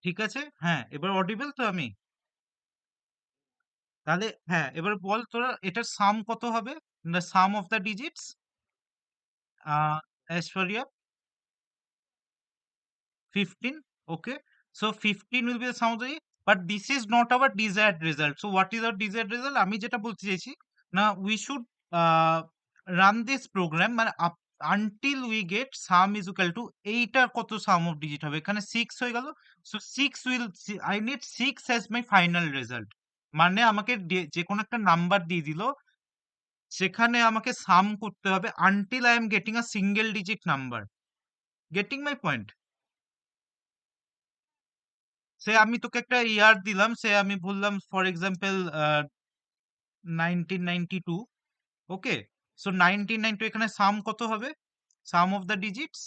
ঠিক আছে? হ্যাঁ, এবার অডিবল তো আমি? তাহলে হ্যাঁ, এবার বল তোরা এটার সাম কত হবে? The sum of the digits Aishwarya 15. Okay, so 15 will be the sum of the, but this is not our desired result. So what is our desired result? আমি যেটা বলতে চাইছি না, we should uh, run this program মানে until we get sum is equal to এইটার কত sum of digit হবে, এখানে 6 হয়ে গেল। So 6 will, I need 6 as my final result, মানে আমাকে যে কোনো একটা নাম্বার দিয়ে দিল, সেখানে আমাকে সাম করতে হবে until I am getting a single digit number. Getting my point? সে আমি তোকে একটা ইয়ার দিলাম, সে আমি বললাম ফর এক্সাম্পল 1992। ওকে, সো 1992 এখানে সাম কত হবে? Sum of the digits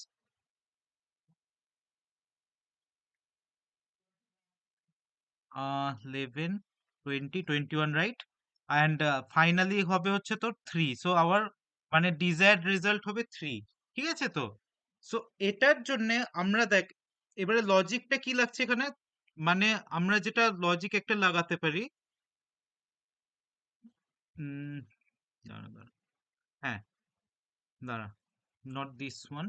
11, 20, 21, right? And finally হবে হচ্ছে তোর 3। সো আওয়ার মানে ডিজায়ার্ড রেজাল্ট হবে 3। ঠিক আছে তো? সো এটার জন্য আমরা দেখ, এবারে লজিকটা কি লাগছে এখানে, মানে আমরা যেটা লজিক একটা লাগাতে পারি। উম, দাঁড়া দাঁড়া, হ্যাঁ, দাঁড়া, নট দিস ওয়ান।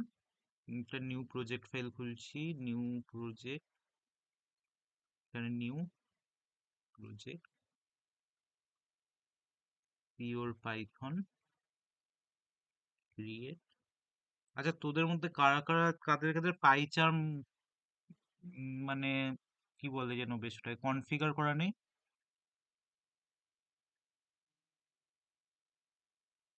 একটা নিউ প্রজেক্ট ফাইল খুলছি, নিউ প্রজেক্ট, এখানে new project pure Python create. আচ্ছা, তোদের মধ্যে কারা কারা কাদের কাদের পাইচার্ম মানে কি বলে যেন বেশ ওটাকে কনফিগার করা নেই?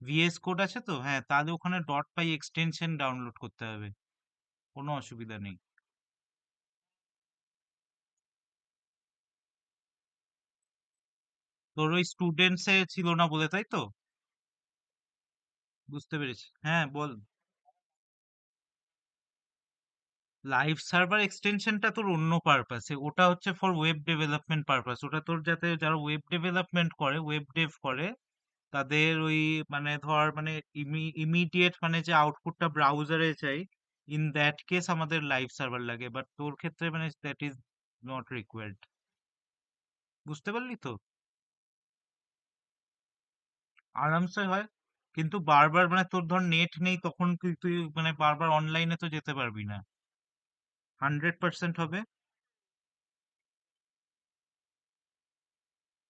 ভিএস কোড আছে তো? হ্যাঁ, তাহলে ওখানে ডট পাই এক্সটেনশন ডাউনলোড করতে হবে, কোনো অসুবিধা নেই। তোর ওই স্টুডেন্টসে ছিল না বলে, তাই তো? বুঝতে পেরেছি, হ্যাঁ বল। লাইভ সার্ভার এক্সটেনশনটা তোর অন্য পারপাসে, ওটা হচ্ছে ফর ওয়েব ডেভেলপমেন্ট পারপাস। ওটা তোর যাতে যারা ওয়েব ডেভেলপমেন্ট করে, ওয়েব ডেভ করে, তাদের ওই মানে ধর মানে ইমিডিয়েট মানে যে আউটপুটটা ব্রাউজারে চাই, ইন দ্যাট কেস আমাদের লাইভ সার্ভার লাগে, বাট তোর ক্ষেত্রে মানে দ্যাট ইজ নট রিকোয়ার্ড। বুঝতে পারলি তো? আরামসে হয়, কিন্তু বারবার মানে তোর ধর নেট নেই, তখন তুই মানে বারবার অনলাইনে তো যেতে পারবি না। 100% হবে।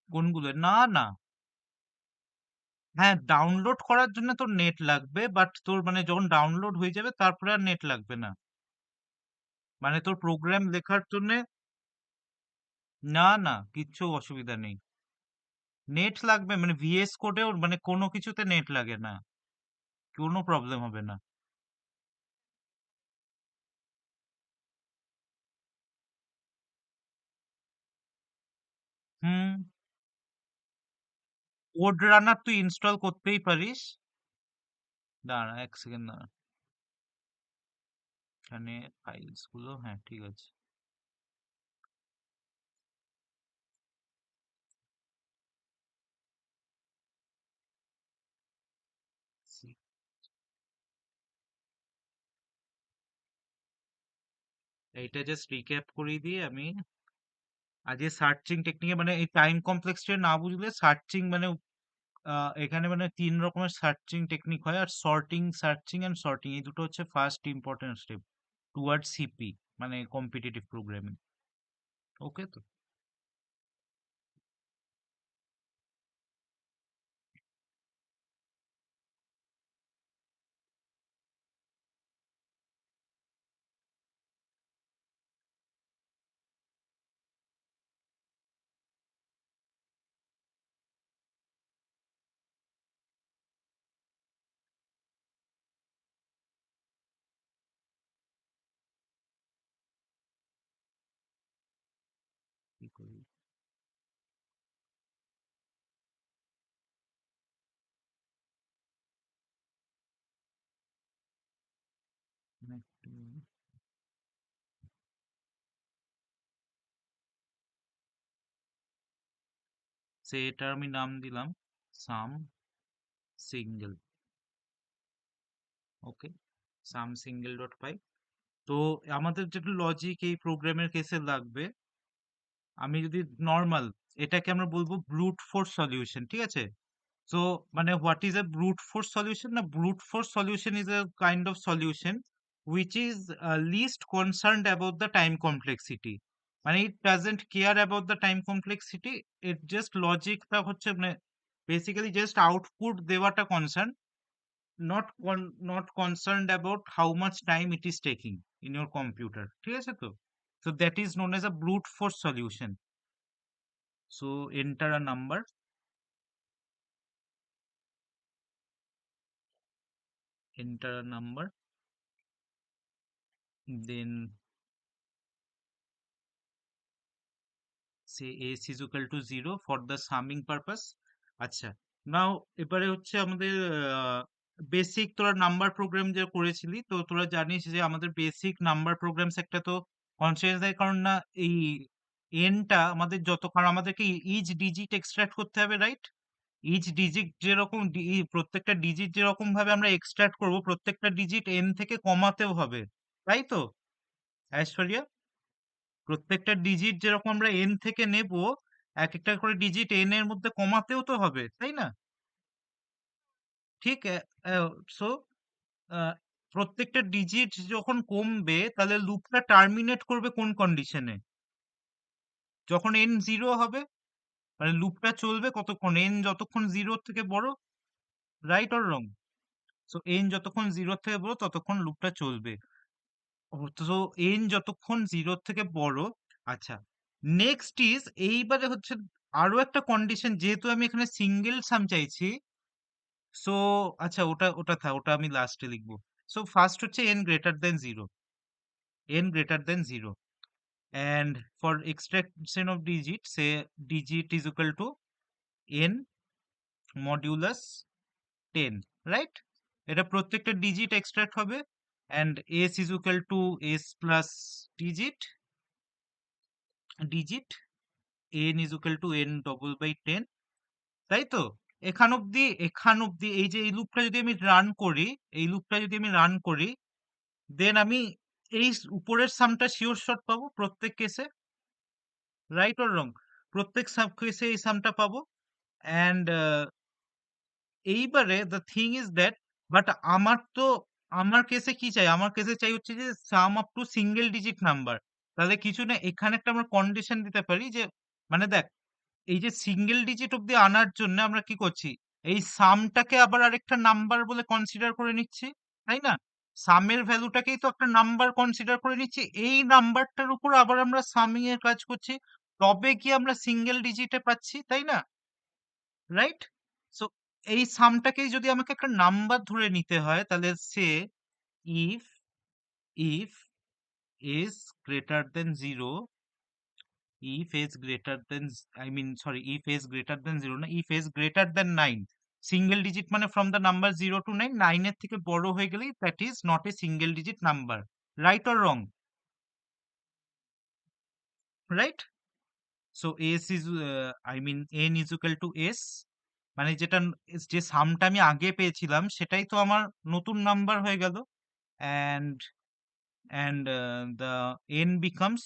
কোনগুলো? না না, হ্যাঁ ডাউনলোড করার জন্য তোর নেট লাগবে, বাট তোর মানে যখন ডাউনলোড হয়ে যাবে তারপরে আর নেট লাগবে না, মানে তোর প্রোগ্রাম লেখার জন্য। না না, কিচ্ছু অসুবিধা নেই। নেট লাগবে মানে ভিএস কোডেও মানে কোনো কিছুতে নেট লাগে না, কোনো প্রবলেম হবে না। হুম, কোড রানার তুই ইনস্টল করতেই পারিস। দাঁড়া এক সেকেন্ড, দাঁড়া, এখানে ফাইলস গুলো, হ্যাঁ ঠিক আছে। সি- এইটা জাস্ট রিক্যাপ করে দিয়ে আমি আজকে সার্চিং টেকনিকে মানে এই টাইম কমপ্লেক্সটা না বুঝলে সার্চিং মানে এখানে মানে 3 রকমের সার্চিং টেকনিক হয়, আর সর্টিং, সার্চিং এন্ড সর্টিং, এই দুটো হচ্ছে first important step toward CP মানে কম্পিটিটিভ প্রোগ্রামিং। ওকে তো? কি করি? মানে একটু সে এটার আমি নাম দিলাম সাম সিঙ্গেল। ওকে, সাম সিঙ্গেল ডট পাই। তো আমাদের যেটা লজিক এই প্রোগ্রামের কেসে লাগবে, আমি যদি নর্মাল, এটাকে আমরা বলবো ব্রুট ফোর্স সলিউশন, ঠিক আছে? So, মানে what is a brute force solution? A brute force solution is a kind of solution which is least concerned about the time complexity. মানে it doesn't care about the time complexity. It just logic টা হচ্ছে মানে basically just output দেওয়াটা concern, not concerned about how much time it is taking in your computer. ঠিক আছে তো? So that is known as a brute force solution. So enter a number, enter a number, then say s is equal to 0 for the summing purpose. আচ্ছা, নাও এবারে হচ্ছে আমাদের basic তোরা number programme যে করেছিলি, তো তোরা জানিস যে আমাদের বেসিক নাম্বার প্রোগ্রামস একটা তো কনসিডার দেয়, কারণ না এই এনটা আমাদের যত, কারণ আমাদেরকে ইচ ডিজিট এক্সট্রাক্ট করতে হবে, রাইট? ইচ ডিজিট যেরকম প্রত্যেকটা ডিজিট যেরকম ভাবে আমরা এক্সট্রাক্ট করব, প্রত্যেকটা ডিজিট এন থেকে কমাতেও হবে, তাই তো ঐশ্বরিয়া? প্রত্যেকটা ডিজিট যেরকম আমরা এন থেকে নেব, এক একটা করে ডিজিট এন এর মধ্যে কমাতেও তো হবে, তাই না? ঠিক। সো প্রত্যেকটা ডিজিট যখন কমবে, তাহলে লুপটা টার্মিনেট করবে কোন কন্ডিশনে? যখন এন জিরো হবে, মানে লুপটা চলবে কতক্ষণ? এন যতক্ষণ জিরো থেকে বড়, right or wrong? So N যতক্ষণ জিরো থেকে বড় ততক্ষণ লুপটা চলবে। তো এন যতক্ষণ জিরো থেকে বড়। আচ্ছা, নেক্সট ইজ, এইবারে হচ্ছে আরো একটা কন্ডিশন, যেহেতু আমি এখানে সিঙ্গেল সাম চাইছি। সো আচ্ছা, ওটা ওটা ওটা আমি লাস্টে লিখবো। সো ফার্স্ট হচ্ছে n greater than zero, n greater than zero, and for extraction of digit say digit is equal to n modulus 10, right? এটা প্রত্যেকটা ডিজিট এক্সট্রাক্ট হবে, and s is equal to s plus digit, digit n is equal to n double by 10, তাই তো? এখান অব্দি এই যে এই লুপটা যদি আমি রান করি, এই লুপটা যদি আমি রান করি, দেন আমি এই উপরের সামটা শিওর শট পাবো প্রত্যেক কেসে, রাইট অর রং? প্রত্যেক সাব কেসে এই সামটা পাবো, অ্যান্ড এইবারে the thing is that, but আমার কেসে কি চাই? আমার কেসে চাই হচ্ছে যে sum up to single digit number. তাহলে কিছু না, এখানে একটা আমরা কন্ডিশন দিতে পারি যে, মানে দেখ, এই যে সিঙ্গেল ডিজিট অব্দি আনার জন্য আমরা কি করছি? এই সামটাকে আবার আরেকটা নাম্বার বলে কনসিডার করে নিচ্ছি, তাই না? সামের ভ্যালুটাকেই তো একটা নাম্বার কনসিডার করে নিচ্ছি, এই নাম্বারটার উপর আবার আমরা সামিং এর কাজ করছি, তবে কি আমরা সিঙ্গেল ডিজিটে পাচ্ছি, তাই না? রাইট? সো এই সামটাকেই যদি আমাকে একটা নাম্বার ধরে নিতে হয়, তাহলে সে if if is greater than 0, if is greater than I mean sorry, if is greater than 0 না, if is greater than 9, single digit মানে ফ্রম দ্য নাম্বার 0 to 9, 9 এর থেকে বড় হয়ে গেলেই that is not a single digit number, right or wrong? Right? So s is I mean n is equal to s, মানে যেটা যে সামটা আমি আগে পেয়েছিলাম সেটাই তো আমার নতুন নাম্বার হয়ে গেল, and the n becomes,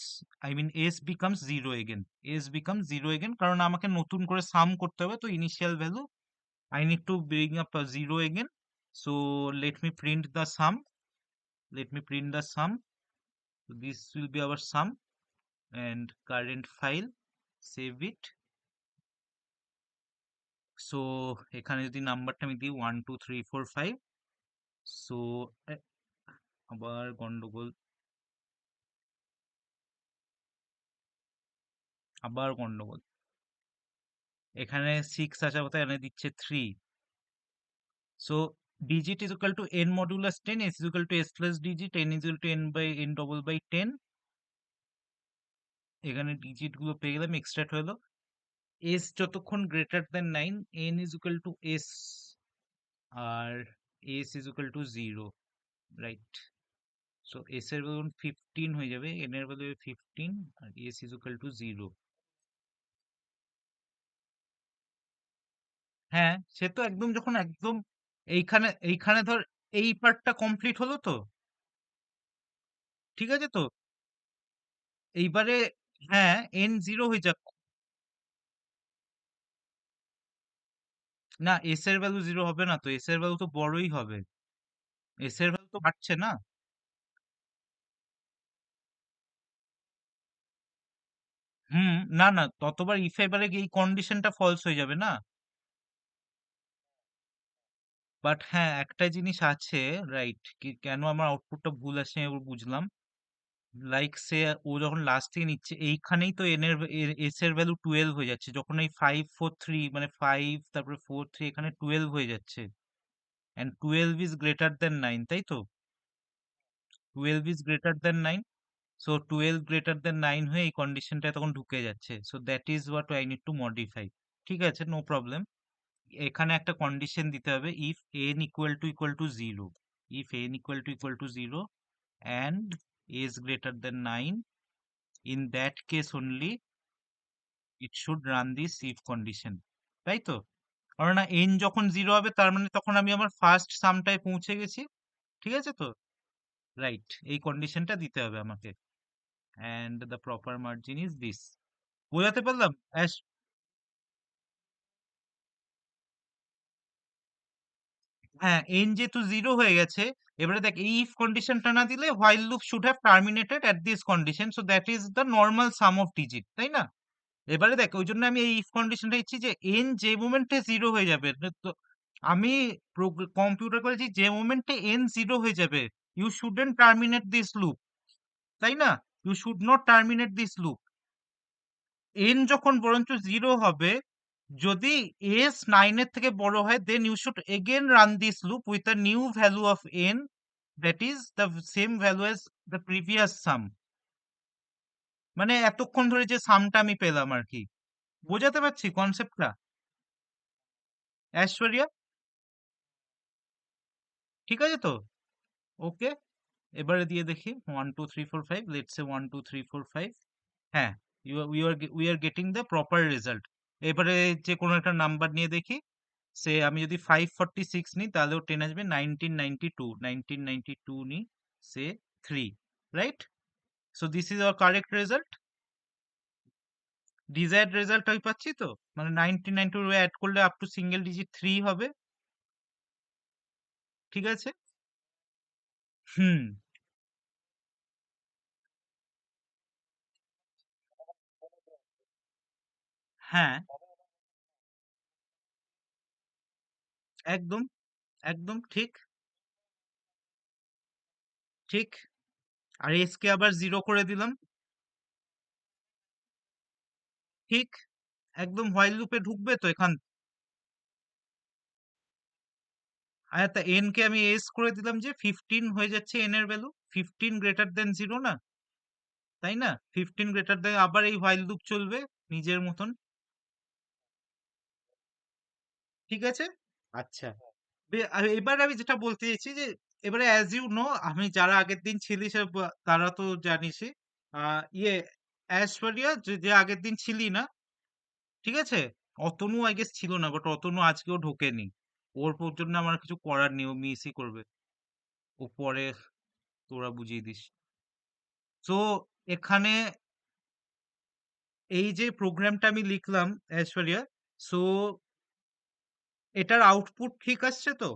I mean s becomes 0 again, s becomes 0 again, কারণ আমাকে নতুন করে সাম করতে হবে, তো initial value I need to bring up a 0 again. So let me print the sum, let me print the sum. So this will be our sum, and current file, save it. So এখানে যদি নাম্বারটা আমি দিই 1 2 3 4 5, so আবার গন্ডগোল, আবার গন্ডগোল, এখানে 6 আসার কথা, এখানে দিচ্ছে 3। So digit is equal to n modulus 10, s is equal to s plus digit, n is equal to n by n double by 10। এখানে ডিজিট গুলো পেয়ে গেলাম, এক্সট্রাক্ট হলো। s যতক্ষণ greater than 9, n is equal to s, আর s is equal to 0, right? So s এর value 15 হয়ে যাবে, n এর ভ্যালু 15, আর s is equal to 0। হ্যাঁ, সে তো একদম, যখন একদম এইখানে ধর এই পার্টটা কমপ্লিট হলো তো, ঠিক আছে তো? এইবারে হ্যাঁ, n 0 হয়ে যাক। না, s এর ভ্যালু 0 হবে না তো। s এর ভ্যালু তো বড়ই হবে। s এর ভ্যালু তো বাড়ছে না। হুম, না, না, ততবার if এবারে এই কন্ডিশনটা ফলস হয়ে যাবে না? বাট হ্যাঁ, একটা জিনিস আছে, রাইট, কি কেন আমার আউটপুটটা ভুল আসছে আমি এবার বুঝলাম। লাইক সে ও যখন লাস্ট থেকে নিচ্ছে এইখানেই তো এস এর ভ্যালু 12 হয়ে যাচ্ছে, যখন এই 5 4 3 মানে 5 তারপরে 4 3 এখানে 12 হয়ে যাচ্ছে, এন্ড 12 ইজ গ্রেটার দেন 9, তাই তো? 12 is greater than 9, so 12 greater than 9 হয়ে এই কন্ডিশনটা তখন ঢুকে যাচ্ছে, so that is what I need two modify. ঠিক আছে, নো প্রবলেম। এখানে একটা কন্ডিশন দিতে হবে, if n equal to 0, if n equal to 0 and a is greater than 9, in that case only it should run this if condition, তাই তো? কারণ না n যখন 0 হবে তার মানে তখন আমি আমার ফার্স্ট সামটায় পৌঁছে গেছি। ঠিক আছে তো? রাইট, এই কন্ডিশনটা দিতে হবে আমাকে, and the proper margin is this. বোঝাতে পারলাম? হ্যাঁ, n যেহেতু 0 হয়ে গেছে, এবারে দেখ এই if কন্ডিশনটা না দিলে while loop should have terminated at this condition, so that is the normal sum of digit, তাই না? এবারে দেখ ওই জন্য আমি এই if কন্ডিশনটা দিচ্ছি যে n যে মোমেন্টে 0 হয়ে যাবে, তো আমি কম্পিউটার করেছি যে মোমেন্টে n 0 হয়ে যাবে, you shouldn't terminate this loop, তাই না? You should not terminate this loop. n যখন বরঞ্চ 0 হবে, যদি s 9 এর থেকে বড় হয়, then you should again run this loop with a new value of n, that is the same value as the previous sum. মানে এতক্ষণ ধরে যে সামটা আমি পেলাম আর কি। বোঝাতে পারছি কনসেপ্টটা? ঐশ্বরিয়া, ঠিক আছে তো? ওকে, এবারে দিয়ে দেখি 1 2 3 4 5, লেটস সে 1 2 3 4 5। হ্যাঁ, we are getting the proper result. এবারে যে কোনো একটা নাম্বার নিয়ে দেখি, সে আমি যদি 546 নিই তাহলেও 10 আসবে, 1992 নিই, সে 3, right? So this is our correct result. Desired result আমি পাচ্ছি তো, মানে 1992 অ্যাড করলে আপ টু সিঙ্গেল ডিজিট 3 হবে। ঠিক আছে। হুম। হ্যাঁ, একদম, একদম ঠিক, ঠিক। আর এস কে আবার 0 করে দিলাম। ঠিক, একদম হোয়াইল লুপে ঢুকবে তো এখান। আর তা এন কে আমি এস করে দিলাম যে 15 হয়ে যাচ্ছে এন এর ভ্যালু, 15 গ্রেটার দেন 0 না, তাই না? 15 গ্রেটার দেন, আবার এই হোয়াইল লুপ চলবে নিজের মতন। ঠিক আছে। আচ্ছা, আর এবার আমি যেটা বলতে চাইছি যে এবারে অ্যাজ ইউ নো, আমি যারা আগের দিন ছিলি তারা তো জানিসই। ইয়ে ঐশ্বরিয়া, যে যে আগের দিন ছিলি না, ঠিক আছে, অতনু আই গেস ছিল না, বাট অতনু আজকেও ঢোকেনি। ওর জন্য আমার কিছু করার নেই, ও মিসই করবে। ও পরে তোরা বুঝিয়ে দিস। সো এখানে এই যে প্রোগ্রামটা আমি লিখলাম ঐশ্বরিয়া, সো এটার আউটপুট ঠিক আসছে তো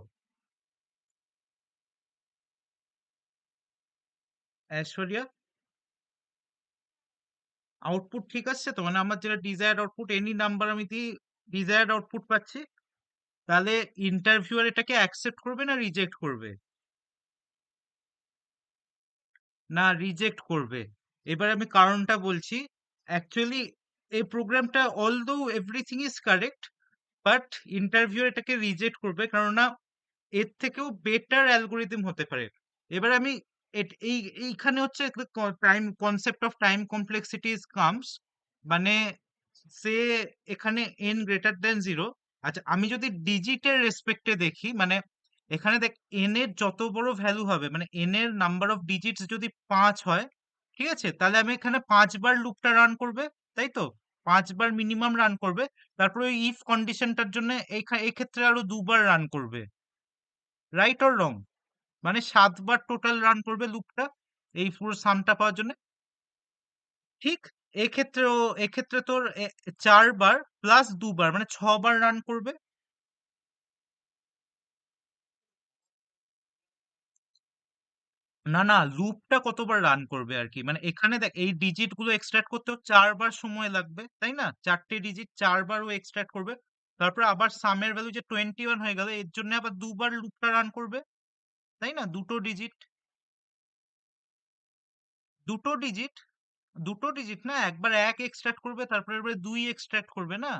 ঐশ্বরিয়া? আউটপুট ঠিক আসছে তো, মানে আমার যেটা ডিজায়ার্ড আউটপুট, এনি নাম্বার আমি দিই, ডিজায়ার্ড আউটপুট পাচ্ছি। তাহলে ইন্টারভিউয়ার এটাকে অ্যাকসেপ্ট করবে না রিজেক্ট করবে? না, রিজেক্ট করবে। এবার আমি কারণটা বলছি। অ্যাকচুয়ালি এই প্রোগ্রামটা although everything is correct, but interviewer এটাকে রিজেক্ট করবে, কেননা এর থেকেও বেটার অ্যালগোরিদম হতে পারে। এবার আমি এইখানে হচ্ছে time concept of time complexities comes, মানে সে এখানে এন গ্রেটার দেন 0। আচ্ছা, আমি যদি ডিজিটের রেসপেক্টে দেখি, মানে এখানে দেখ এন এর যত বড় ভ্যালু হবে, মানে এন এর নাম্বার অফ ডিজিটস যদি 5 হয়, ঠিক আছে, তাহলে আমি এখানে 5 বার লুপটা রান করবে, তাই তো? 5 বার মিনিমাম রান করবে। তারপরে ওই ইফ কন্ডিশনটার জন্য এই ক্ষেত্রে আরো 2 বার রান করবে, রাইট অর রং? মানে 7 বার টোটাল রান করবে লুপটা। এই পুরো সামটা পাওয়ার জন্য। ঠিক এক্ষেত্রে তোর 4 বার প্লাস 2 বার মানে 6 বার রান করবে। না না, লুপটা কতবার রান করবে আর কি, মানে এখানে দেখ এই ডিজিট গুলো এক্সট্রাক্ট করতেও 4 বার সময় লাগবে, তাই না? 4টে ডিজিট 4 বার ও এক্সট্রাক্ট করবে। তারপর আবার সামের ভ্যালু যে 21 হয়ে গেল, এর জন্য আবার 2 বার লুপটা রান করবে, তাই না? দুটো ডিজিট দুটো ডিজিট না, একবার 1 এক্সট্রাক্ট করবে, তারপরে এবার 2 এক্সট্রাক্ট করবে না,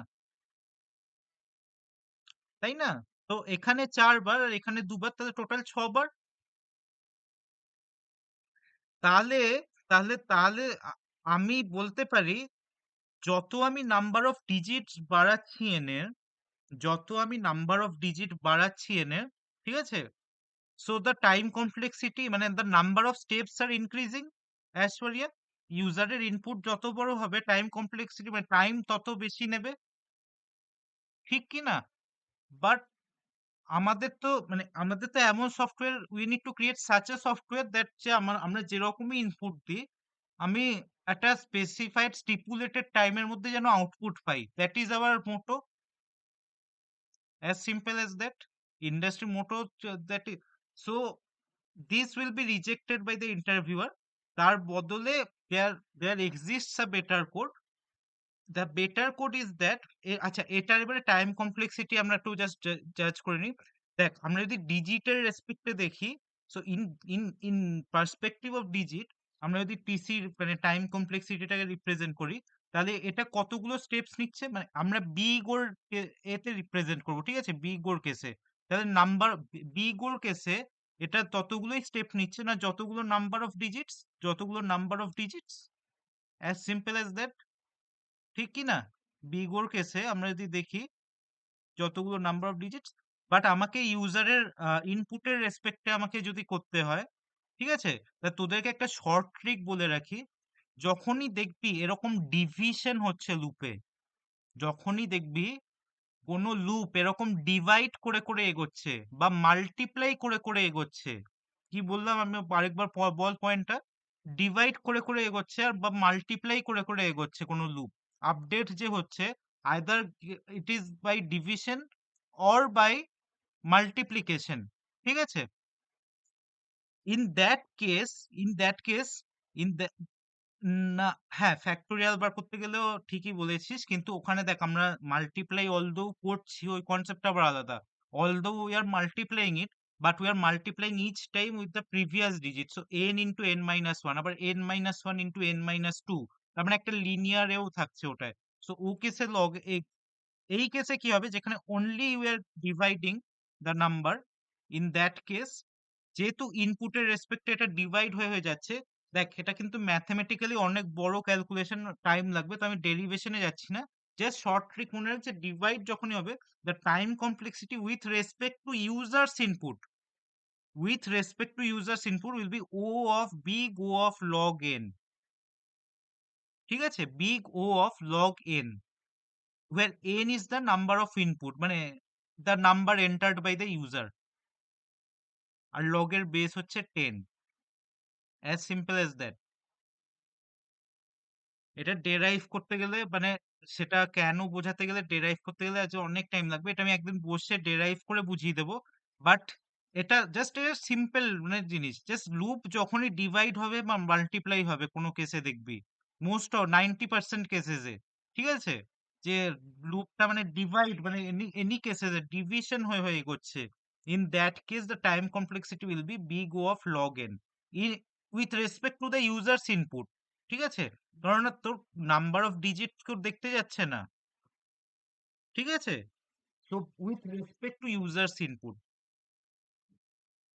তাই না? তো এখানে 4 বার আর এখানে 2 বার, তাহলে টোটাল 6 বার। তাহলে তাহলে আমি বলতে পারি, যত আমি নাম্বার অফ ডিজিটস বাড়াচ্ছি এনের, যত আমি নাম্বার অফ ডিজিট বাড়াচ্ছি এনের, ঠিক আছে, সো দ্য টাইম কমপ্লেক্সিটি মানে the number of steps are increasing as per your. ইউজারের ইনপুট যত বড় হবে, টাইম কমপ্লেক্সিটি মানে টাইম তত বেশি নেবে, ঠিক কি না? বাট আমাদের তো এমন software, we need to create such a software that, যে আমরা যেরকমই ইনপুট দিই, আমি একটা স্পেসিফাইড স্টিপুলেটেড টাইমের মধ্যে যেন output pi, that is hour Moto. As simple as that. Industry motto so this will be rejected by the interviewer. তার বদলে there exists a better code. The better code is that আচ্ছা, এটার এবারে time complexity আমরা একটু just জাজ করে নিই। দেখ, আমরা যদি ডিজিটের রেসপেক্টে দেখি, so in perspective of digit, আমরা যদি পিসির মানে টাইম কমপ্লেক্সিটিটাকে রিপ্রেজেন্ট করি, তাহলে এটা কতগুলো স্টেপস নিচ্ছে, মানে আমরা বি গোর এতে রিপ্রেজেন্ট করবো, ঠিক আছে, বি গোর কেসে। তাহলে নাম্বার বি গোর কেসে এটা ততগুলোই স্টেপ নিচ্ছে না, যতগুলো number of digits as simple as that, ঠিক কি না? বিগোর কেসে আমরা যদি দেখি যতগুলো নাম্বার অফ ডিজিটস, বাট আমাকে ইউজারের ইনপুটের রেসপেক্টে আমাকে যদি করতে হয়, ঠিক আছে, তা তোদেরকে একটা শর্ট ট্রিক বলে রাখি। যখনই দেখবি এরকম ডিভিশন হচ্ছে লুপে, যখনই দেখবি কোনো লুপ এরকম ডিভাইড করে করে এগোচ্ছে বা মাল্টিপ্লাই করে করে এগোচ্ছে, কি বললাম আমি আরেকবার বল পয়েন্টটা, ডিভাইড করে করে এগোচ্ছে আর বা মাল্টিপ্লাই করে করে এগোচ্ছে কোনো লুপ, আপডেট যে হচ্ছে, either it is by division or by multiplication, ঠিক আছে। ইন দ্যাট কেস ইন না, হ্যাঁ, ফ্যাক্টোরিয়াল বার করতে গেলেও ঠিকই বলেছিস, কিন্তু ওখানে দেখ আমরা মাল্টিপ্লাই অলদো করছি, ওই কনসেপ্টটা আবার আলাদা। Although we are multiplying it, but we are multiplying each time with the previous digit, so n into n minus one, আবার n minus one into n minus two, তার মানে একটা লিনিয়ারেও থাকছে ওটায়। সো ও কেসে এই কেসে কি হবে, যেখানে only you are dividing the number, in that case, যেহেতু ইনপুটের রেসপেক্টে এটা ডিভাইড হয়ে হয়ে যাচ্ছে, দেখ এটা কিন্তু ম্যাথমেটিক্যালি অনেক বড় ক্যালকুলেশন, টাইম লাগবে, তো আমি ডেরিভেশনে যাচ্ছি না। জাস্ট শর্ট ট্রিক মনে রাখছে, ডিভাইড যখনই হবে, the time complexity with respect to user's input will be O of big O of log n, ঠিক আছে, big O of log n, where n is the number of input মানে the number entered by the user, আর log এর base হচ্ছে 10, as simple as that। এটা derive করতে গেলে মানে সেটা কেন বোঝাতে গেলে, ডেরাইভ করতে গেলে আজ অনেক টাইম লাগবে, এটা আমি একদিন বসে ডেরাইভ করে বুঝিয়ে দেবো। বাট এটা জাস্ট সিম্পল মানে জিনিস, জাস্ট লুপ যখনই ডিভাইড হবে বা মাল্টিপ্লাই হবে কোনো কেসে দেখবি, মোস্ট অফ 90% কেসেসে, ঠিক আছে, যে লুপটা মানে ডিভাইড মানে এনি এনি কেসেসে ডিভিশন হয়ে হয়ে এগোচ্ছে, in that case the time complexity will be big O of log n, in with respect to the user's input, ঠিক আছে। ধরো না, তোর নাম্বার অফ ডিজিট কেউ দেখতে যাচ্ছে না, ঠিক আছে, তো with respect to user's input,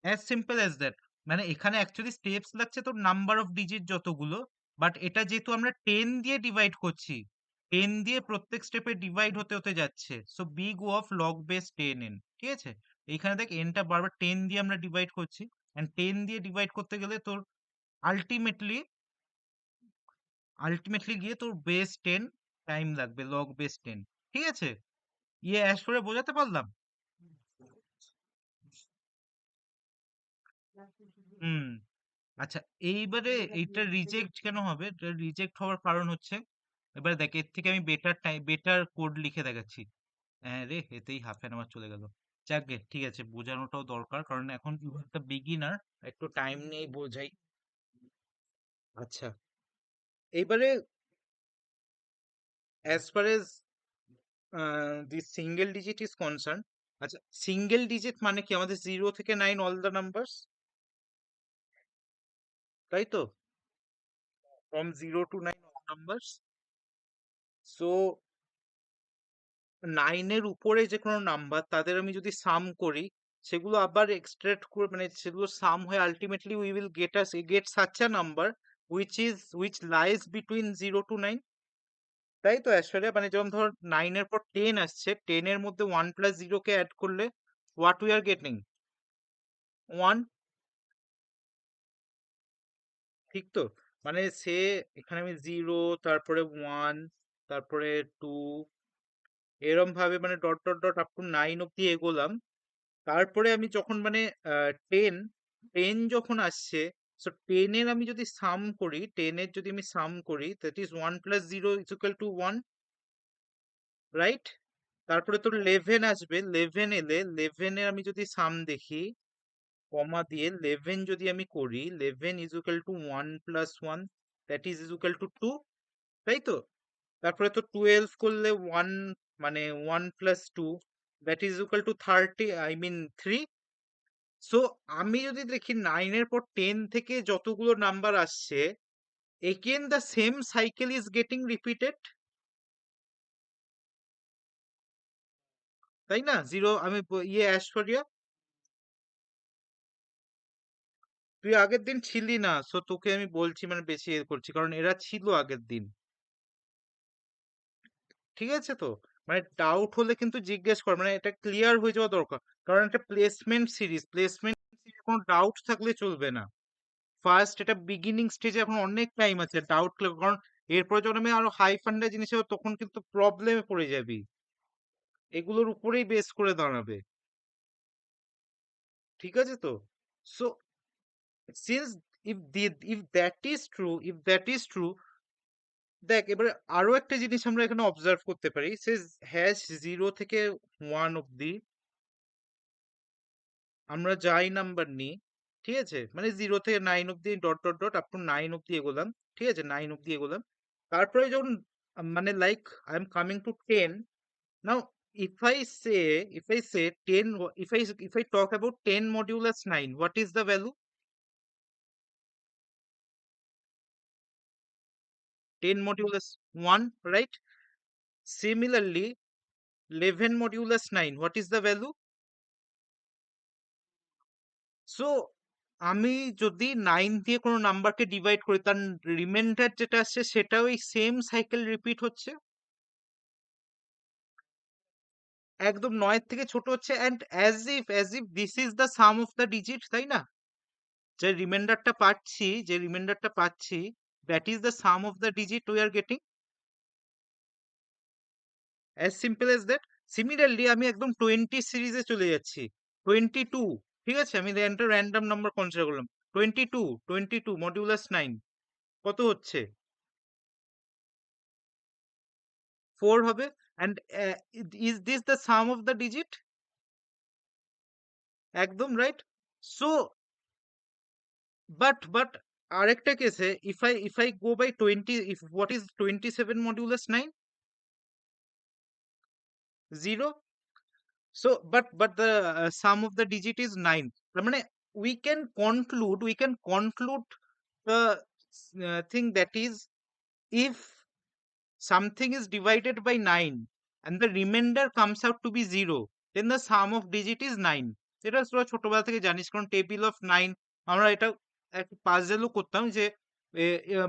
as simple as that. মানে এখানে অ্যাকচুয়ালি স্টেপস লাগছে তোর নাম্বার অফ ডিজিট যতগুলো, বাট এটা যেহেতু আমরা 10 দিয়ে ডিভাইড করছি, 10 দিয়ে প্রত্যেক স্টেপে ডিভাইড হতে হতে যাচ্ছে, so big O of log base 10 n, ঠিক আছে। এইখানে দেখ এনটা বারবার 10 দিয়ে আমরা ডিভাইড করছি, এন্ড 10 দিয়ে ডিভাইড করতে গেলে তোর আলটিমেটলি আলটিমেটলি গিয়ে তোর বেস 10 টাইম লাগবে, লগ বেস 10, ঠিক আছে। ইয়ে অ্যাশ করে বোঝাতে পারলাম? হুম। আচ্ছা, এইবারে এইটা রিজেক্ট কেন হবে? এটা রিজেক্ট হওয়ার কারণ হচ্ছে, এবার দেখ এর থেকে আমি বেটার কোড লিখে দেখাচ্ছি। হ্যাঁ রে, এতেই হাফ অ্যান আওয়ার চলে গেল। যাকগে, ঠিক আছে, বোঝানোটাও দরকার, কারণ এখন ইউ একটা বিগিনার, একটু টাইম নিয়েই বোঝাই। আচ্ছা, এইবারে as far as the single digit is concerned, আচ্ছা, সিঙ্গেল ডিজিট মানে কি? আমাদের 0 থেকে 9 অল দ্য নাম্বারস, তাই তো? From 0 to 9 all numbers. So 9 এর উপরে যে কোনো নাম্বার, তাদের আমি যদি সাম করি, সেগুলো আবার এক্সট্রাক্ট করে, মানে সেগুলো সাম হয়ে ultimately we will get such a number which lies between 0 to 9, তাই তো ঐশ্বরিয়া? মানে যেমন ধর 9 এর পর 10 আসছে, 10 এর মধ্যে 1 + 0 কে অ্যাড করলে হোয়াট উই আর গেটিং? 1, ঠিক তো? মানে সে, এখানে আমি 0, তারপরে 1, তারপরে 2, এরম ভাবে মানে dot dot dot up to 9 অব্দি এগোলাম। তারপরে আমি যখন মানে 10 10 যখন আসছে, সো 10 এর আমি যদি সাম করি, 10 এর যদি আমি সাম করি, that is 1 + 0 is equal to 1, right? তারপরে তোর 11 আসবে, 11 এলে 11 এর আমি যদি সাম দেখি, কমা দিয়ে 11 যদি আমি করি, 11 is equal to 1 + 1, that is equal two 2, তাই তো? তারপরে তো 12 করলে 1, মানে 1 + 2, that is equal to 30, I mean 3। So আমি যদি দেখি 9 এর পর 10 থেকে যতগুলো নাম্বার আসছে, again the same cycle is getting repeated, তাই না? জিরো, আমি ঐশ্বরিয়া, তুই আগের দিন ছিলি না, সো তোকে আমি বলছি, মানে বেশি এ করছি, কারণ এরা ছিল আগের দিন। ঠিক আছে তো? মানে ডাউট হলে কিন্তু জিজ্ঞেস কর, মানে এটা ক্লিয়ার হয়ে যাওয়া দরকার, কারণ একটা প্লেসমেন্ট সিরিজ কোনো ডাউট থাকলে চলবে না। ফার্স্ট, এটা বিগিনিং স্টেজে, এখন অনেক টাইম আছে ডাউট, কারণ এরপরে যখন আমি আরো হাই ফান্ডা জিনিস হবে, তখন কিন্তু প্রবলেমে পড়ে যাবি, এগুলোর উপরেই বেস করে দাঁড়াবে। ঠিক আছে তো? So since, if that is true, দেখ এবারে আরো একটা জিনিস আমরা এখানে অবজার্ভ করতে পারি, সে হ্যাশ 0 থেকে 1 অব্দি আমরা যাই নাম্বার নিই, ঠিক আছে, মানে 0 থেকে 9 অব্দি, dot dot dot up to 9 অব্দি এগোলাম, ঠিক আছে, 9 অব্দি এগোলাম। তারপরে যখন মানে like I am coming to 10, now if I say if I say 10, if I talk about 10 modulus 9, what is the value? 10 modulus 1, right? Similarly, 11 modulus 9, what is the value? So আমি যদি 9 দিয়ে কোনো নাম্বারকে ডিভাইড করি, তার reminder যেটা আসছে, সেটাও এই সেম সাইকেল রিপিট হচ্ছে, একদম 9 থেকে ছোট হচ্ছে, and as if this is the sum of the digit, তাই না? যে রিমাইন্ডারটা পাচ্ছি, that is the sum of the digit we are getting, as simple as that. Similarly আমি একদম 20 সিরিজে চলে যাচ্ছি, 22, ঠিক আছে, আমি একটা র্যান্ডম নাম্বার কনসিডার করলাম, 22 মডিউলাস 9 কত হচ্ছে? 4 হবে। And is this the sum of the digit? একদম রাইট। সো বাট আরেকটা কেসে, if I go by 20, if what is 27 modulus 9? 0। So but the sum of the digit is 9, তার মানে we can conclude the thing, that is, if something is divided by 9 and the remainder comes out to be 0, then the sum of digit is 9। এটা তোরা ছোটবেলা থেকে জানিস, কারণ table of 9, আমরা এটা একটা পাজেলও করতাম, যে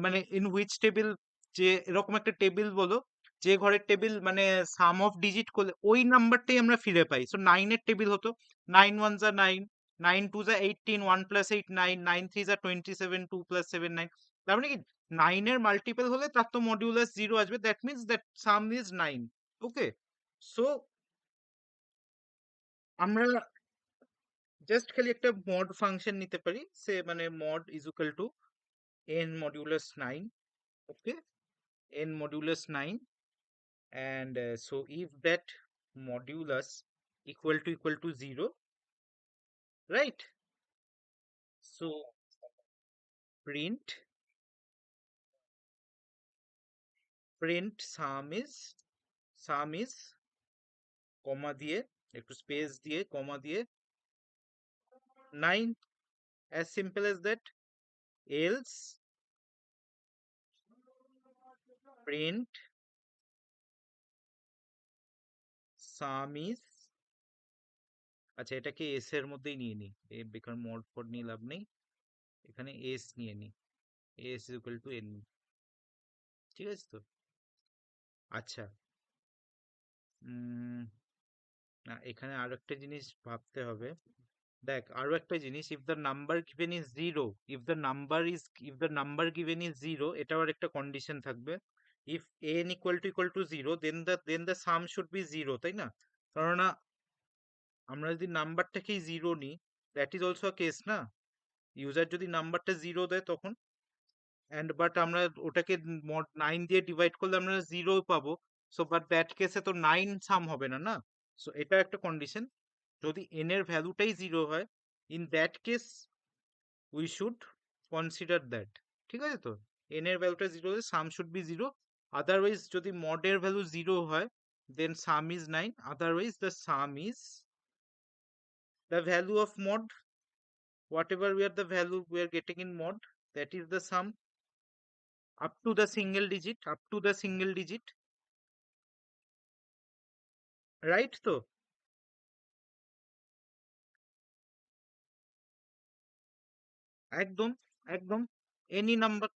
মানে ইন হুইচ টেবিল, যে এরকম একটা টেবিল বলো, যে ঘরের টেবিল মানে সাম অফ ডিজিট করলে ওই নাম্বারটাই আমরা ফিরে পাই। সো 9 এর টেবিল হতো 9 1 যা 9, 9 2 যা 18, 1 + 8 9, 9 3 যা 27, 2 + 7 9। তার মানে কি, 9 এর মাল্টিপল হলে তার তো মডিউলাস 0 আসবে, that means that some is 9। Okay, so আমরা জাস্ট খালি একটা মড ফাংশন নিতে পারি, সে মানে mod is equal to n modulus 9, okay, n modulus 9, and so if that modulus equal to 0, right? So print sum is কমা দিয়ে, একটু space দিয়ে, কমা দিয়ে 9, as simple as that. Else print sum is, আচ্ছা এটাকে S এর মধ্যেই নিয়ে নি, এ বেকার মড ফড নিয়ে লাভ নেই, এখানে এস নিয়ে নি, এস ইকুয়াল টু এন, ঠিক আছে তো? আচ্ছা, উম, না এখানে আরো একটা জিনিস ভাবতে হবে। দেখ আরো একটা জিনিস, if the number given is zero, if the number given is zero, এটাও আর একটা কন্ডিশন থাকবে। If n equal to zero, then the sum should be zero, তাই না? কেননা আমরা যদি নাম্বারটাকেই জিরো নিই, দ্যাট ইজ অলসো কেস না, ইউজার যদি নাম্বারটা জিরো দেয় তখন, অ্যান্ড বাট আমরা ওটাকে মড 9 দিয়ে ডিভাইড করলে আমরা জিরো পাবো। সো বাট দ্যাট কেসে তো 9 সাম হবে না, না? সো এটা একটা কন্ডিশন। যদি এন এর ভ্যালুটাই জিরো হয়, in that case we should consider that, ঠিক আছে তো? এন এর ভ্যালুটা জিরো হলে sum should be zero, otherwise যদি মডের ভ্যালু জিরো হয়, then sum is 9, otherwise the sum is the value of mod, whatever we are the value we are getting in mod, that is the sum up to the single digit, right? তো একদম, একদম, any number,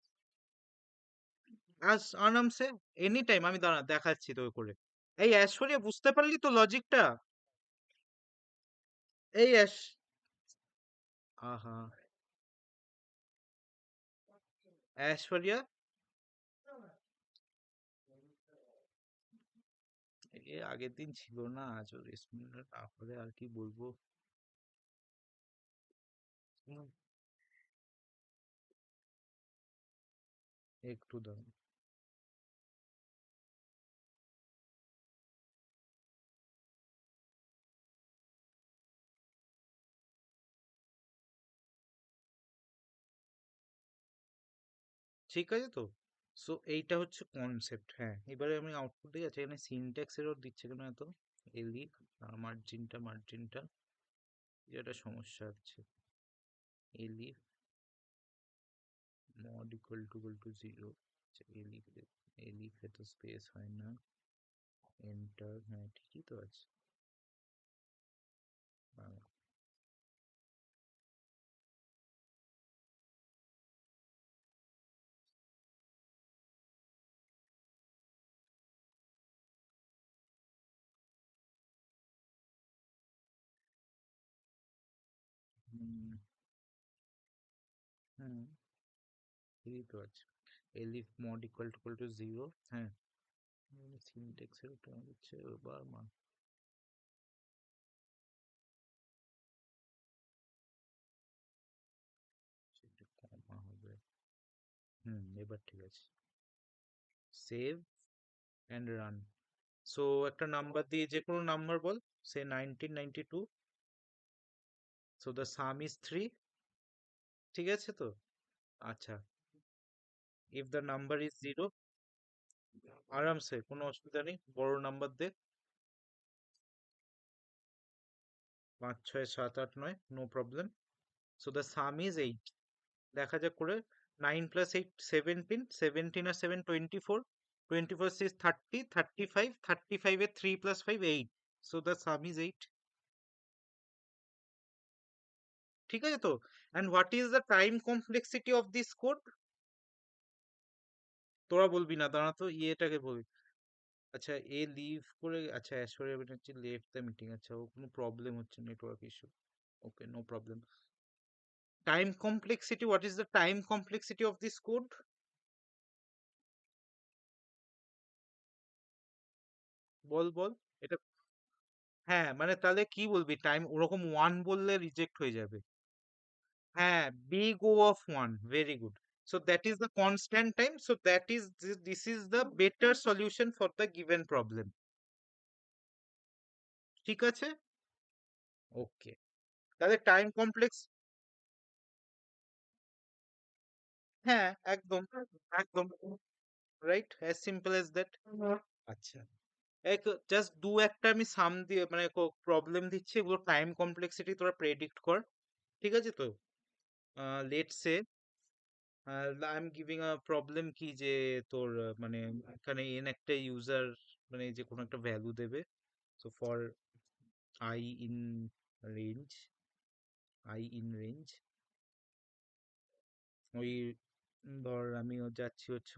আজ আরামসে, any time. আমি দাঁড়া দেখাচ্ছি তো করে। এই ঐশ্বরিয়া, বুঝতে পারলি তো লজিকটা? এই আহা, ঐশ্বরিয়া, এ আগের দিন ছিল না, আজ ওর রেসপন্ড না করে আর কি বলবো। হুম, একটু দাঁড়া। ঠিক আছে তো? সো এইটা হচ্ছে কনসেপ্ট, হ্যাঁ। এবারে আমি আউটপুট দিয়ে যাচ্ছি, এখানে সিনট্যাক্স এরর দিচ্ছে কেন এত? এলিফ মার্জিনটা যেটা সমস্যা হচ্ছে। এলিফ মড ইকুয়াল টু জিরো, এলিফে তো স্পেস হয় না, এন্টার, হ্যাঁ ঠিকই তো আছে। আহ, হুম, হুম, ঠিকই তো আছে। এলিফ মড ইকুয়াল টু জিরো, হ্যাঁ। সিনট্যাক্স এর ওটা হচ্ছে এবার সেটা কমা হবে। হুম, এবার ঠিক আছে। Save and run. সো একটা নাম্বার দিয়ে, যে কোনো নাম্বার বল, say 1992, so the sum is 3, ঠিক আছে তো? আচ্ছা, if the number is zero, আরামসে কোনো অসুবিধা নেই, বড় নাম্বার দে, 5 6 7 8 9, no problem. So the sum is 8, দেখা যাক করে। 9 প্লাস 8 17, 17 আর 7 24, 24 6 30, 35, 35 এর 3 plus 5 8, so the sum is 8, ঠিক আছে তো? And what is the time complexity of this code? তোরা বলবি না, দাঁড়া তো, ইয়েটাকে বলবি। আচ্ছা, এ লিভ করে, আচ্ছা Aishwarya Banerjee left the meeting, আচ্ছা ও কোনো প্রবলেম হচ্ছে, network issue, okay no problem. Time complexity, what is the time complexity of this code? বল বল এটা। হ্যাঁ, মানে তাহলে কি বলবি টাইম ওরকম 1 বললে রিজেক্ট হয়ে যাবে। হ্যাঁ, big O of 1, very good. So that is the constant time. So that is this is the better solution for the given problem. ঠিক আছে? ওকে। তাহলে টাইম কমপ্লেক্স, হ্যাঁ, একদম, একদম, right? as simple as that. আচ্ছা। এক জাস্ট দু একটা আমি সাম দিয়ে মানে প্রবলেম দিচ্ছি, এগুলো টাইম কমপ্লেক্সিটি তোরা প্রেডিক্ট কর। ঠিক আছে তো? Let's say I am giving a problem কি যে তোর মানে এখানে এন একটা ইউজার মানে যে কোনো একটা ভ্যালু দেবে। So for I in range, I in range ওই ধর আমি যাচ্ছি হচ্ছে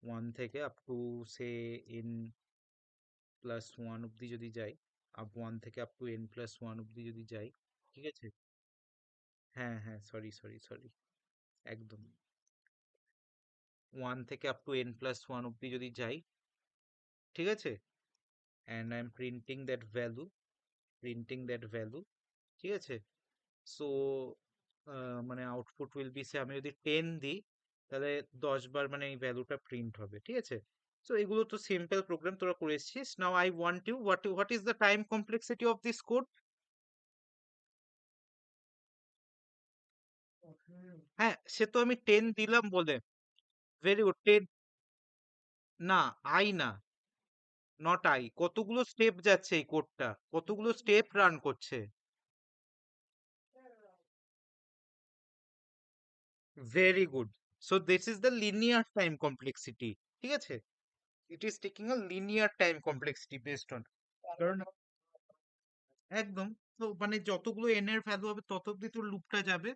ওয়ান থেকে up to say N plus one অব্দি যদি যাই, আপ ওয়ান থেকে up to N plus one অব্দি যদি যাই, ঠিক আছে? হ্যাঁ হ্যাঁ, সরি সরি সরি, একদম ওয়ান থেকে up to N plus one অব্দি যদি যাই, ঠিক আছে? And I am printing that value, ঠিক আছে? সো মানে আউটপুট উইল বি সে আমি যদি 10 দিই তাহলে 10 বার মানে এই ভ্যালুটা প্রিন্ট হবে, ঠিক আছে? সো এগুলো তো সিম্পল প্রোগ্রাম তোরা করে এসেছিস। Now I want you what is the time complexity of this code? হ্যাঁ, সে তো আমি 10 দিলাম বলে। Very good, 10। না, আই না, নট আই, কতগুলো স্টেপ যাচ্ছে এই কোডটা, কতগুলো স্টেপ রান করছে। Very good. So this is the linear time complexity, ঠিক আছে? ইট is taking a linear time complexity based on, কারণ একদম, তো মানে যতগুলো এন এর ভ্যালু হবে তত অব্দি তোর লুপটা যাবে,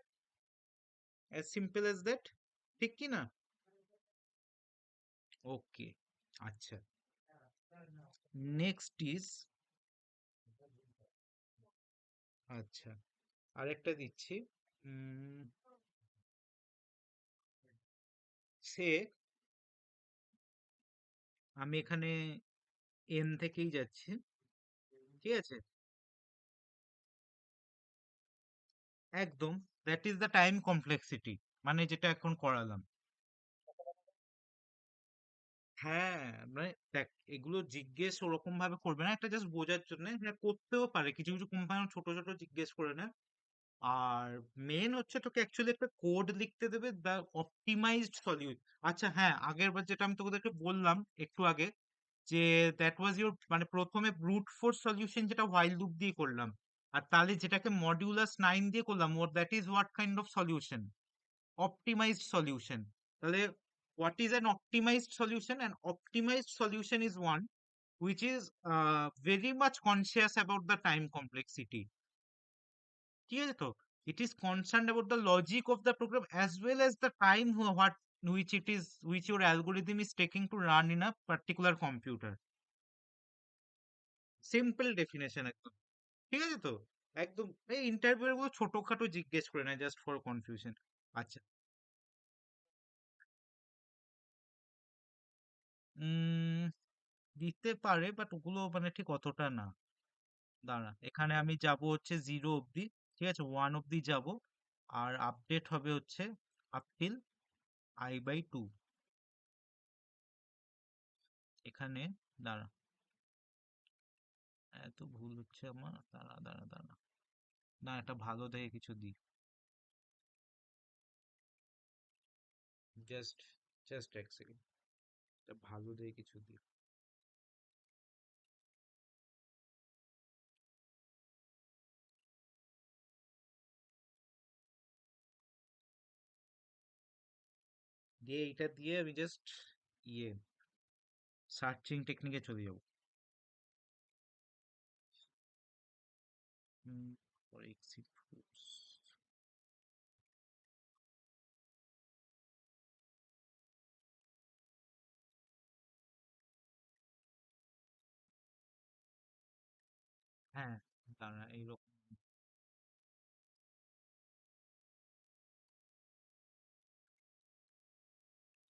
অ্যাজ সিম্পল অ্যাজ দ্যাট। ঠিক কি না? ওকে, আচ্ছা। নেক্সট ইজ, আচ্ছা, আরেকটা দিচ্ছি। উম, সে আমি এখানে এন থেকেই যাচ্ছি, ঠিক আছে? একদম, that is the time complexity, মানে যেটা এখন করালাম। হ্যাঁ, মানে দেখ, এগুলো জিজ্ঞেস ওরকম ভাবে করবে না, একটা জাস্ট বোঝার জন্য, হ্যাঁ করতেও পারে কিছু কিছু কোম্পানি ছোট ছোট জিজ্ঞেস করে না। আর মেন হচ্ছে তোকে অ্যাকচুয়ালি একটা কোড লিখতে দেবে, দ্য অপটিমাইজড সলিউশন। আচ্ছা হ্যাঁ, আগের বার যেটা আমি তোদেরকে বললাম একটু আগে, যে দ্যাট ওয়াজ ইউর মানে প্রথমে ব্রুট ফোর্স সলিউশন যেটা হোয়াইল লুপ দিয়ে করলাম, আর তাহলে যেটাকে মডিউলাস 9 দিয়ে করলাম, or that is what kind of solution? Optimized solution. তাহলে what is an optimized solution? An optimized solution is one which is very much conscious about the time complexity. ঠিক আছে তো? It is concerned about the logic of the program as well as the time what which your algorithm is taking to run in a particular computer. Simple definition একদম। ঠিক আছে তো? একদম এই interview এর মতো ছোটখাটো জিজ্ঞেস করে না, জাস্ট ফর কনফিউশন। আচ্ছা। উম দিতে পারে, বাট ওগুলো মানে ঠিক অতটা না। দাঁড়া, এখানে আমি যাব হচ্ছে 0 অবধি, ঠিক আছে? 1 অবধি যাব, আর আপডেট হবে হচ্ছে আপ টিল I/2। এখানে দাঁড়া, এত ভুল হচ্ছে আমার, দাঁড়া দাঁড়া দাঁড়া, না এটা ভালো দেখে কিছু দিই, জাস্ট জাস্ট এক সেকেন্ড, এটা ভালো দেখে কিছু দিই, দিয়ে এইটা দিয়ে আমি জাস্ট ইয়ে সার্চিং টেকনিকে চলে যাব। ফর এক্সিট ফোর্স, হ্যাঁ, দাঁড়া এইরকম।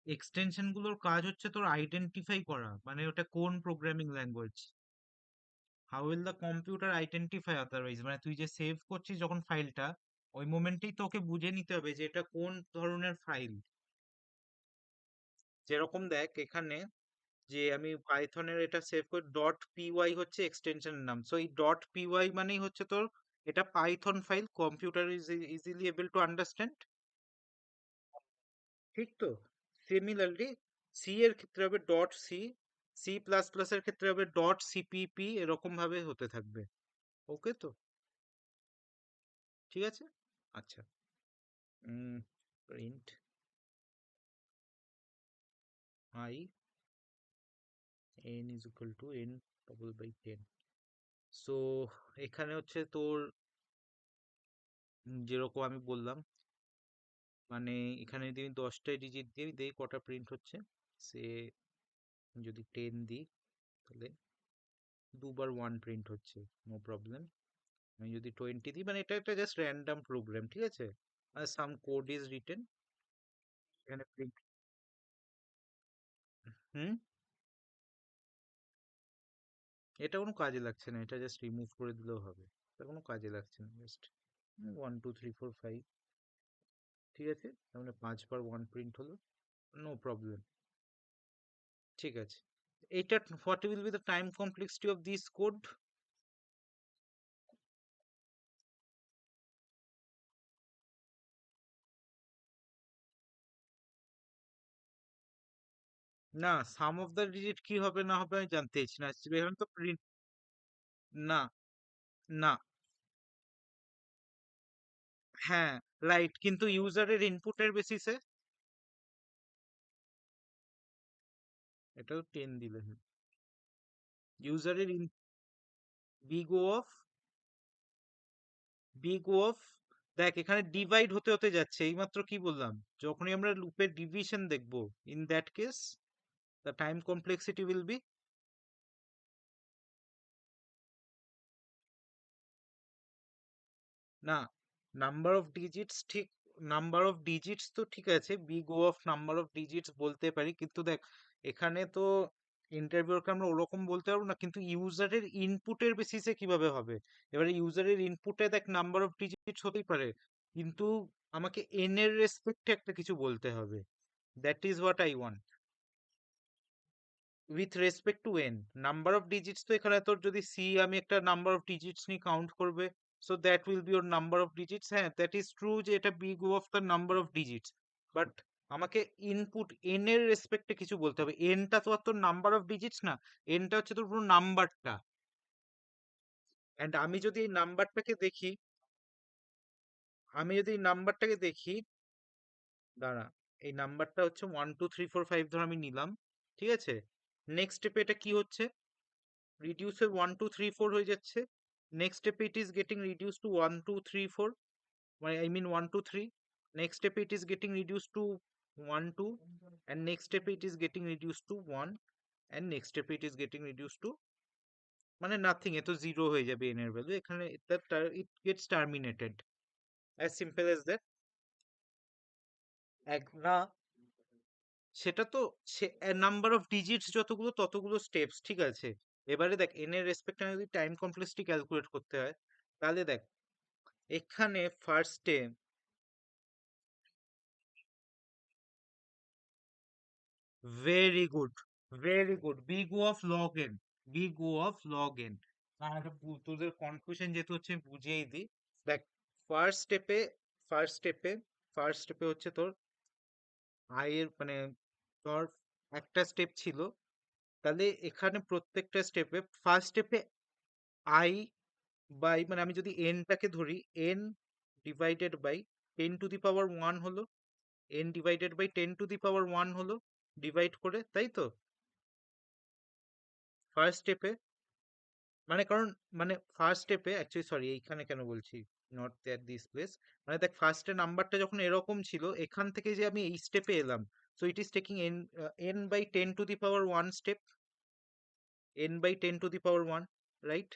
এক্সটেনশন গুলোর কাজ হচ্ছে তোর আইডেন্টিফাই করা, মানে ওটা কোন programming language. How will the computer identify otherwise, মানে তুই যে সেভ করছিস যখন ফাইলটা, ওই মোমেন্টেই তোকে বুঝে নিতে হবে যে এটা কোন ধরনের ফাইল। যেরকম দেখ এখানে, যে আমি পাইথনের এটা সেভ করি, ডট পিওয়াই হচ্ছে এক্সটেনশনের নাম, সো এই ডট পিওয়াই মানেই হচ্ছে তোর এটা Python file, computer is easily able to understand. ঠিক তো? সিমিলারলি সি এর ক্ষেত্রে হবে dot C, C plus plus এর ক্ষেত্রে হবে ডট সিপিপি, এরকম ভাবে হতে থাকবে। ওকে তো? ঠিক আছে। আচ্ছা। Print I n is equal to n double by 10। So এখানে হচ্ছে তোর যেরকম আমি বললাম, মানে এখানে যদি আমি 10টাই ডিজিট দিই, দেখি কটা প্রিন্ট হচ্ছে। সে যদি 10 দিই, তাহলে দুবার 1 প্রিন্ট হচ্ছে, নো প্রবলেম। আমি যদি 20 দিই, মানে এটা একটা জাস্ট র্যান্ডম প্রোগ্রাম, ঠিক আছে? আর সাম কোড ইজ রিটেন এখানে প্রিন্ট। হুম। এটা কোনো কাজে লাগছে না, এটা জাস্ট রিমুভ করে দিলেও হবে। এটা কোনো কাজে লাগছে না, জাস্ট 1 2 3 4 5। ঠিক আছে, তার মানে 5 বার 1 প্রিন্ট হলো, নো প্রবলেম। ঠিক আছে। এটা what will B the time complexity of this code? না, সাম অফ দ্য ডিজিট কি হবে না হবে আমি জানতে চাইছি না, এখানে তো প্রিন্ট। না, না। হ্যাঁ, রাইট, কিন্তু ইউজারের ইনপুটের বেসিসে এটাও 10 দিলে হয়। ইউজারের big O of, big O of, দেখ এখানে ডিভাইড হতে হতে যাচ্ছে, এইমাত্র কি বললাম, যখনই আমরা লুপের ডিভিশন দেখবো, in that case the time complexity will be. না, নাম্বার অফ ডিজিটস ঠিক, নাম্বার অফ ডিজিটস তো ঠিক আছে, big O of number of digits বলতে পারি, কিন্তু দেখ এখানে তো ইন্টারভিউকে আমরা ওরকম বলতে পারবো না, কিন্তু ইউজারের ইনপুটের বেসিসে কিভাবে হবে? এবারে ইউজারের ইনপুটে দেখ নাম্বার অফ ডিজিটস হতেই পারে, কিন্তু আমাকে এন এর রেসপেক্টে একটা কিছু বলতে হবে। That is what I want. With respect to n, number of digits তো এখানে তোর যদি সি আমি একটা নাম্বার অফ ডিজিটস নিয়ে কাউন্ট করবে, সো দ্যাট উইল বি ওর নাম্বার অফ ডিজিটস। হ্যাঁ, দ্যাট ইজ ট্রু যে এটা big O of the number of digits, but আমাকে ইনপুট এন এর রেসপেক্টে কিছু বলতে হবে। এনটা তো আর তোর নাম্বার অফ ডিজিটস না, এনটা হচ্ছে তোর পুরো নাম্বারটা। অ্যান্ড আমি যদি এই নাম্বারটাকে দেখি, আমি যদি এই নাম্বারটাকে দেখি, দাঁড়া, এই নাম্বারটা হচ্ছে 1 2 3 4 5 ধর আমি নিলাম, ঠিক আছে? নেক্সট স্টেপে এটা কি হচ্ছে, রিডিউস এর 1 2 3 4 হয়ে যাচ্ছে। নেক্সট স্টেপে ইট ইজ গেটিং রিডিউস টু 1 2 3 4, মানে আই মিন 1 2 3। নেক্সট স্টেপে ইট is getting reduce to 1 2, and next step it is getting reduced to 1, and next step it is getting reduced to, মানে নাথিং, এ তো জিরো হয়ে যাবে n এর value এখানে, it gets terminated, as simple as that. এক না, সেটা তো নাম্বার অফ ডিজিটস যতগুলো ততগুলো স্টেপস, ঠিক আছে? এবারে দেখ এন এর রেসপেক্টে যদি টাইম কমপ্লেক্সিটি ক্যালকুলেট করতে হয়, তাহলে দেখ এখানে ফার্স্টে, very good, very good, big O of log n, big O of log n. আর তোদের কনফিউশন যেহেতু হচ্ছে আমি বুঝিয়েই দিই। দেখ ফার্স্ট স্টেপে, ফার্স্ট স্টেপে ফার্স্ট স্টেপে হচ্ছে তোর আই এর মানে তোর একটা স্টেপ ছিল, তাহলে এখানে প্রত্যেকটা স্টেপে ফার্স্ট স্টেপে আই বাই, মানে আমি যদি এনটাকে ধরি, n divided by 10 to the power 1 হলো, n divided by 10 to the power 1 হলো, ডিভাইড করে, তাই তো? ফার্স্ট স্টেপে, মানে কারণ, মানে ফার্স্ট স্টেপে অ্যাকচুয়ালি, সরি এইখানে কেন বলছি নট দ্যাট দিস প্লেস, মানে দেখ ফার্স্টে নাম্বারটা যখন এরকম ছিল, এখান থেকে যে আমি এই স্টেপে এলাম, so it is taking n, n/10 to the power 1 step, n/10 to the power 1, right?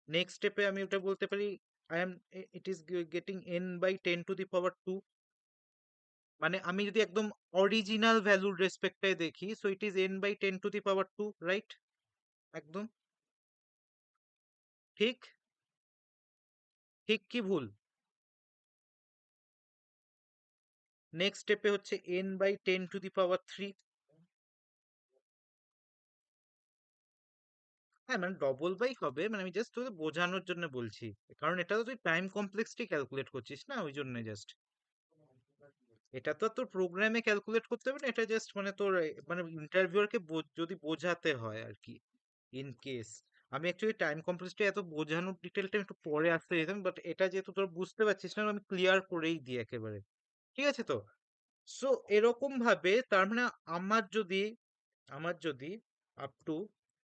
Next স্টেপে আমি ওটা বলতে পারি, I am, it is getting n/10 to the power 2, মানে আমি যদি একদম অরিজিনাল ভ্যালুর রেসপেক্টে দেখি, so it is n/10 to the power 2, right? একদম ঠিক। ঠিক কি ভুল? নেক্সট স্টেপে হচ্ছে n/10⁻³ হ্যাঁ, মানে ডবল বাই হবে, মানে আমি জাস্ট তোকে বোঝানোর জন্য বলছি। কারণ এটা তো তুই টাইম কমপ্লেক্সটি ক্যালকুলেট করছিস না, ওই জন্য জাস্ট। এটা তো আর তোর প্রোগ্রামে ক্যালকুলেট করতে হবে না, এটা জাস্ট মানে তোর মানে ইন্টারভিউয়ারকে যদি বোঝাতে হয় আর কি, ইন কেস। আমি অ্যাকচুয়ালি টাইম কমপ্লেক্সটি এত বোঝানোর ডিটেলটা একটু পরে আসতে যেতাম, বাট এটা যেহেতু তোর বুঝতে পারছিস না, আমি ক্লিয়ার করেই দিই একেবারে। ঠিক আছে তো? সো এরকম ভাবে তার মানে আমার যদি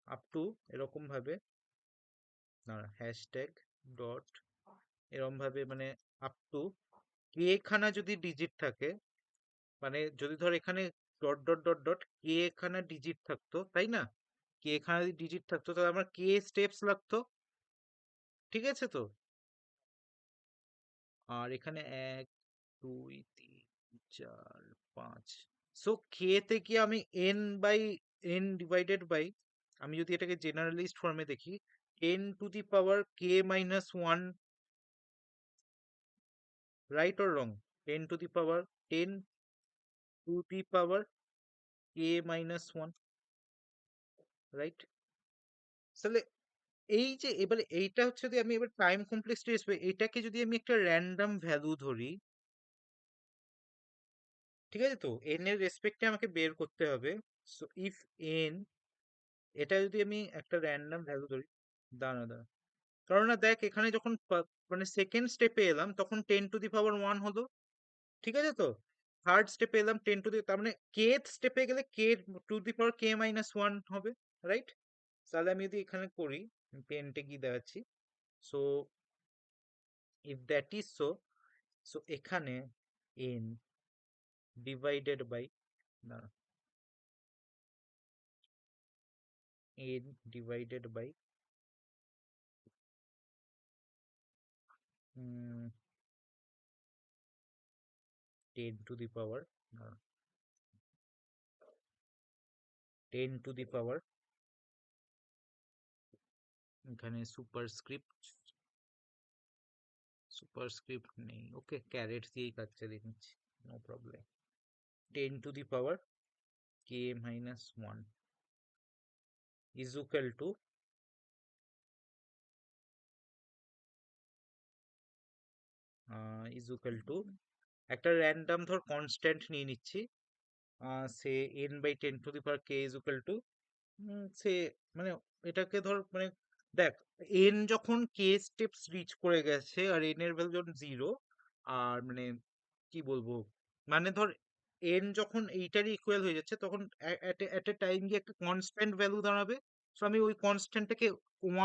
আপ টু এরকম ভাবে হ্যাশট্যাগ ডট এরকম ভাবে মানে আপ টু কে খানা যদি ডিজিট থাকে, মানে যদি ধর এখানে dot dot dot dot K খানা ডিজিট থাকতো, তাই না? কে খানা যদি ডিজিট থাকতো তাহলে আমার কে স্টেপস লাগতো। ঠিক আছে তো? আর এখানে 1 2 3 4 5, সো কে থেকে আমি n/n ডিভাইডেড বাই, আমি যদি এটাকে জেনারেলিস্ট ফর্মে দেখি, 10⁻k-1, right or wrong? 10⁻k-1, right? তাহলে এই যে এবারে এইটা হচ্ছে, যদি আমি এবার টাইম কমপ্লেক্সিটি এটাকে যদি আমি একটা র্যান্ডম ভ্যালু ধরি, ঠিক আছে তো? এন এর রেসপেক্টে আমাকে বের করতে হবে। সো ইফ এন, এটা যদি আমি একটা র্যান্ডম ভ্যালু ধরি, দাঁড়া, কারণ না দেখ এখানে যখন মানে সেকেন্ড স্টেপে এলাম তখন 10⁻1 হলো। ঠিক আছে তো? থার্ড স্টেপে এলাম 10 তার মানে কেথ স্টেপে গেলে k⁻k-1 হবে, রাইট? তাহলে আমি যদি এখানে করি, পেনটে কি দেখাচ্ছি, so if that is so এখানে n ডিভাইডেড বাই, না, n ডিভাইডেড বাই 10 না, 10 এখানে সুপারস্ক্রিপ্ট নেই, ওকে, ক্যারেট দিয়েই কাজ চালিয়ে নিচ্ছি, no problem. 10⁻k-1 is equal to একটা র্যান্ডম ধর কনস্ট্যান্ট নিয়ে নিচ্ছি, say n/10⁻k is equal to say, মানে এটাকে ধর মানে দেখ, এন যখন কে স্টেপস রিচ করে গেছে আর এন এর ভ্যালু যখন 0, আর মানে কি বলবো, মানে ধর এন যখন এইটারই ইকুয়াল হয়ে যাচ্ছে তখন এট এ টাইম গিয়ে একটা কনস্ট্যান্ট ভ্যালু দাঁড়াবে। সো আমি ওই কনস্ট্যান্টটাকে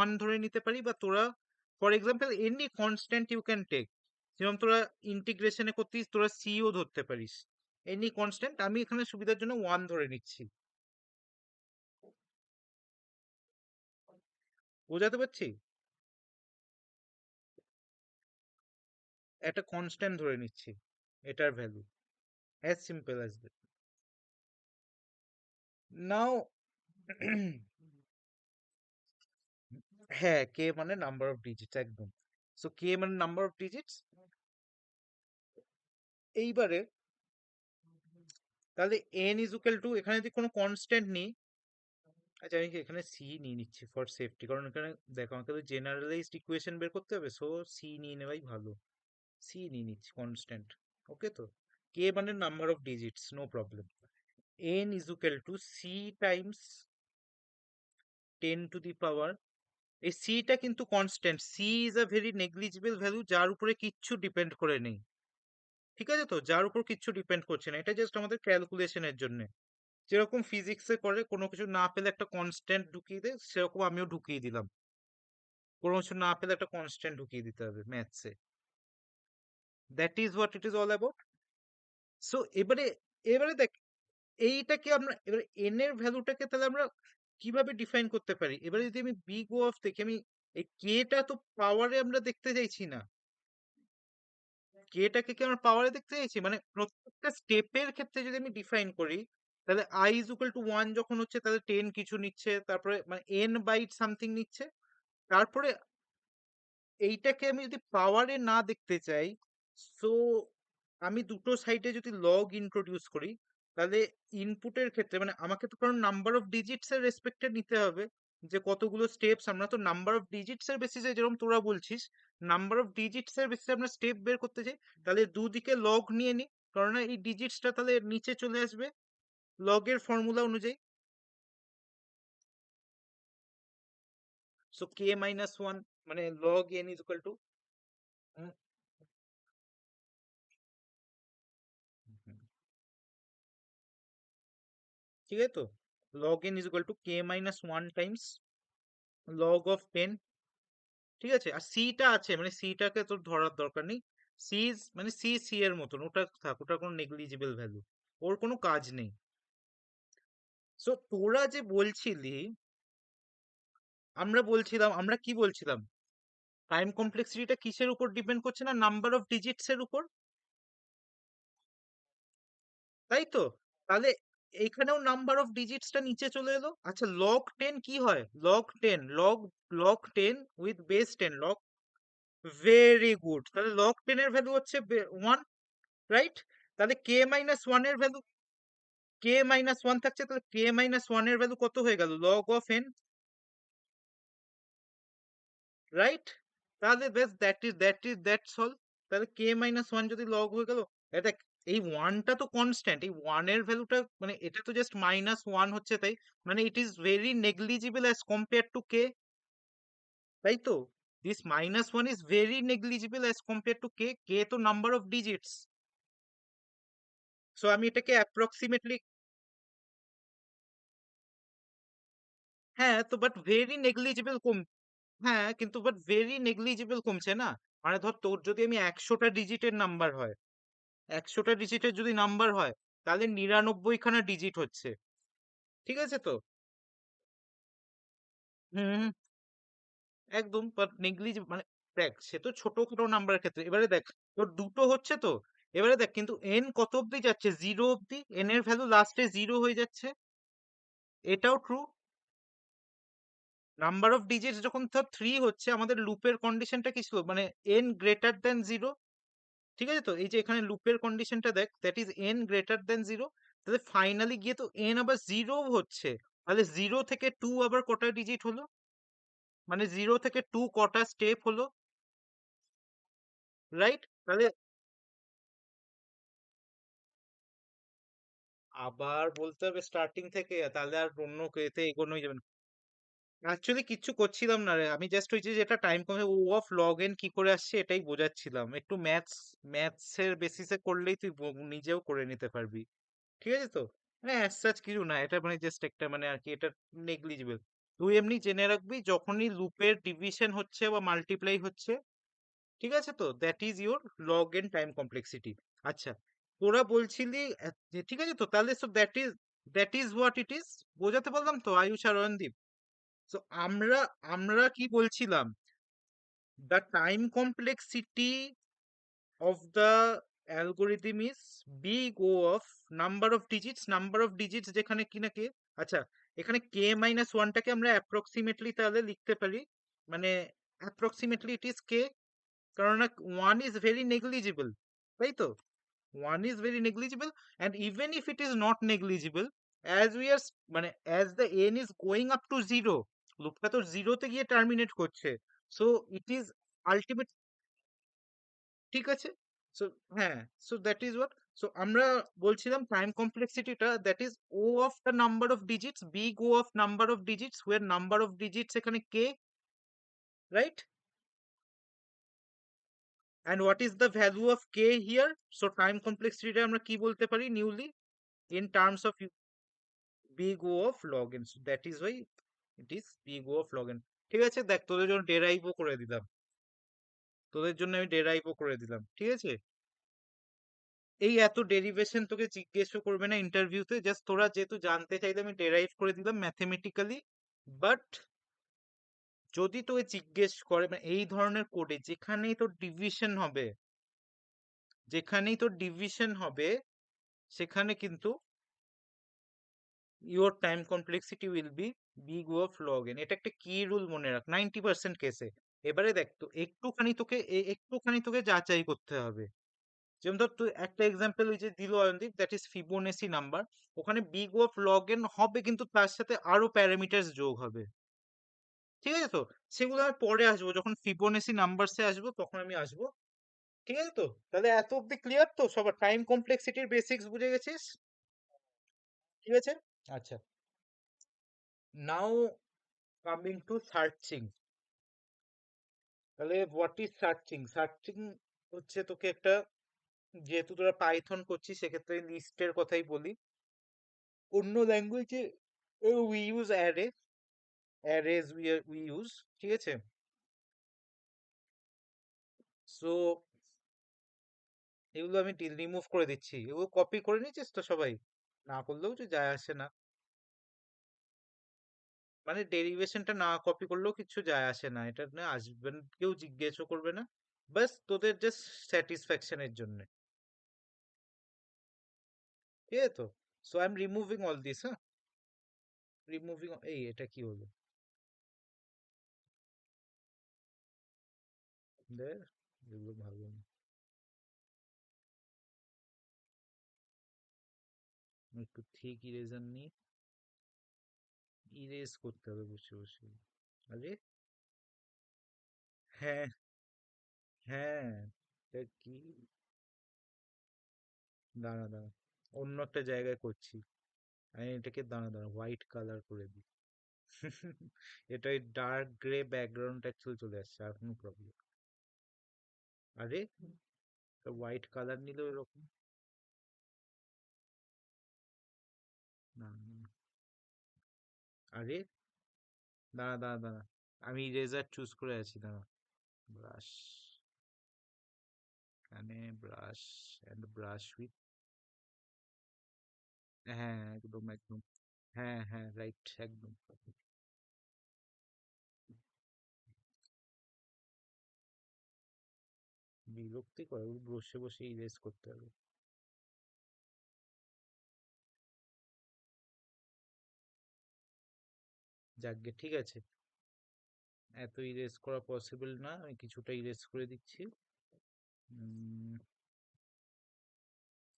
1 ধরে নিতে পারি, বা তোরা for example any constant you can take, যেমন তোরা ইন্টিগ্রেশনে করতিস তোরা সিও ধরতে পারিস, এনি কনস্ট্যান্ট, আমি এখানে সুবিধার জন্য 1 ধরে নিচ্ছি। বোঝাতে পারছি? একটা কনস্ট্যান্ট ধরে নিচ্ছি, এটার value, as simple as that. Now হ্যাঁ, কে মানে নাম্বার অফ ডিজিটস, একদম। সো কে মানে নাম্বার অফ ডিজিটস। এইবারে তাহলে এন ইজ ইকুয়াল টু, এখানে যদি কোনো কনস্ট্যান্ট নিই, আচ্ছা আমি কি এখানে সি নিয়ে নিচ্ছি ফর সেফটি, কারণ এখানে দেখো আমাকে তো জেনারেলাইজড ইকুয়েশন বের করতে হবে, সো সি নিয়ে নেওয়াই ভালো। সি নিয়ে নিচ্ছি কনস্ট্যান্ট, ওকে তো? কে মানে number of digits, no problem. N is equal to C times 10⁻, এই সিটা কিন্তু constant, C is a very negligible value যার উপরে কিচ্ছু ডিপেন্ড করে নেই। ঠিক আছে তো? যার উপর কিচ্ছু ডিপেন্ড করছে না, এটা জাস্ট আমাদের ক্যালকুলেশনের জন্য। যেরকম ফিজিক্সে করে কোনো কিছু না পেলে একটা কনস্ট্যান্ট ঢুকিয়ে দেয়, সেরকম আমিও ঢুকিয়ে দিলাম, কোনো কিছু না পেলে একটা কনস্ট্যান্ট ঢুকিয়ে দিতে হবে ম্যাথসে। That is what it is all about. So এবারে এবারে দেখ, এইটাকে আমরা এবারে এন এর ভ্যালুটাকে তাহলে আমরা কিভাবে ডিফাইন করতে পারি? এবারে যদি আমি বিগ ও অফ দেখি, আমি এই কেটা তো পাওয়ারে আমরা দেখতে চাইছি না, কেটাকে কি আমরা পাওয়ারে দেখতে চাইছি? মানে প্রত্যেকটা স্টেপের ক্ষেত্রে যদি আমি ডিফাইন করি, তাহলে I is equal to 1 যখন হচ্ছে তাহলে 10 কিছু নিচ্ছে, তারপরে মানে n বাইট সামথিং নিচ্ছে। তারপরে এইটাকে আমি যদি পাওয়ারে না দেখতে চাই, সো আমি দুটো সাইডে যদি লগ ইন্ট্রোডিউস করি, তাহলে ইনপুটের ক্ষেত্রে মানে আমাকে তো কারণ নাম্বার অফ ডিজিটস এর রেসপেক্টে নিতে হবে, যে কতগুলো স্টেপস। আমরা তো নাম্বার অফ ডিজিটস এর বেসিসে, যেরকম তোরা বলছিস নাম্বার অফ ডিজিটস এর বেসিসে আমরা স্টেপ বের করতে চাই, তাহলে দুদিকে লগ নিয়ে নি, কারণ এই ডিজিটসটা তাহলে নিচে চলে আসবে লগের ফর্মুলা অনুযায়ী। সো কে মাইনাস ওয়ান মানে log N is equal two, ঠিক আছে তো, log N is equal two K minus one Times log of 10। ঠিক আছে, আর সিটা আছে মানে সিটাকে তোর ধরার দরকার নেই। সি মানে সি সি এর মতন, ওটা থাক, ওটা কোনো নেগলিজিবল ভ্যালু, ওর কোনো কাজ নেই। সো তোরা যে বলছিলি, আমরা বলছিলাম, আমরা কি বলছিলাম, টাইম কমপ্লেক্সিটিটা কিসের উপর ডিপেন্ড করছে না, নাম্বার অফ ডিজিটস এর উপর, তাই তো। তাহলে এইখানেও নাম্বার অফ ডিজিটসটা নিচে চলে এলো। আচ্ছা লগ 10 কি হয়, log 10 log 10 with base 10 log, very good, তাহলে লগ 10 এর ভ্যালু হচ্ছে 1, রাইট। তাহলে কে মাইনাস ওয়ান এর ভ্যালু, কে মাইনাস ওয়ান থাকছে, তাহলে কে মাইনাস ওয়ান এর ভ্যালু কত হয়ে গেল, লগ অফ এন, রাইট। তাহলে বেশ, দ্যাটস অল। তাহলে কে মাইনাস ওয়ান যদি লগ হয়ে গেল, এটা এই ওয়ানটা তো কনস্ট্যান্ট, এই ওয়ানের ভ্যালুটা মানে এটা তো জাস্ট মাইনাস ওয়ান হচ্ছে, তাই মানে it is very negligible as compare to k, তাই তো। This minus one is very negligible as compare to k, k তো নাম্বার অফ ডিজিটস। সো আমি এটাকে অ্যাপ্রক্সিমেটলি, হ্যাঁ তো বাট ভেরি নেগলিজিবল কম, হ্যাঁ কিন্তু বাট ভেরি নেগলিজিবল কমছে না। মানে ধর তোর যদি আমি 100টা ডিজিটের নাম্বার হয়, 100টা ডিজিটের যদি নাম্বার হয়, তাহলে 99 খানা ডিজিট হচ্ছে, ঠিক আছে তো। হুম, একদম, বাট নেগলিজিবল মানে, দেখ সে তো ছোটখাটো নাম্বারের ক্ষেত্রে, এবারে দেখ তোর দুটো হচ্ছে তো, এবারে দেখ কিন্তু এন কত অব্দি যাচ্ছে, জিরো অব্দি, এন এর ভ্যালু লাস্টে জিরো হয়ে যাচ্ছে, এটাও ট্রু। নাম্বার অফ ডিজিটস যখন ধর 3 হচ্ছে, আমাদের লুপের কন্ডিশনটা কি ছিল, মানে এন গ্রেটার দেন জিরো, ঠিক আছে তো। এই যে এখানে লুপের কন্ডিশনটা দেখ, that is an greater than zero, তাহলে ফাইনালি গিয়ে তো এন আবার জিরো হচ্ছে, তাহলে জিরো থেকে টু আবার কটা ডিজিট হলো, মানে জিরো থেকে টু কটা স্টেপ হলো, রাইট। তাহলে আবার বলতে হবে স্টার্টিং থেকে, তাহলে আর অন্য এতে এগোনোই যাবে না। অ্যাকচুয়ালি কিচ্ছু করছিলাম না রে, আমি জাস্ট ওই যে যেটা টাইম কমে ও অফ লগ এন কি করে আসছে এটাই বোঝাচ্ছিলাম, একটু ম্যাথস এর বেসিসে করলেই তুই নিজেও করে নিতে পারবি, ঠিক আছে তো। মানে অ্যাজ সাচ কিছু না, এটা মানে জাস্ট একটা মানে আর কি, এটা নেগলিজিবল। তুই এমনি জেনে রাখবি যখনই লুপের ডিভিশন হচ্ছে বা মাল্টিপ্লাই হচ্ছে, ঠিক আছে তো, that is your log N time complexity. আচ্ছা, তোরা বলছিলি যে ঠিক আছে তো, তাহলে so that is what it is, বোঝাতে পারলাম তো আয়ুষ আর অয়নদীপ। তো আমরা আমরা কি বলছিলাম, the time complexity of the algorithm is big O of number of digits যেখানে কিনা কে, আচ্ছা এখানে কে মাইনাস ওয়ানটাকে আমরা অ্যাপ্রক্সিমেটলি তাহলে লিখতে পারি, মানে অ্যাপ্রক্সিমেটলি ইট ইজ কে, কারণ ওয়ান ইজ ভেরি নেগলিজিবল, তাই তো। One is very negligible, and even if it is not negligible, as we are মানে as the n is going up to zero, লুপটা তো জিরোতে গিয়ে টার্মিনেট করছে, সো ইট ইজ আলটিমেট, ঠিক আছে। সো হ্যাঁ, so that is what, so আমরা বলছিলাম টাইম কমপ্লেক্সিটিটা that is O of the number of digits, big O of number of digits, or number of digits এখানে k, right. And what is the value of k here, so time কমপ্লেক্সিটিটা আমরা কি বলতে পারি newly, in terms of big O of log n, so that is why it is big O of log n. ঠিক আছে, দেখ তোদের জন্য ডেরাইভও করে দিলাম, তোদের জন্য আমি ডেরাইভও করে দিলাম, ঠিক আছে। এই এত ডেরিভেশন তোকে জিজ্ঞেসও করবে না ইন্টারভিউতে, জাস্ট তোরা যেহেতু জানতে চাইলে আমি ডেরাইভ করে দিলাম ম্যাথমেটিক্যালি। বাট যদি তোকে জিজ্ঞেস করে মানে এই ধরনের কোডে যেখানেই তোর ডিভিশন হবে সেখানে কিন্তু your time complexity will be big of log N. এটা একটা কি রুল মনে রাখ 90% কেসে। এবারে দেখ তো একটুখানি তোকে যাচাই করতে হবে। যেমন ধর তুই একটা এক্সাম্পল ওই যে দিল Ayandeep, that is Fibonacci number. ওখানে বিগ অফ লগ এন হবে কিন্তু তার সাথে আরো প্যারামিটার্স যোগ হবে। ঠিক আছে তো? সেগুলো আমি পরে আসবো, যখন ফিবোনাসি নাম্বারসে আসবো তখন আমি আসবো। ঠিক আছে তো? তাহলে এত অব্দি ক্লিয়ার তো সবার? টাইম কমপ্লেক্সিটির বেসিক্স বুঝে গেছিস? ঠিক আছে, আচ্ছা। নাও কামিং টু সার্চিং। তাহলে হোয়াট ইজ সার্চিং? সার্চিং হচ্ছে তোকে একটা, যেহেতু তোরা পাইথন করছিস সেক্ষেত্রে লিস্টের কথাই বলি। অন্য ল্যাঙ্গুয়েজে we use array, arrays we use. ঠিক আছে, সো এগুলো আমি রিমুভ করে দিচ্ছি। এগুলো কপি করে নিচ্ছিস তো সবাই? না করলেও তো যায় আসে না, মানে ডেরিভেশনটা না কপি করলেও কিছু যায় আসে না, এটা না আসবেন, কেউ জিজ্ঞেসও করবে না, বাস তোদের জাস্ট স্যাটিসফ্যাকশনের জন্য। ঠিক আছে তো? So I am removing all this. হ্যাঁ, রিমুভিং। এই এটা কি হলো? দে, এগুলো ভালো না। একটু ঠিক ইরেজার নিয়ে ইরেজ করতে হবে বসে বসে। আরে হ্যাঁ, হ্যাঁ, এটা কি? দাঁড়া দাঁড়া, অন্য একটা জায়গায় করছি। আমি এটাকে দাঁড়া দাঁড়া হোয়াইট কালার করে দিই। এটা ওই ডার্ক গ্রে ব্যাকগ্রাউন্ড অ্যাকচুয়ালি চলে আসছে, আর কোনো প্রবলেম? আরে হোয়াইট কালার নিলেও এরকম? না না, না। আরে দাঁড়া দাঁড়া দাঁড়া, আমি ইরেজার চুজ করে আছি, দাঁড়া। ব্রাশ, এখানে ব্রাশ অ্যান্ড ব্রাশ উইথ, হ্যাঁ একদম একদম, হ্যাঁ হ্যাঁ রাইট একদম। বিরক্তি করে বসে বসে ইরেজ করতে হবে। যাকগে ঠিক আছে, এত ইরেজ করা পসিবল না, আমি কিছুটা ইরেজ করে দিচ্ছি। উম,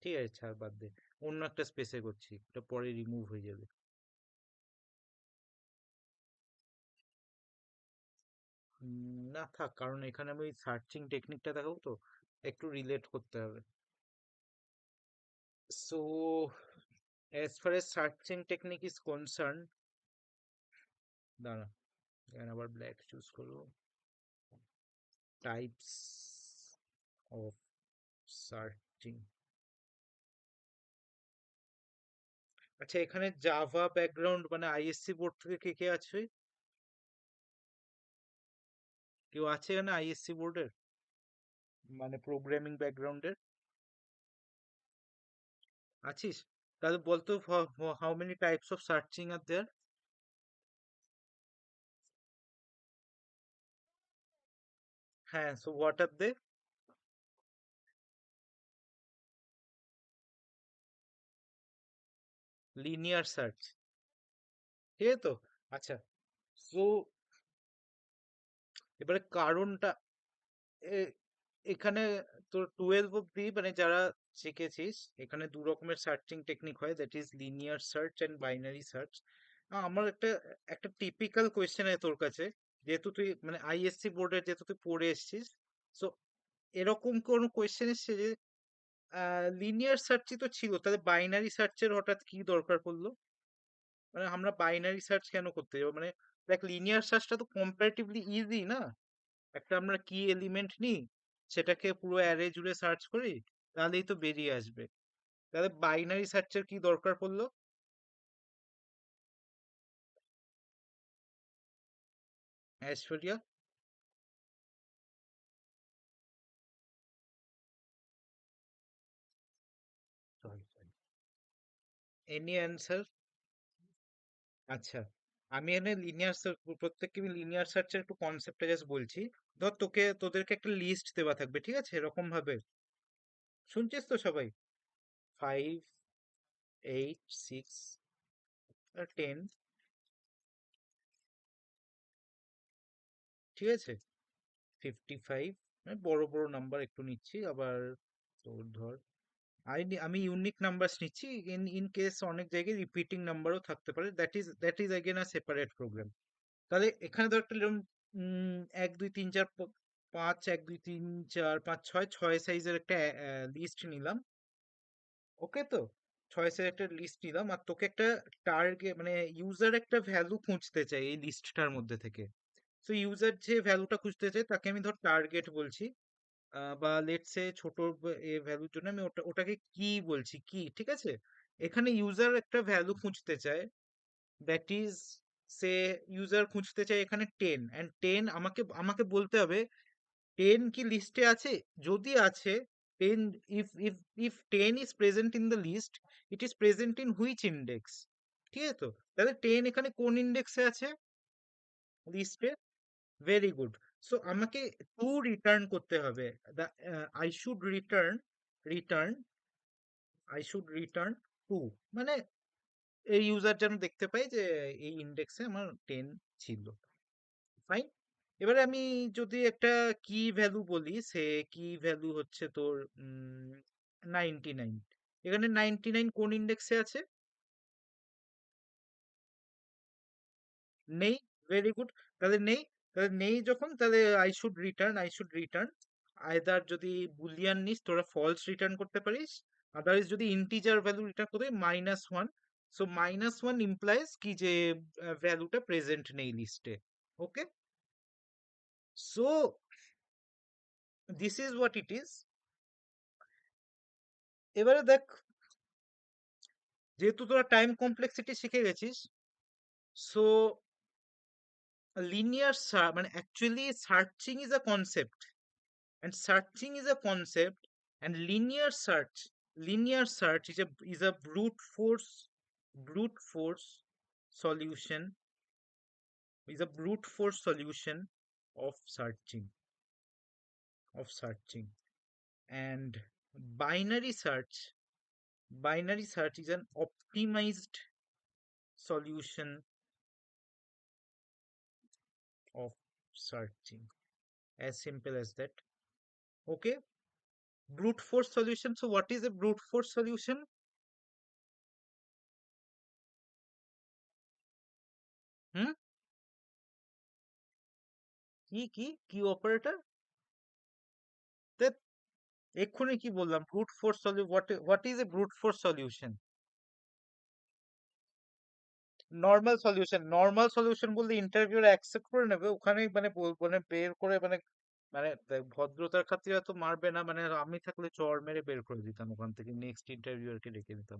ঠিক আছে ছাড়, বাদ দে। অন্য একটা স্পেসে করছি, এটা পরে রিমুভ হয়ে যাবে। না থাক, কারণ এখানে আমি ওই সার্চিং টেকনিকটা দেখাবো তো, একটু রিলেট করতে হবে। So as far as searching technique is concerned, দাঁড়া, এখানে আবার ব্ল্যাক চুজ করবো। Types of searching. আচ্ছা, এখানে জাভা ব্যাকগ্রাউন্ড মানে আইএসসি বোর্ড থেকে কে কে আছে? কেউ আছে এখানে আইএসসি বোর্ডের, মানে প্রোগ্রামিং ব্যাকগ্রাউন্ডের? আছিস? তাহলে বলতো how many types of searching are there? হ্যাঁ, so what are they? Linear search. ঠিক আছে তো? আচ্ছা, সো এবারে কারণটা, এ- এখানে তোর 12 অব্দি মানে যারা শিখেছিস, এখানে দু রকমের সার্চিং টেকনিক হয়, that is linear search and binary search. আমার একটা একটা টিপিক্যাল কোয়েশ্চেন আছে তোর কাছে, যেহেতু তুই মানে আইএসসি বোর্ডের, যেহেতু তুই পড়ে এসেছিস, সো এরকম কোনো কোয়েশ্চেন এসছে যে লিনিয়ার সার্চই তো ছিল, তাহলে বাইনারি সার্চের হঠাৎ কি দরকার পড়লো? মানে আমরা বাইনারি সার্চ কেন করতে যাবো? মানে দেখ, লিনিয়ার সার্চটা তো কম্পারেটিভলি ইজি না। একটা আমরা কি এলিমেন্ট নিই, সেটাকে পুরো অ্যারে জুড়ে সার্চ করি, তাহলেই তো বেরিয়ে আসবে। তাহলে বাইনারি সার্চের কি দরকার পড়লো? Aishwarya, any answer? আচ্ছা, আমি এখানে লিনিয়ার সার্চ, প্রত্যেককে আমি লিনিয়ার সার্চের একটু কনসেপ্টটা জাস্ট বলছি। ধর তোদেরকে একটা লিস্ট দেওয়া থাকবে, ঠিক আছে, এরকম ভাবে। শুনছিস তো সবাই? 5, 8, 6, 10, ঠিক আছে, 55, বড় বড় নাম্বার একটু নিচ্ছি আবার। তোর ধর আমি ইউনিক নাম্বারস নিচ্ছি, ইন ইন কেস অনেক জায়গায় রিপিটিং নাম্বারও থাকতে পারে, that is again a separate program. তাহলে এখানে ধর একটা এরকম 1 2 3 4 5, 1 2 3 4 5 6 সাইজের একটা লিস্ট নিলাম। ওকে তো, 6 সাইজের একটা লিস্ট নিলাম, আর তোকে একটা টার্গেট মানে ইউজার একটা ভ্যালু খুঁজতে চাই এই লিস্টটার মধ্যে থেকে। তো ইউজার যে ভ্যালুটা খুঁজতে চাই তাকে আমি ধর টার্গেট বলছি, বা লেটস সে ছোট ভ্যালুর জন্য আমি ওটাকে কি বলছি, কি, ঠিক আছে। এখানে ইউজার একটা ভ্যালু খুঁজতে চায়, দ্যাট ইজ সে ইউজার খুঁজতে চায় এখানে 10, অ্যান্ড 10 আমাকে আমাকে বলতে হবে 10 কি লিস্টে আছে। যদি আছে 10, if if 10 is present in the list, it is present in which index. ঠিক আছে তো, তাহলে 10 এখানে কোন ইন্ডেক্সে আছে লিস্টে। Very good. সো আমাকে টু রিটার্ন করতে হবে। The I should return return I should return to, মানে এই ইউজার যেন দেখতে পাই যে এই ইন্ডেক্সে আমার 10 ছিল। ফাইন। এবারে আমি যদি একটা কি ভ্যালু বলি, সে কি ভ্যালু হচ্ছে তোর 99। এখানে 99 কোন ইন্ডেক্সে আছে? নেই। Very good. তাহলে নেই, তাহলে নেই যখন, তাহলে আই শুড রিটার্ন আইদার, যদি বুলিয়ান নিস তোরা ফলস রিটার্ন করতে পারিস, আদারওয়াইজ যদি ইন্টিজার ভ্যালু রিটার্ন করতে -1। সো -1 ইমপ্লাইজ কি যে ভ্যালুটা প্রেজেন্ট নেই লিস্টে। Okay, so this is what it is. এবারে দেখ, যেহেতু তোরা টাইম কমপ্লেক্সিটি শিখে গেছিস, সো লিনিয়ার মানে actually searching is a concept, and searching is a concept, and linear search is a brute force solution, of searching. And binary search binary search is an optimized solution of searching, as simple as that. Okay, brute force solution. So what is a brute force solution? Hmm? কি operator? এক্ষুনি কি বললাম, brute force সলিউ what is a brute force solution? Normal solution বললে ইন্টারভিউর accept করে নেবে ওখানেই, মানে মানে বের করে, মানে মানে দেখ, ভদ্রতার খাতিরে তো মারবে না, মানে আমি থাকলে চড় মেরে বের করে দিতাম ওখান থেকে, নেক্সট ইন্টারভিউয়ারকে ডেকে দিতাম।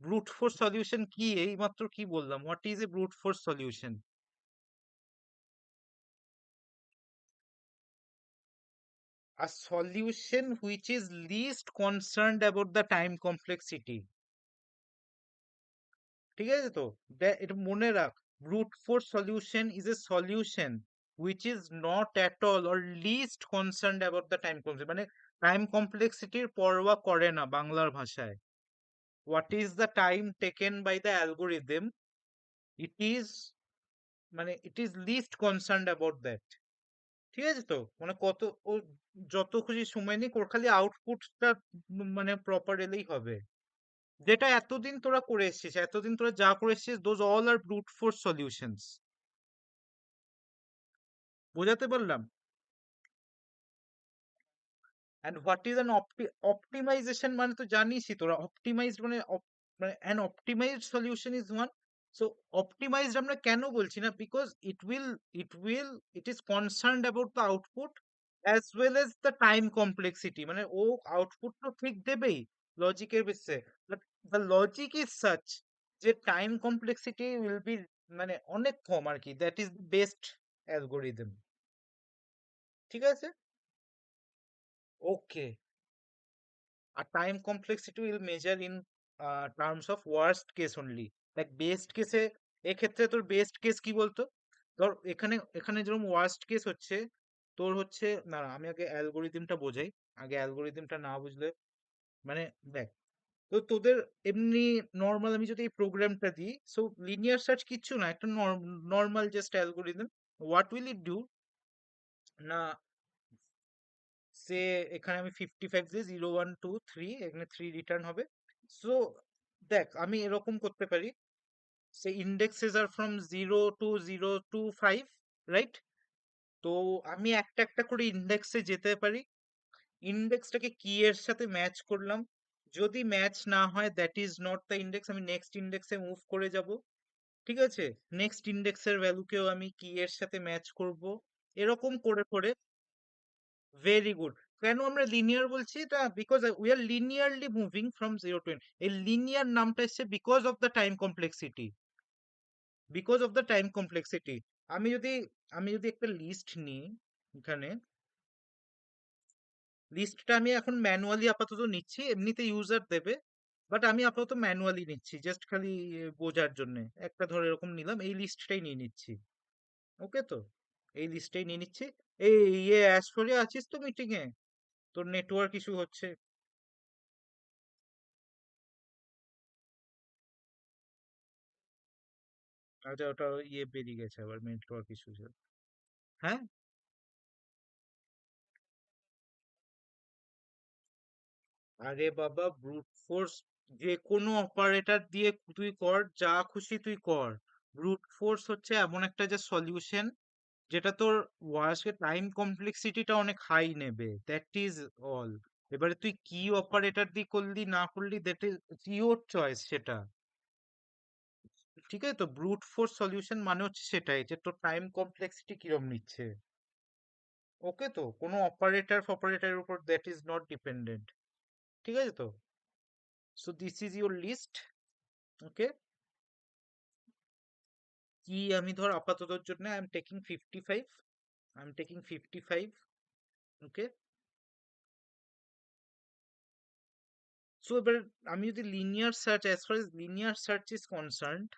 ব্রুট ফোর্স সলিউশন কি, এই মাত্র কি বললাম, what is a brute force solution? A solution which is least concerned about the time complexity। ঠিক আছে তো, এটা মনে রাখ, brute force solution is a solution which is not at all or least concerned about the time complexity, মানে time কমপ্লেক্সিটির পরোয়া করে না বাংলার ভাষায়। What is the time taken by the algorithm, it is, মানে it is least concerned about that. ঠিক আছে তো, মানে কত ও যত খুশি সময় নিক, ওর খালি আউটপুটটা মানে প্রপার এলেই হবে। যেটা এতদিন তোরা করে এসেছিস, এতদিন তোরা যা করে এসেছিস, those all are brute force solutions. বোঝাতে পারলাম? And what is an optimization, মানে তো জানিসই তোরা, অপটিমাইজড মানে মানে an optimized solution is one. So optimized আমরা কেন বলছি না, because it will it is concerned about the output as well as the time complexity, মানে ও আউটপুট তো ঠিক দেবেই লজিকের বেসে, but the logic is such যে টাইম কমপ্লেক্সিটি উইল বি, মানে অনেক কম আর কি, দ্যাট ইজ বেস্ট অ্যালগোরিদম। ঠিক আছে, ওকে। আর time complexity will measure in terms of worst case only. Like best কেসে, এক্ষেত্রে তোর বেস্ট কেস কি বলতো, ধর এখানে এখানে যেরকম ওয়ার্স্ট কেস হচ্ছে, তোর হচ্ছে, না আমি আগে অ্যালগোরিদমটা বোঝাই, আগে অ্যালগোরিদমটা না বুঝলে, মানে দেখ, তো তোদের এমনি নর্মাল আমি যদি এই প্রোগ্রামটা দিই, সো লিনিয়ার সার্চ কিচ্ছু না, একটা normal just algorithm. What will it do না, সে এখানে আমি 55 দিয়ে 0 1 2 3, এখানে 3 রিটার্ন হবে। সো দেখ আমি এরকম করতে পারি, say indexes are from 0 to 0 to 5, right? তো আমি একটা একটা করে ইন্ডেক্সে যেতে পারি, ইন্ডেক্সটাকে কি এর সাথে ম্যাচ করলাম, যদি ম্যাচ না হয় that is not the index, আমি নেক্সট ইন্ডেক্সে মুভ করে যাব। ঠিক আছে, নেক্সট ইন্ডেক্সের ভ্যালুকেও আমি কি এর সাথে ম্যাচ করব, এরকম করে করে। Very good. কেন আমরা লিনিয়ার বলছি এটা, because we are linearly moving from 0 to n। এই লিনিয়ার নামটা এসছে because of the time complexity, because of the time complexity. আমি যদি আমি যদি একটা লিস্ট নিই এখানে, লিস্টটা আমি এখন ম্যানুয়ালি আপাতত নিচ্ছি, এমনিতে ইউজার দেবে, বাট আমি আপাতত ম্যানুয়ালি নিচ্ছি জাস্ট খালি বোঝার জন্য। একটা ধর এরকম নিলাম, এই লিস্টটাই নিয়ে নিচ্ছি। ওকে, তো এই লিস্টটাই নিয়ে নিচ্ছি। এই অ্যাশফোরিয়া আছিস তো মিটিং এ? তোর নেটওয়ার্ক ইস্যু হচ্ছে। আচ্ছা, ওটা বেরিয়ে গেছে আবার, নেটওয়ার্ক ইস্যু। হ্যাঁ, আরে বাবা, ব্রুট ফোর্স যে কোনো অপারেটর দিয়ে তুই কর, যা খুশি তুই কর। ব্রুট ফোর্স হচ্ছে এমন একটা যে সলিউশন যেটা তোর ওয়ার্সকে টাইম কমপ্লেক্সিটিটা অনেক হাই নেবে, দ্যাট ইজ অল। এবারে তুই কি অপারেটর দিয়ে করলি না করলি, দ্যাট ইজ ইওর চয়েস সেটা। ঠিক আছে, তো ব্রুট ফোর্স সলিউশন মানে হচ্ছে সেটাই, যে তোর টাইম কমপ্লেক্সিটি কিরম নিচ্ছে। ওকে, তো কোনো অপারেটর ফপারেটরের উপর দ্যাট ইজ নট ডিপেন্ডেন্ট। ঠিক আছে তো, so this is your list. Okay, কি আমি ধর আপাততর জন্য I am taking 55, I am taking 55। Okay, so এবার আমি যদি linear search, as far as linear search is concerned,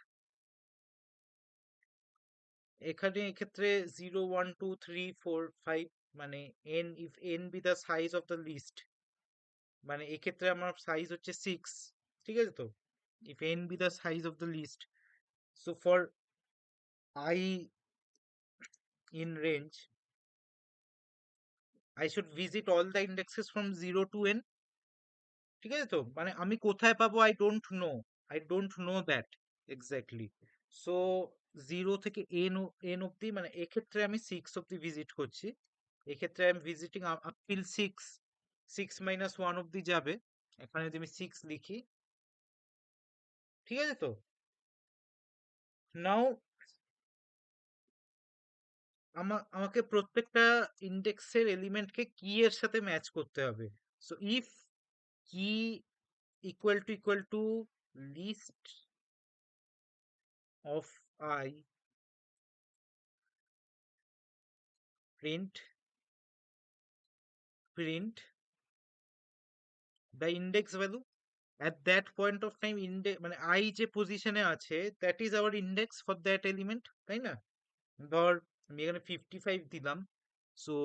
এখানে এক্ষেত্রে 0 1 2 3 4 5, মানে n, if n be the size of the list, মানে এক্ষেত্রে আমার সাইজ হচ্ছে 6। ঠিক আছে তো, if n be the size of the list, so for I in range I should visit all the indexes from 0 to n। ঠিক আছে তো, মানে আমি কোথায় পাবো I don't know, I don't know that exactly. So 0 থেকে N অব্দি, মানে এক্ষেত্রে আমি 6 অব্দি ভিজিট করছি। এক্ষেত্রে I am visiting up till 6, 6 - 1 অব্দি যাবে। এখানে যদি আমি 6 লিখি, ঠিক আছে তো, নাও আমাকে প্রত্যেকটা ইন্ডেক্সের এলিমেন্টকে কি এর সাথে ম্যাচ করতে হবে। So if key equal to list of I, print print the index value at that point of time, index মানে আই যে পজিশনে আছে, that is our index for that element, তাই না? ধর আমি এখানে 55 দিলাম, সো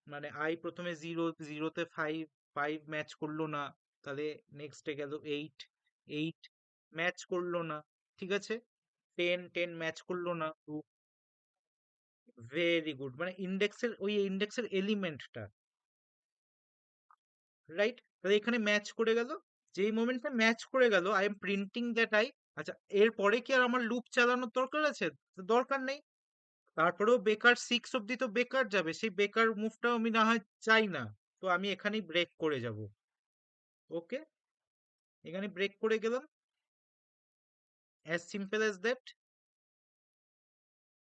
মানে আই প্রথমে 0 0-তে 5, 5 ম্যাচ করলো না, তাহলে নেক্সটে গেল 8, 8 ম্যাচ করলো না। ঠিক আছে, 10, 10 ম্যাচ করলো না। ভেরি গুড, মানে ইন্ডেক্সের ওই ইন্ডেক্সের এলিমেন্টটা, রাইট? তাহলে এখানে ম্যাচ করে গেল, যেই মোমেন্টে ম্যাচ করে গেল I am printing that I. আচ্ছা, এরপরে কি আর আমার লুপ চালানোর দরকার আছে? তো দরকার নেই। তারপরেও বেকার 6 অব্দি তো বেকার যাবে, সেই বেকার মুভটাও আমি না হয় চাই না, তো আমি এখানেই ব্রেক করে যাব। ওকে, এখানে ব্রেক করে গেলাম, অ্যাজ সিম্পল অ্যাজ দ্যাট।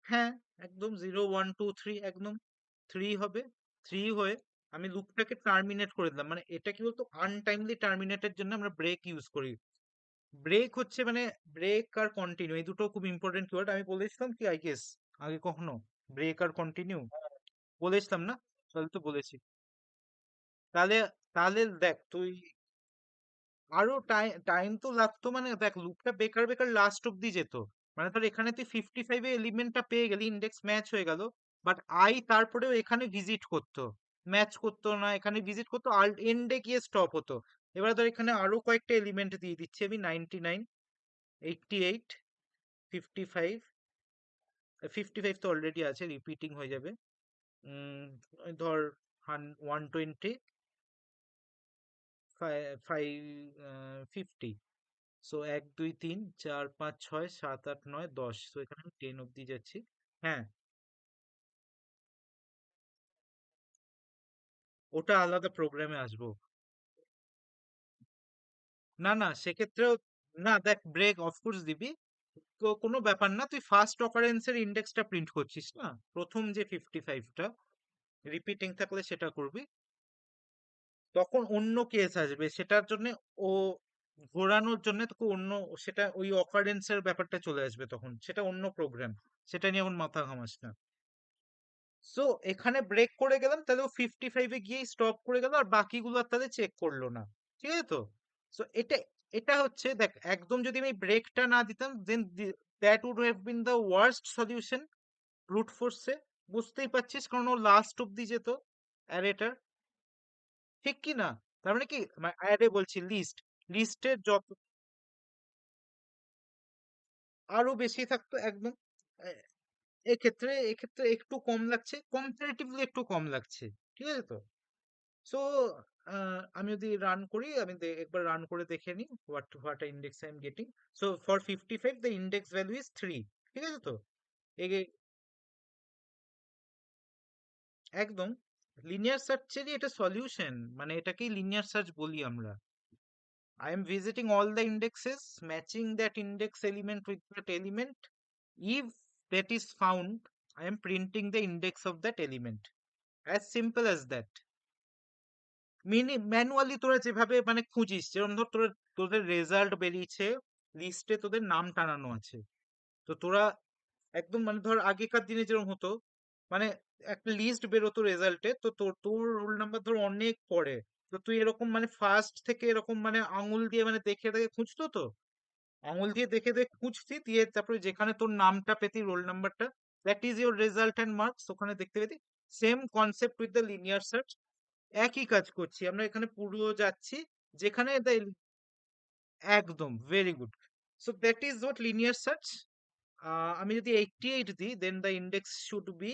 হ্যাঁ, একদম 0 1 2 3, একদম 3 হবে। 3 হয়ে আমি লুপটাকে টার্মিনেট করে দিলাম, মানে এটা কি বলতো, আনটাইমলি টার্মিনেটের জন্য আমরা ব্রেক ইউজ করি। ব্রেক হচ্ছে মানে ব্রেক আর কন্টিনিউ, এই দুটো খুব ইম্পর্টেন্ট ওয়ার্ড। আমি বলেছিলাম কি আই গেস আগে কখনো, ব্রেক আর কন্টিনিউ বলেছিলাম না? তাহলে তো বলেছি। তাহলে তাহলে দেখ তুই, আরো টাইম তো লাগতো, মানে দেখ লুপটা বেকার বেকার লাস্ট অব্দি যেত। মানে তোর এখানে তুই 55 এ এলিমেন্টটা পেয়ে গেলি, ইন্ডেক্স ম্যাচ হয়ে গেল, বাট আই তারপরেও এখানে ভিজিট করতো, ম্যাচ করতো না, এখানে ভিজিট করতো, এন্ডে গিয়ে স্টপ হতো। এবার ধর এখানে আরো কয়েকটা এলিমেন্ট দিয়ে দিচ্ছি আমি, 99, 88, 55, 55 তো অলরেডি আছে, রিপিটিং হয়ে যাবে। ওই ধর 120, 50। সো 1 2 3 4 5 6 7 8 9 10, সো এখানে আমি 10 অব্দি যাচ্ছি। হ্যাঁ, ওটা আলাদা প্রোগ্রামে আসবো। না না, সেক্ষেত্রেও না, দেখ ব্রেক অফকোর্স দিবি, তো কোনো ব্যাপার না, তুই ফার্স্ট অকারেন্সের ইন্ডেক্সটা প্রিন্ট করছিস না, প্রথম যে 55টা রিপিটিং থাকলে সেটা করবি। তখন অন্য কেস আসবে, সেটার জন্য ও ঘোরানোর জন্য তোকে অন্য, সেটা ওই অকারেন্সের ব্যাপারটা চলে আসবে, তখন সেটা অন্য প্রোগ্রাম, সেটা নিয়ে এখন মাথা ঘামাস না। সো এখানে ব্রেক করে গেলাম, তাহলে ও 55-এ গিয়ে স্টপ করে গেল, আর বাকিগুলো আর তাহলে চেক করলো না। ঠিক আছে তো? সো এটা হচ্ছে, দেখ একদম যদি আমি ব্রেকটা না দিতাম, then that would have been the worst solution brute ফোর্সে। বুঝতেই পারছিস, কারণ ও লাস্ট অব্দি যেত অ্যারেটার, ঠিক কি না? তার মানে কি, অ্যারে বলছি, লিস্টের যত আরো বেশি থাকতো একদম। এ- এক্ষেত্রে একটু কম লাগছে, কম্পারেটিভলি একটু কম লাগছে। ঠিক আছে তো? সো আমি যদি রান করি, আমি একবার রান করে দেখে নিই what index I am getting. So for 55 the index value is 3। ঠিক আছে তো? এগে একদম লিনিয়ার সার্চেরই এটা সলিউশন, মানে এটাকেই লিনিয়ার সার্চ বলি আমরা। I am visiting all the indexes, matching that index element with that element. If that is found, I am printing the index of that element. As simple as that. Manually তোরা যেভাবে মানে খুঁজিস, যেরকম ধর তোদের result বেরিয়েছে, লিস্টে তোদের নাম টানানো আছে, তো তোরা একদম মানে ধর আগেকার দিনে যেরকম হতো, মানে একটা লিস্ট বেরোতো রেজাল্টে, তো তোর তোর রোল নাম্বার ধর অনেক পরে, তো তুই এরকম মানে ফার্স্ট থেকে এরকম মানে আঙুল দিয়ে মানে দেখে দেখে খুঁজতো তো, আঙুল দিয়ে দেখে দেখে খুঁজতি, দিয়ে তারপরে যেখানে তোর নামটা পেতি, রোল নাম্বারটা, that is your result and marks, ওখানে দেখতে পেতি। Same concept with the linear search, একই কাজ করছি আমরা এখানে, পুরো যাচ্ছি যেখানে একদম very good. So that is what linear search. আমি যদি 88 দিই, then the index should be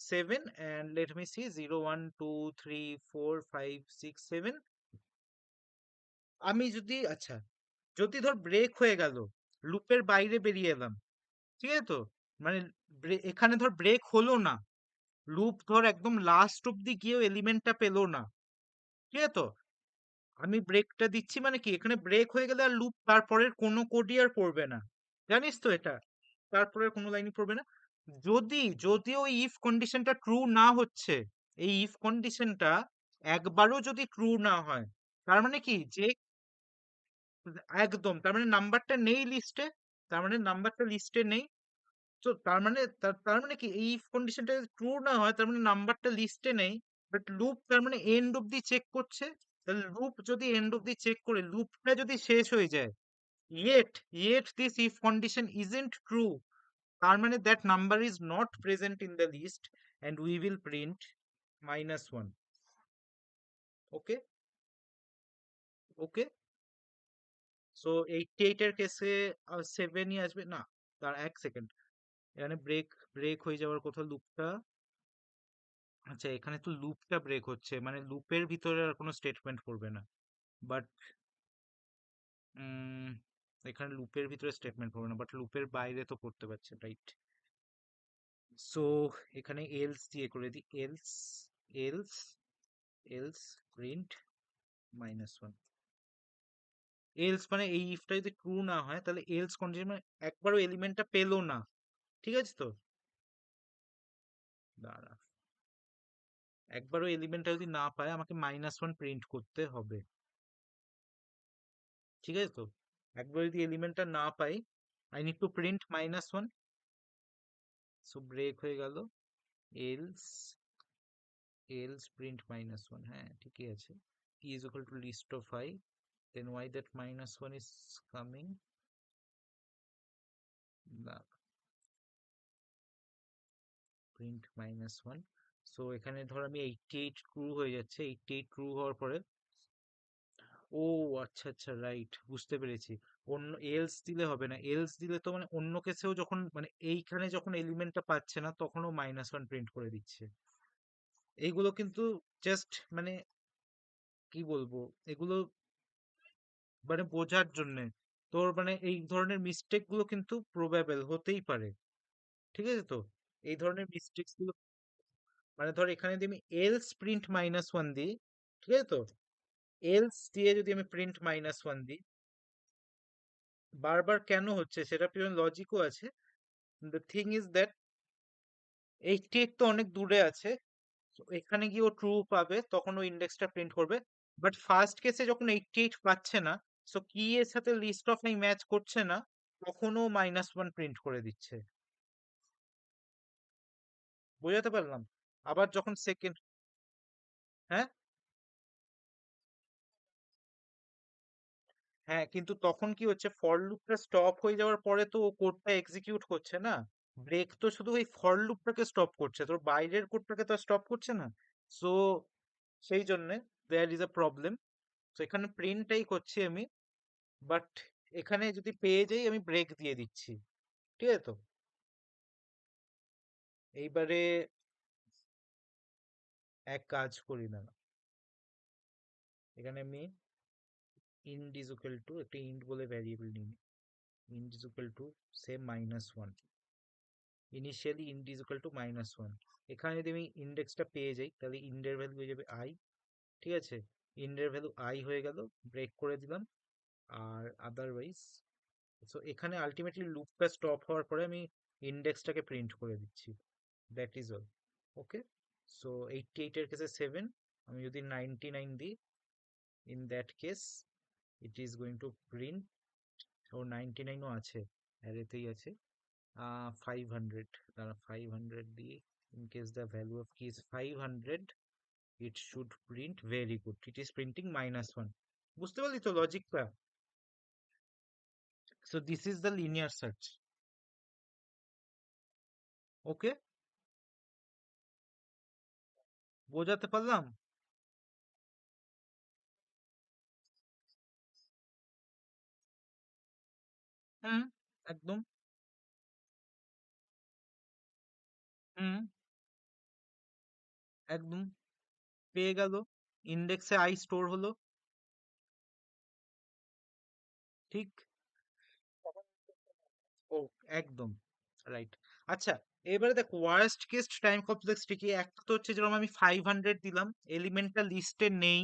7, and let me see, 0 1 2 3 4 5 6 7। আমি যদি, আচ্ছা, যদি ধর ব্রেক হয়ে গেল, লুপের বাইরে বেরিয়ে এলাম, ঠিক আছে তো? মানে এখানে ধর ব্রেক হলো না, লুপ ধর একদম লাস্ট অব্দি গিয়েও এলিমেন্টটা পেলো না, ঠিক আছে তো? আমি ব্রেকটা দিচ্ছি মানে কি, এখানে ব্রেক হয়ে গেলে আর লুপ তারপরের কোনো কোডই আর পড়বে না, জানিস তো এটা, তারপরে কোনো লাইনই পড়বে না। যদিও ইফ কন্ডিশনটা ট্রু না হচ্ছে, এই ইফ কন্ডিশনটা একবারও যদি ট্রু না হয়, তার মানে কি যে, একদম, তার মানে নাম্বারটা নেই লিস্টে, তার মানে নাম্বারটা লিস্টে নেই। তো তার মানে তার মানে কি, এই ইফ কন্ডিশনটা ট্রু না হয়, তার মানে নাম্বারটা লিস্টে নেই, বাট লুপ তার মানে এন্ড অব্দি চেক করছে। তাহলে লুপ যদি এন্ড অব্দি চেক করে, লুপটা যদি শেষ হয়ে যায়, yet yet this if condition isn't true, তার মানে that number is not present in the list, and we will print -1। Okay, okay. So 88 এর কেসে 7ই আসবে না, তার এক সেকেন্ড, এখানে ব্রেক হয়ে যাওয়ার কথা লুপটা। আচ্ছা, এখানে তো লুপটা ব্রেক হচ্ছে, মানে লুপের ভিতরে আর কোনো স্টেটমেন্ট করবে না, বাট এখানে লুপের ভিতরে স্টেটমেন্ট করবে না, বাট লুপের বাইরে তো করতে পারছে, রাইট? সো এখানে এলস দিয়ে করে দিই, else else else print -1। Else মানে এই ইফটা যদি ট্রু না হয়, তাহলে এলস কন্ডিশন মানে একবারও এলিমেন্টটা পেলো না, ঠিক আছে তো? দাঁড়া, একবারও এলিমেন্টটা যদি না পায়, আমাকে -1 প্রিন্ট করতে হবে, ঠিক আছে তো? একবার যদি এলিমেন্টটা না পাই, I need to print -1। So break হয়ে গেল, এলস এলস প্রিন্ট -1, হ্যাঁ ঠিকই আছে। E is equal to list of I, then why that -1 is coming, না, প্রিন্ট -1। সো এখানে ধর আমি 88 ট্রু হয়ে যাচ্ছে, 88 ট্রু হওয়ার পরে ও আচ্ছা আচ্ছা, রাইট, বুঝতে পেরেছি। অন্য এলস দিলে হবে না, এলস দিলে তো মানে অন্য কেসেও যখন মানে এইখানে যখন এলিমেন্টটা পাচ্ছে না তখনও -1 প্রিন্ট করে দিচ্ছে। এইগুলো কিন্তু জাস্ট মানে কি বলবো, এগুলো মানে বোঝার জন্যে। তোর মানে এই ধরনের মিস্টেক গুলো কিন্তু প্রোবেবল হতেই পারে, ঠিক আছে তো? এই ধরনের মিস্টেক্স গুলো মানে ধর এখানে যদি আমি এলস প্রিন্ট -1 দিই, ঠিক আছে তো? এলস দিয়ে যদি আমি প্রিন্ট -1 দিই, বারবার কেন হচ্ছে সেটা পিছনে লজিকও আছে। দ্য থিং ইজ দ্যাট 88 তো অনেক দূরে আছে, তো এখানে গিয়ে ও ট্রু পাবে, তখন ও ইন্ডেক্সটা প্রিন্ট করবে। বাট ফার্স্ট কেসে যখন 88 পাচ্ছে না, সো কি এর সাথে লিস্ট অফ নাই ম্যাচ করছে না, তখনও -1 প্রিন্ট করে দিচ্ছে। বোঝাতে পারলাম? আবার যখন সেকেন্ড, হ্যাঁ হ্যাঁ, কিন্তু তখন কি হচ্ছে, ফর লুপটা স্টপ হয়ে যাওয়ার পরে তো ও কোডটা এক্সিকিউট করছে না। ব্রেক তো শুধু ওই ফর লুপটাকে স্টপ করছে, তোর বাইরের কোডটাকে তো স্টপ করছে না। সো সেই জন্যে দেয়ার ইজ আ প্রবলেম। তো এখানে প্রিন্টটাই করছি আমি, বাট এখানে যদি পেয়ে যাই আমি ব্রেক দিয়ে দিচ্ছি, ঠিক আছে তো? এইবারে এক কাজ করি না, এখানে আমি ইন্ড ইজ ইকুয়াল টু একটা ইন্ট বলে ভ্যারিয়েবল নিই, int is equal to say -1, initially int is equal to -1। এখানে যদি আমি ইন্ডেক্সটা পেয়ে যাই তাহলে ইন্ডের ভ্যালু হয়ে যাবে আই, ঠিক আছে? ইন্ডের ভ্যালু আই হয়ে গেল, ব্রেক করে দিলাম। আর আদারওয়াইজ, সো এখানে আলটিমেটলি লুপটা স্টপ হওয়ার পরে আমি ইন্ডেক্সটাকে প্রিন্ট করে দিচ্ছি, that is all. Okay, so 88 এর কেসে 7, আমি যদি 99 দিই, in that case it is going to print, ও 99ও আছে, অ্যারেতেই আছে। 500, দাঁড়া 500 দিয়ে, in case the value of key is 500, it should print very good, it is printing -1। বুঝতে পারলি তো লজিকটা? So this is the linear search। ওকে, বোঝাতে পারলাম? হুম, একদম। হুম, একদম, পেয়ে গেল, ইন্ডেক্সে আই স্টোর হলো, ঠিক। ও একদম রাইট। আচ্ছা, এবারে দেখ ওয়ার্স্ট কেস টাইম কমপ্লেক্সিটি কি, একটা তো হচ্ছে যেরকম আমি 500 দিলাম, এলিমেন্টটা লিস্টে নেই,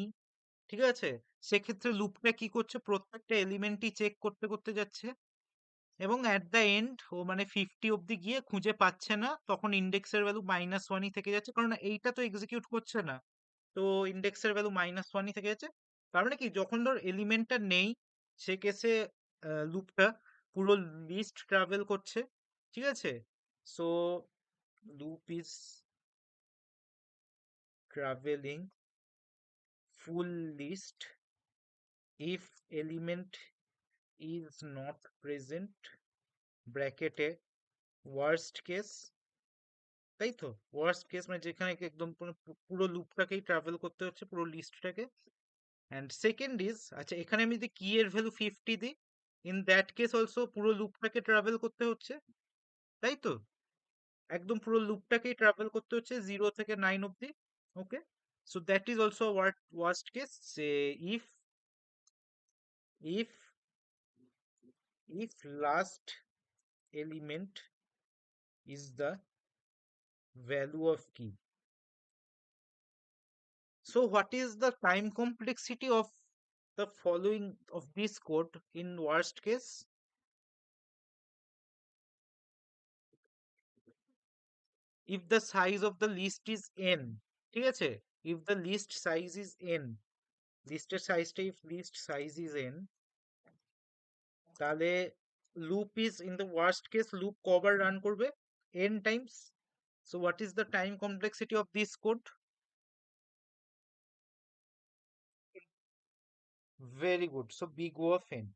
ঠিক আছে? সেক্ষেত্রে লুপটা কি করছে, প্রত্যেকটা এলিমেন্টই চেক করতে করতে যাচ্ছে, এবং অ্যাট দ্য এন্ড ও মানে 50 অব্দি গিয়ে খুঁজে পাচ্ছে না, তখন ইন্ডেক্সের ভ্যালু -1ই থেকে যাচ্ছে, কারণ এইটা তো এক্সিকিউট করছে না। তো ইন্ডেক্সের ভ্যালু -1ই থেকে যাচ্ছে। তার মানে কি, যখন ধর এলিমেন্টটা নেই, সে কেসে লুপটা পুরো লিস্ট ট্রাভেল করছে, ঠিক আছে? So loop is traveling full list if element is not present, ব্র্যাকেটে ওয়ার্স্ট কেস, তাই তো? ওয়ার্স্ট কেস মানে যেখানে কি একদম পুরো লুপটাকেই ট্রাভেল করতে হচ্ছে, পুরো লিস্টটাকে। অ্যান্ড সেকেন্ড ইজ, আচ্ছা এখানে আমি যদি কি এর ভ্যালু 50 দিই, ইন দ্যাট কেস অলসো পুরো লুপটাকে ট্রাভেল করতে হচ্ছে, তাই তো? একদম পুরো লুপটাকেই ট্রাভেল করতে হচ্ছে 0 থেকে 9 অব্দি। Okay, so that is also worst case. Say if if if last element is the value of key. So what is the time complexity of the following of this code in worst case? If the size of the list is n, ঠিক আছে? If the list size is n, লিস্টের সাইজটা, if list size is n, তাহলে loop is in the worst case loop কবার run করবে? n times। So what is the time complexity of this code? Very good. So big O of n.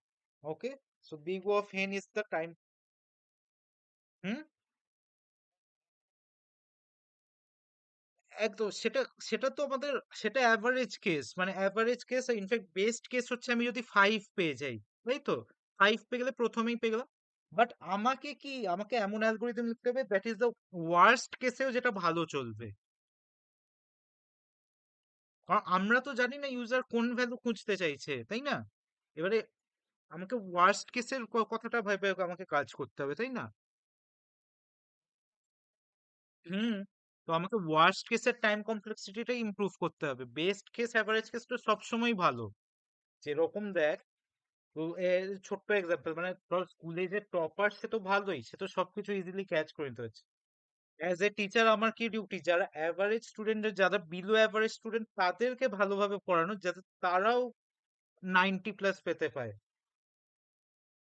Okay. So big O of n is the time. Hmm? একদম সেটা সেটা তো আমাদের সেটা average case, মানে average case, in fact best case হচ্ছে আমি যদি 5 পেয়ে যাই, তাই তো? 5 পেয়ে গেলে প্রথমেই পেয়ে গেলাম। বাট আমাকে এমন অ্যালগরিদম লিখতে হবে দ্যাট ইজ দ্য ওয়ার্স্ট কেসেও যেটা ভালো চলবে। কারণ আমরা তো জানি না ইউজার কোন ভ্যালু খুঁজতে চাইছে, তাই না? এবারে আমাকে ওয়ার্স্ট কেসের কথাটা ভেবে আমাকে কাজ করতে হবে, তাই না? হুম। তো আমাকে ওয়ার্স্ট কেসের টাইম কমপ্লেক্সিটিটা ইমপ্রুভ করতে হবে। বেস্ট কেস অ্যাভারেজ কেস তো সবসময় ভালো। যেরকম দেখ, তো ছোট্ট এক্সাম্পল, মানে ধর স্কুলে যে টপার সে তো ভালোই, সে তো সবকিছু ইজিলি ক্যাচ করে নিতে হচ্ছে। অ্যাজ এ টিচার আমার কি ডিউটি, যারা অ্যাভারেজ স্টুডেন্টের, যারা বিলো অ্যাভারেজ স্টুডেন্ট তাদেরকে ভালোভাবে পড়ানো যাতে তারাও 90+ পেতে পায়,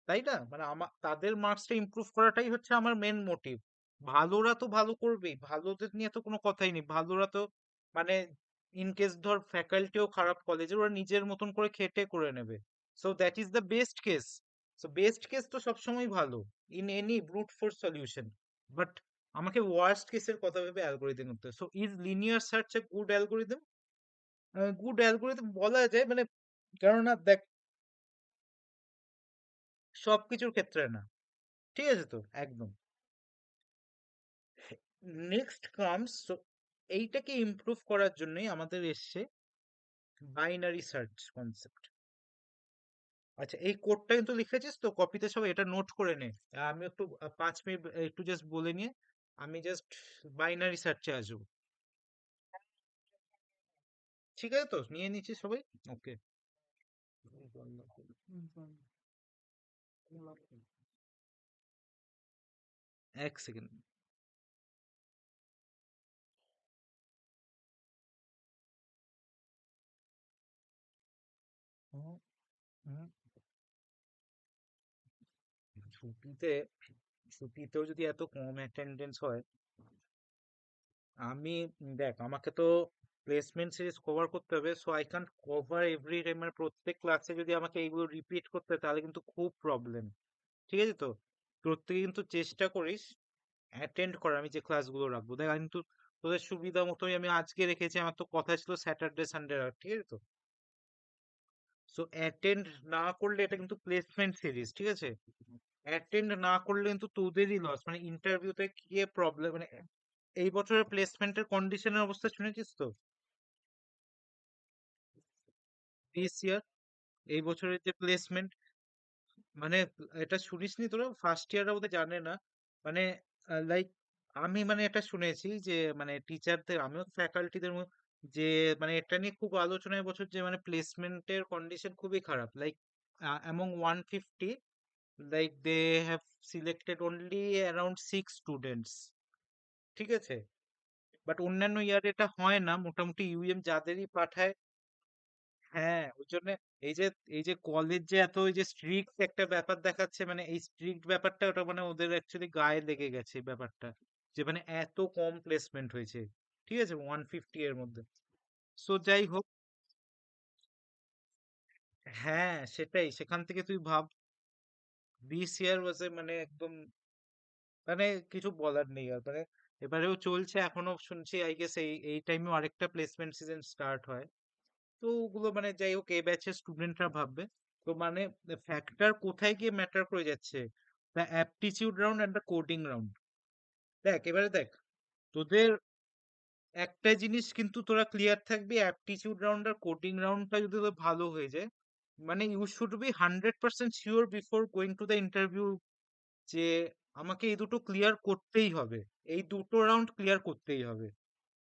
তাই না? মানে আমার তাদের মার্কসটা ইমপ্রুভ করাটাই হচ্ছে আমার মেন মোটিভ। ভালোরা তো ভালো করবেই, ভালোদের নিয়ে তো কোনো কথাই নেই, ভালোরা তো মানে ইন কেস ধর ফ্যাকাল্টিও খারাপ কলেজের, ওরা নিজের মতন করে খেটে করে নেবে। So that is the best case. So best case তো সবসময় ভালো in any brute force solution. But আমাকে ওয়ার্স্ট কেসের কথা ভেবে অ্যালগোরিদম করতে হবে। So is linear search a good algorithm? Good algorithm বলা যায়, মানে কেননা দেখ, সবকিছুর ক্ষেত্রে না, ঠিক আছে তো? একদম। নেক্সট কামস, এইটাকে ইমপ্রুভ করার জন্যই আমাদের এসছে বাইনারি সার্চ কনসেপ্ট। আচ্ছা, এই কোডটা কিন্তু লিখেছিস তো কপিতে, সব এটা নোট করে নে। আমি একটু 5 মিনিট একটু জাস্ট বলে নিয়ে আমি জাস্ট বাইনারি সার্চে আসবো। ঠিক আছে তো, নিয়ে নিচ্ছি সবাই। ওকে, এক সেকেন্ড। ছুটিতে ছুটিতেও যদি এত কম অ্যাটেন্ডেন্স হয়, আমি দেখ আমাকে তো প্লেসমেন্ট সিরিজ কভার করতে হবে, so I can't cover every time, মানে প্রত্যেক ক্লাসে যদি আমাকে এইগুলো রিপিট করতে হয় তাহলে কিন্তু খুব প্রবলেম। ঠিক আছে তো? প্রত্যেকে কিন্তু চেষ্টা করিস অ্যাটেন্ড করার, আমি যে ক্লাসগুলো রাখবো। দেখ আমি কিন্তু তোদের সুবিধা মতোই আমি আজকে রেখেছি, আমার তো কথা ছিল স্যাটারডে সানডে রাখ, ঠিক আছে তো? সো অ্যাটেন্ড না করলে এটা কিন্তু প্লেসমেন্ট সিরিজ, ঠিক আছে? অ্যাটেন্ড না করলে কিন্তু তোদেরই লস, মানে ইন্টারভিউতে গিয়ে প্রবলেম, মানে এই বছরের প্লেসমেন্টের কন্ডিশনের অবস্থা শুনেছিস তো? দিস ইয়ার, এই বছরের যে প্লেসমেন্ট, মানে এটা শুনিসনি তোরা? ফার্স্ট ইয়াররা বোধহয় জানে না, মানে লাইক আমি মানে এটা শুনেছি যে মানে টিচারদের, আমিও ফ্যাকাল্টিদের যে মানে এটা নিয়ে খুব আলোচনা বছর, যে মানে প্লেসমেন্টের কন্ডিশন খুবই খারাপ। Like among 150, like they have selected only around 6 students, ঠিক আছে? বাট অন্যান্য ইয়ার এটা হয় না, মোটামুটি ইউএম যাদেরই পাঠায়। হ্যাঁ, ওই জন্য এই যে এই যে কলেজ যে এত ওই যে স্ট্রিক্ট একটা ব্যাপার দেখাচ্ছে, মানে এই স্ট্রিক্ট ব্যাপারটা ওটা মানে ওদের অ্যাকচুয়ালি গায়ে লেগে গেছে এই ব্যাপারটা, যে মানে এত কম প্লেসমেন্ট হয়েছে, ঠিক আছে, 150 এর মধ্যে। সো যাই হোক, হ্যাঁ সেটাই, সেখান থেকে তুই ভাব, দিস ইয়ার ওয়াজ এ মানে একদম, মানে কিছু বলার নেই আর, মানে এবারেও চলছে, এখনো শুনছি আই গেস এই এই টাইমেও আরেকটা প্লেসমেন্ট সিজন স্টার্ট হয়। তো ওগুলো মানে যাই হোক, এই ব্যাচের স্টুডেন্টরা ভাববে। তো মানে ফ্যাক্টর কোথায় গিয়ে ম্যাটার করে যাচ্ছে, the aptitude round and the coding round. দেখ এবারে দেখ, তোদের একটা জিনিস কিন্তু তোরা ক্লিয়ার থাকবি, অ্যাপটিচিউড রাউন্ড আর কোডিং রাউন্ডটা যদি তোর ভালো হয়ে যায়, মানে you should be 100% sure before going to the interview, যে আমাকে এই দুটো ক্লিয়ার করতেই হবে, এই দুটো রাউন্ড ক্লিয়ার করতেই হবে,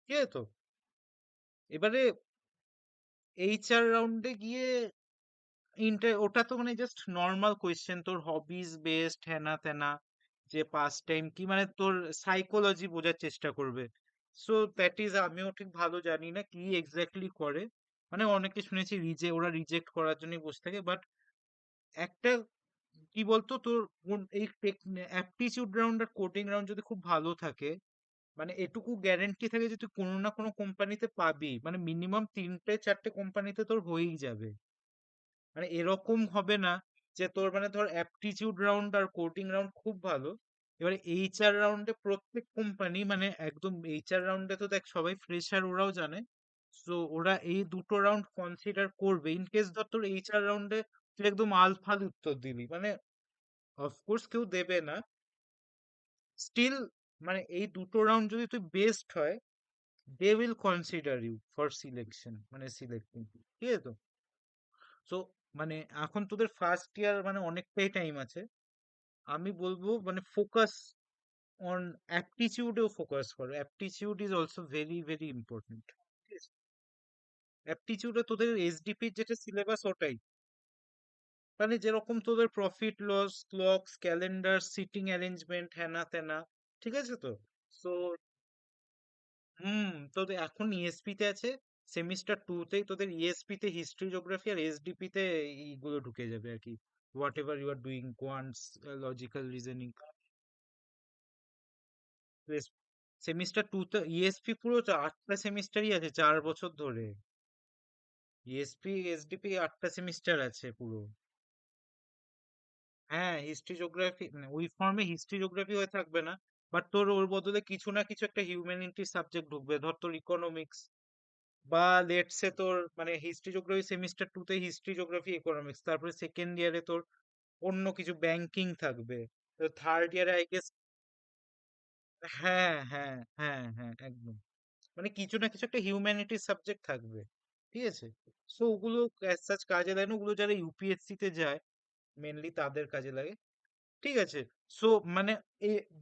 ঠিক আছে তো? এবারে এইচআর রাউন্ডে গিয়ে ওটা তো মানে জাস্ট নর্মাল কোয়েশ্চেন, তোর হবিজ বেসড হেনা তেনা, যে পাস টাইম কি, মানে তোর সাইকোলজি বোঝার চেষ্টা করবে। সো দ্যাট ইজ, আমিও ঠিক ভালো জানি না কি এক্স্যাক্টলি করে, মানে অনেকে শুনেছি ওরা রিজেক্ট করার জন্য বসে থাকে। বাট একটা কি বলতো তোর, এই অ্যাপটিচিউড রাউন্ড আর কোডিং রাউন্ড যদি খুব ভালো থাকে, মানে এটুকু গ্যারেন্টি থাকে যে তুই কোনো না কোনো কোম্পানিতে পাবি, মানে মিনিমাম 3-4টে কোম্পানিতে তোর হয়েই যাবে। মানে এরকম হবে না যে তোর মানে ধর অ্যাপটিটিউড রাউন্ড আর কোডিং রাউন্ড খুব ভালো, এবারে এইচআর রাউন্ডে প্রত্যেক কোম্পানি মানে একদম এইচআর রাউন্ডে তো দেখ সবাই ফ্রেশার, ওরাও জানে। তো ওরা এই দুটো রাউন্ড কনসিডার করবে। ইন কেস ধর তোর এইচআর রাউন্ডে তুই একদম আলফাল উত্তর দিলি, মানে অফকোর্স কেউ দেবে না, স্টিল মানে এই দুটো রাউন্ড যদি তুই বেস্ট হয়, they will consider you for selection, মানে সিলেক্টিং, ঠিক আছে তো? সো মানে এখন তোদের ফার্স্ট ইয়ার, মানে অনেকটাই টাইম আছে। আমি বলবো মানে ফোকাস অন অ্যাপটিচিউডেও ফোকাস করো। Aptitude is also very very important. অ্যাপটিচিউডে তোদের এসডিপির যেটা সিলেবাস ওটাই, মানে যেরকম তোদের profit loss, clocks, calendar, seating arrangement, হ্যানা ত্যানা, ঠিক আছে তো? সো তোদের এখন ইএসপি তে আছে, সেমিস্টার টু তেই তোদের ইএসপি তে হিস্ট্রি, জিওগ্রাফি, আর এসডিপি তে এইগুলো ঢুকে যাবে আর কি। Whatever you are doing, quants, logical reasoning. Semester two তে ইএসপি পুরো 8টা সেমিস্টারই আছে 4 বছর ধরে। ইএসপি এসডিপি 8টা সেমিস্টার আছে পুরো। হ্যাঁ, হিস্ট্রি জিওগ্রাফি ওই ফর্মে হিস্ট্রি জিওগ্রাফি হয়ে থাকবে না, বাট তোর ওর বদলে কিছু না কিছু একটা হিউম্যানিটির সাবজেক্ট ঢুকবে। ধর তোর ইকোনমিক্স, বা লেটসে তোর মানে হিস্ট্রি জিওগ্রাফি সেমিস্টার টু তে হিস্ট্রি জিওগ্রাফি ইকোনমিক্স, তারপরে সেকেন্ড ইয়ারে তোর অন্য কিছু ব্যাংকিং থাকবে, তো থার্ড ইয়ারে আই গেস। হ্যাঁ, হ্যাঁ, হ্যাঁ, হ্যাঁ, একদম। মানে কিছু না কিছু একটা হিউম্যানিটির সাবজেক্ট থাকবে, ঠিক আছে? সো ওগুলো অ্যাজ সাচ কাজে লাগে না, ওগুলো যারা ইউপিএসসি তে যায় মেনলি তাদের কাজে লাগে, ঠিক আছে? সো মানে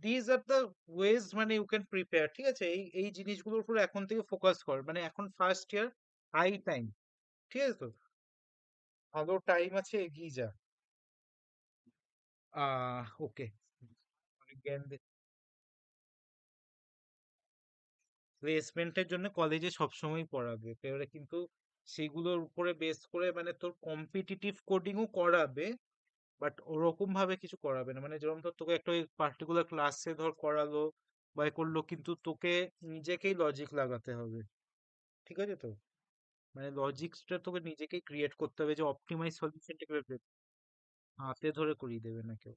দিজ আর দ্য ওয়েজ, মানে ইউ ক্যান প্রিপেয়ার, ঠিক আছে? এই জিনিসগুলোর উপর এখন থেকে ফোকাস কর, মানে এখন ফার্স্ট ইয়ার, হাই টাইম, ঠিক আছে তো? ভালো টাইম আছে, এগিয়ে যা। ওকে। জ্ঞান প্লেসমেন্টের জন্য কলেজে সবসময় পড়াবে, তো এবারে কিন্তু সেগুলোর উপরে বেস করে মানে তোর কম্পিটিটিভ কোডিংও করাবে, বাট ওরকম ভাবে কিছু করাবে না। মানে যেরকম ধর তোকে একটা ওই পার্টিকুলার ক্লাসে ধর করালো বা এ করলো, কিন্তু তোকে নিজেকেই লজিক লাগাতে হবে, ঠিক আছে তো? মানে লজিকসটা তোকে নিজেকেই ক্রিয়েট করতে হবে, যে অপটিমাইজ সলিউশনটা কিভাবে হাতে ধরে করিয়ে দেবে না কেউ।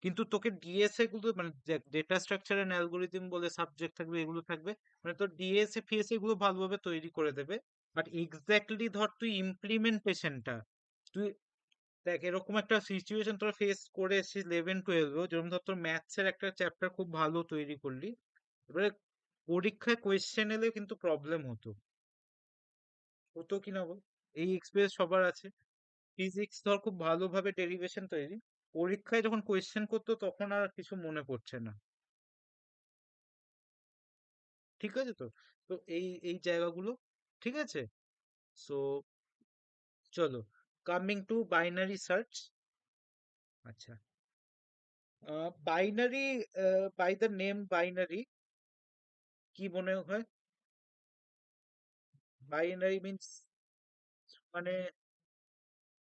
কিন্তু তোকে ডিএসএ গুলো মানে ডেটা স্ট্রাকচার এন্ড অ্যালগোরিদম বলে সাবজেক্ট থাকবে, এগুলো থাকবে, মানে তোর ডিএসএ ফিএসএ গুলো ভালোভাবে তৈরি করে দেবে। বাট এক্স্যাক্টলি ধর তুই ইমপ্লিমেন্টেশনটা, তুই দেখ এরকম একটা সিচুয়েশন তোরা ফেস করে এসেছিস 11-12, যেরকম ধর তোর ম্যাথস এর একটা চ্যাপ্টার খুব ভালো তৈরি করলি, এবারে পরীক্ষায় কোয়েশ্চেন এলে কিন্তু প্রবলেম হতো, হতো কি না বল? এই এক্সপিরিয়েন্স সবার আছে। ফিজিক্স ধর খুব ভালোভাবে ডেরিভেশন তৈরি, পরীক্ষায় যখন কোয়েশ্চেন করতো তখন আর কিছু মনে পড়ছে না, ঠিক আছে তো? তো এই জায়গাগুলো, ঠিক আছে? সো চলো, কামিং টু বাইনারি সার্চ। আচ্ছা, binary, by the name binary, কি মনে হয়? বাইনারি মিন্স মানে,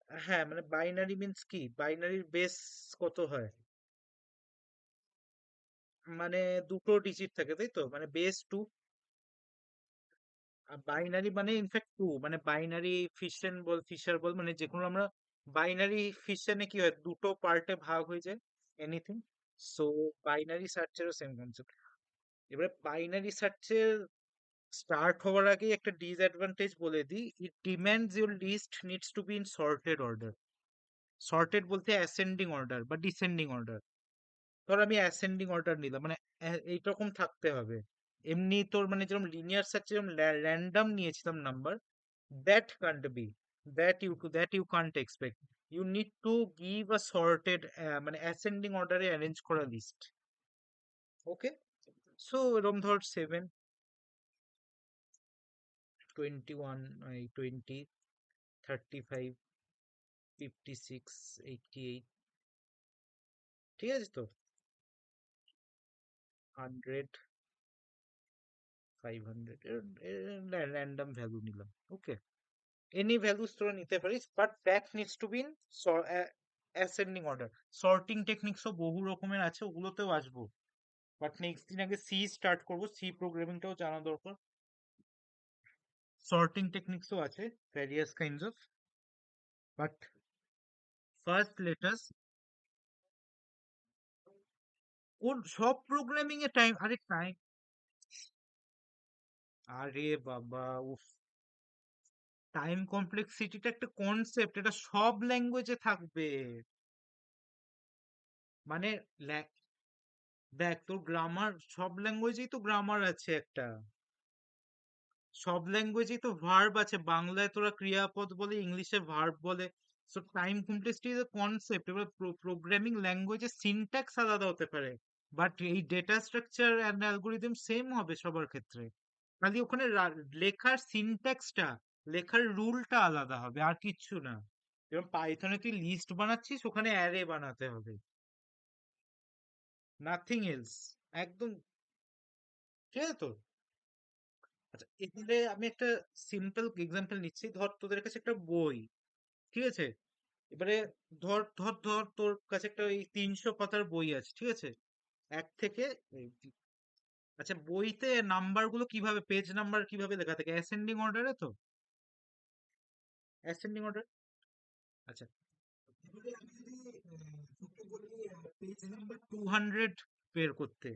হ্যাঁ মানে বাইনারি মিন্স কি, বাইনারির বেস কত হয়? মানে দুটো ডিজিট থাকে তাই তো, মানে বেস টু। বাইনারি মানে ইনফ্যাক্ট টু, মানে বাইনারি ফিশন বল, ফিশার বল, মানে যে কোনো আমরা বাইনারি ফিশনে কি হয়, দুটো পার্টে ভাগ হয়ে যায় এনিথিং। সো বাইনারি সার্চেরও সেম কনসেপ্ট। এবারে বাইনারি সার্চের স্টার্ট হওয়ার আগে একটা ডিসঅ্যাডভান্টেজ বলে দিই, it demands your list needs to be in sorted order. Sorted বলতে অ্যাসেন্ডিং অর্ডার বা ডিসেন্ডিং অর্ডার। ধর আমি অ্যাসেন্ডিং অর্ডার নিলাম, মানে এইরকম থাকতে হবে। এমনি তোর মানে যেরকম লিনিয়ার সার্চ যেরকম র্যান্ডম নিয়েছিলাম number, that can't be, that you can't expect. You need to give a sorted মানে ascending order এ arrange করা list, ওকে? সো এরকম ধর 7, 21, 20, 35, 56, 88, ঠিক আছে তো? 100, 500 র্যান্ডম ভ্যালু নিলাম, ওকে? এনি ভ্যালুস তোরা নিতে পারিস, but that needs to be in ascending order. Sorting টেকনিক্সও বহু রকমের আছে, ওগুলোতেও আসবো, বাট নেক্সট দিন আগে সি স্টার্ট করবো, সি প্রোগ্রামিংটাও জানা দরকার। সর্টিং টেকনিক্সও আছে, various kinds of, but first let's ওর সব প্রোগ্রামিং এ টাইম, আরে টাইম, আরে বাবা, উফ, টাইম কমপ্লেক্সিটিটা একটা কনসেপ্ট, এটা সব ল্যাঙ্গুয়েজে থাকবে। মানে দেখ, তোর গ্রামার, সব ল্যাঙ্গুয়েজেই তো গ্রামার আছে একটা, সব ল্যাঙ্গুয়েজেই তো ভার্ব আছে, বাংলায় তোরা ক্রিয়াপদ বলে, ইংলিশে ভার্ব বলে। So time complexity is a concept. এবার প্রোগ্রামিং ল্যাঙ্গুয়েজে সিনট্যাক্স আলাদা হতে পারে, বাট এই data structure and algorithm same হবে সবার ক্ষেত্রে। খালি ওখানে লেখার সিনট্যাক্সটা, লেখার রুলটা আলাদা হবে, আর কিচ্ছু না। যেমন পাইথনে তুই লিস্ট বানাচ্ছিস, ওখানে অ্যারে বানাতে হবে, নাথিং এলস, একদম। ঠিক আছে তো? আচ্ছা, এখানে আমি একটা সিম্পল এক্সাম্পল নিচ্ছি। ধর তোদের কাছে একটা বই, ঠিক আছে? এবারে ধর তোর কাছে একটা ওই 300 পাতার বই আছে, ঠিক আছে? এক থেকে আচ্ছা, বইতে নাম্বার গুলো কিভাবে, পেজ নাম্বার কিভাবে লেখা থাকে? অ্যাসেন্ডিং অর্ডারে তো, অ্যাসেন্ডিং অর্ডার। আচ্ছা, এবারে আমি যদি তোকে বলি পেজ নাম্বার 200 বের করতে,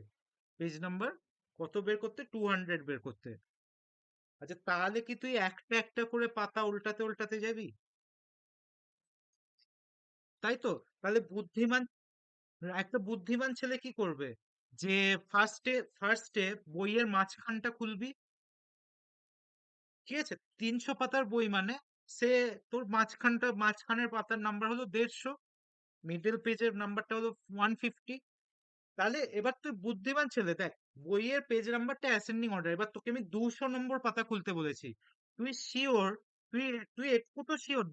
পেজ নাম্বার কত বের করতে? 200 বের করতে। আচ্ছা, তাহলে কি তুই একটা একটা করে পাতা উল্টাতে উল্টাতে যাবি? তাই তো? তাহলে একটা বুদ্ধিমান ছেলে কি করবে? যে ফার্স্টে বইয়ের মাঝখানটা খুলবি, ঠিক আছে? 300 পাতার বই মানে, সে তোর মাঝখানের পাতার নাম্বার হলো 150, মিডল পেজের নাম্বারটা হলো 150। তাহলে এবার তুই বুদ্ধিমান ছেলে, দেখ, বইয়ের পেজ নাম্বারটা অ্যাসেন্ডিং অর্ডার, এবার তোকে আমি 200 নম্বর পাতা খুলতে বলেছি, তুই শিওর, তুই তুই একটু তো শিওর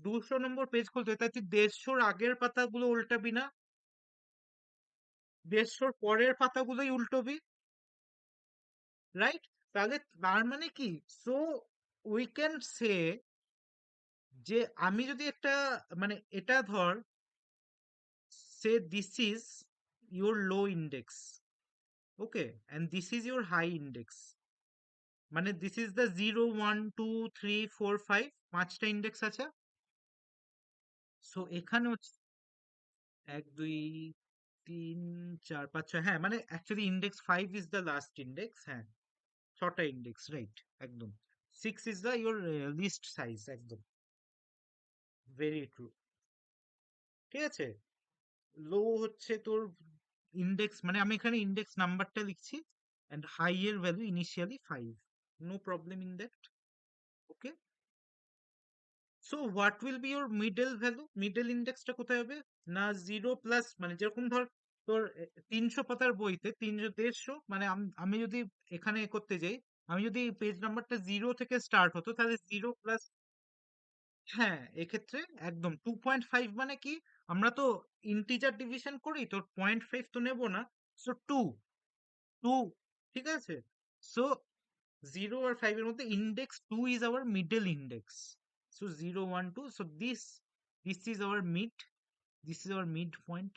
200 নম্বর পেজ খুলতে, তাই তুই 150-র আগের পাতাগুলো উল্টাবি না, 150-র পরের পাতাগুলোই উল্টোবি, রাইট? তাহলে তার মানে কি? সো উই ক্যান সে যে আমি যদি একটা, মানে এটা ধর, say this is your low index, okay, and this is your high index, মানে দিস ইজ দ্য 0 1 2 3 4 5, পাঁচটা ইন্ডেক্স আছে। সো এখানে হচ্ছে 1 2 3 4 5 6, হ্যাঁ, মানে actually index 5 is the last index, হ্যাঁ, ছটা ইন্ডেক্স, রাইট, একদম। 6 is the your list size, একদম, ভেরি ট্রু। ঠিক আছে? লো হচ্ছে তোর ইন্ডেক্স, মানে আমি এখানে ইন্ডেক্স নাম্বারটা লিখছি, অ্যান্ড হাই এর value initially 5, no problem in that. Okay, so what will be your middle value? Middle ইন্ডেক্সটা কোথায় হবে? না, 0 প্লাস, মানে যেরকম ধর তোর 300 পাতার বইতে 300 150, মানে আমি যদি এখানে করতে যাই, আমি যদি পেজ নাম্বারটা 0 থেকে স্টার্ট হতো, তাহলে 0 প্লাস, হ্যাঁ, এক্ষেত্রে একদম 2.5 মানে কি? আমরা তো ইন্টিজার ডিভিশন করি, তোর 0.5 তো নেব না। সো টু, ঠিক আছে? সো 0 আর 5 এর মধ্যে index 2 is our middle index. So 0 1 2, so this is our mid, this is our mid point.